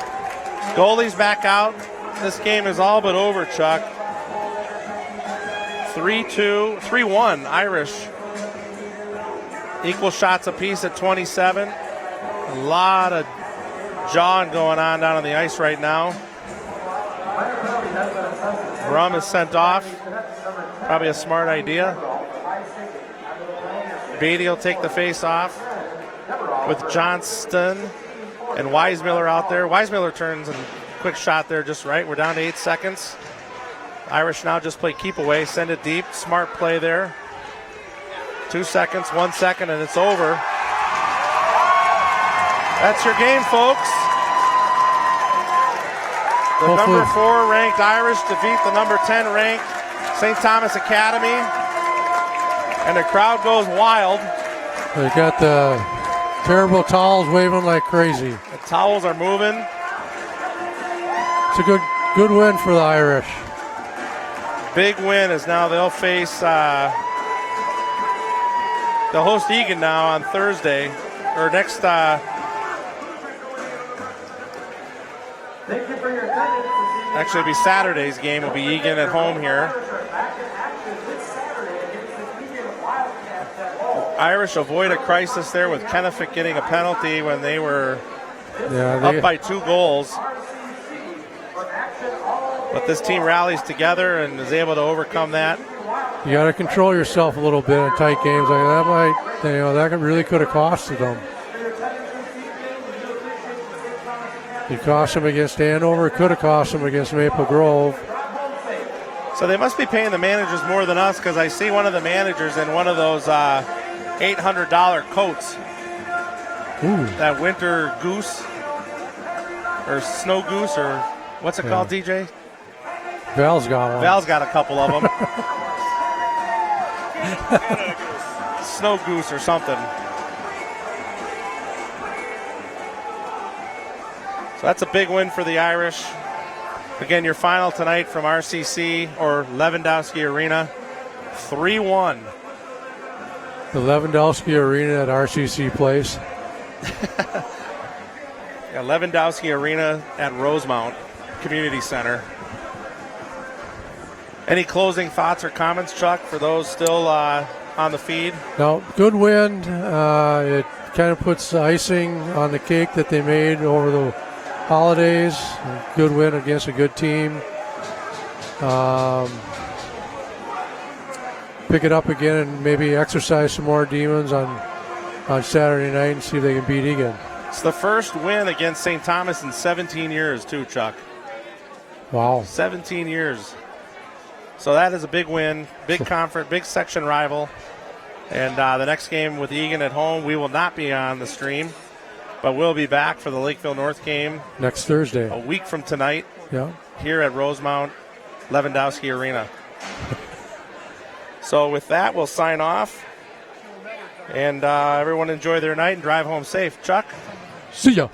Goalie's back out. This game is all but over, Chuck. 3-2, 3-1 Irish. Equal shots apiece at 27. A lot of jawing going on down on the ice right now. Brum is sent off. Probably a smart idea. Beatty will take the face off with Johnston and Weismiller out there. Weismiller turns and quick shot there just right. We're down to 8 seconds. Irish now just play keep away, send it deep. Smart play there. 2 seconds, 1 second, and it's over. That's your game, folks. The number 4 ranked Irish defeat the number 10 ranked St. Thomas Academy. And the crowd goes wild. They got the terrible towels waving like crazy. The towels are moving. It's a good win for the Irish. Big win as now they'll face, they'll host Egan now on Thursday. or next. Thank you for your attendance this evening. Actually, it'll be Saturday's game. Will be Egan at home here. Back in action this Saturday against the Egan Wildcats at home. Irish avoid a crisis there with Kennefic getting a penalty when they were up by 2 goals. But this team rallies together and is able to overcome that. You got to control yourself a little bit in tight games like that. That really could have costed them. It cost them against Andover. It could have cost them against Maple Grove. So they must be paying the managers more than us, because I see one of the managers in one of those $800 coats. Ooh. That winter goose or snow goose, or what's it called, DJ? Val's got one. Val's got a couple of them. Snow goose or something. So that's a big win for the Irish. Again, your final tonight from RCC or Lewandowski Arena, 3-1. The Lewandowski Arena at RCC Place. Yeah, Lewandowski Arena at Rosemount Community Center. Any closing thoughts or comments, Chuck, for those still on the feed? No, good win. It kind of puts icing on the cake that they made over the holidays. Good win against a good team. Pick it up again and maybe exercise some more demons on Saturday night and see if they can beat Egan. It's the first win against St. Thomas in 17 years, too, Chuck. Wow. 17 years. So that is a big win, big conference, big section rival. And the next game with Egan at home, we will not be on the stream, but we'll be back for the Lakeville North game next Thursday, a week from tonight. Yeah, here at Rosemount Lewandowski Arena. So with that, we'll sign off, and everyone enjoy their night and drive home safe. Chuck? See ya.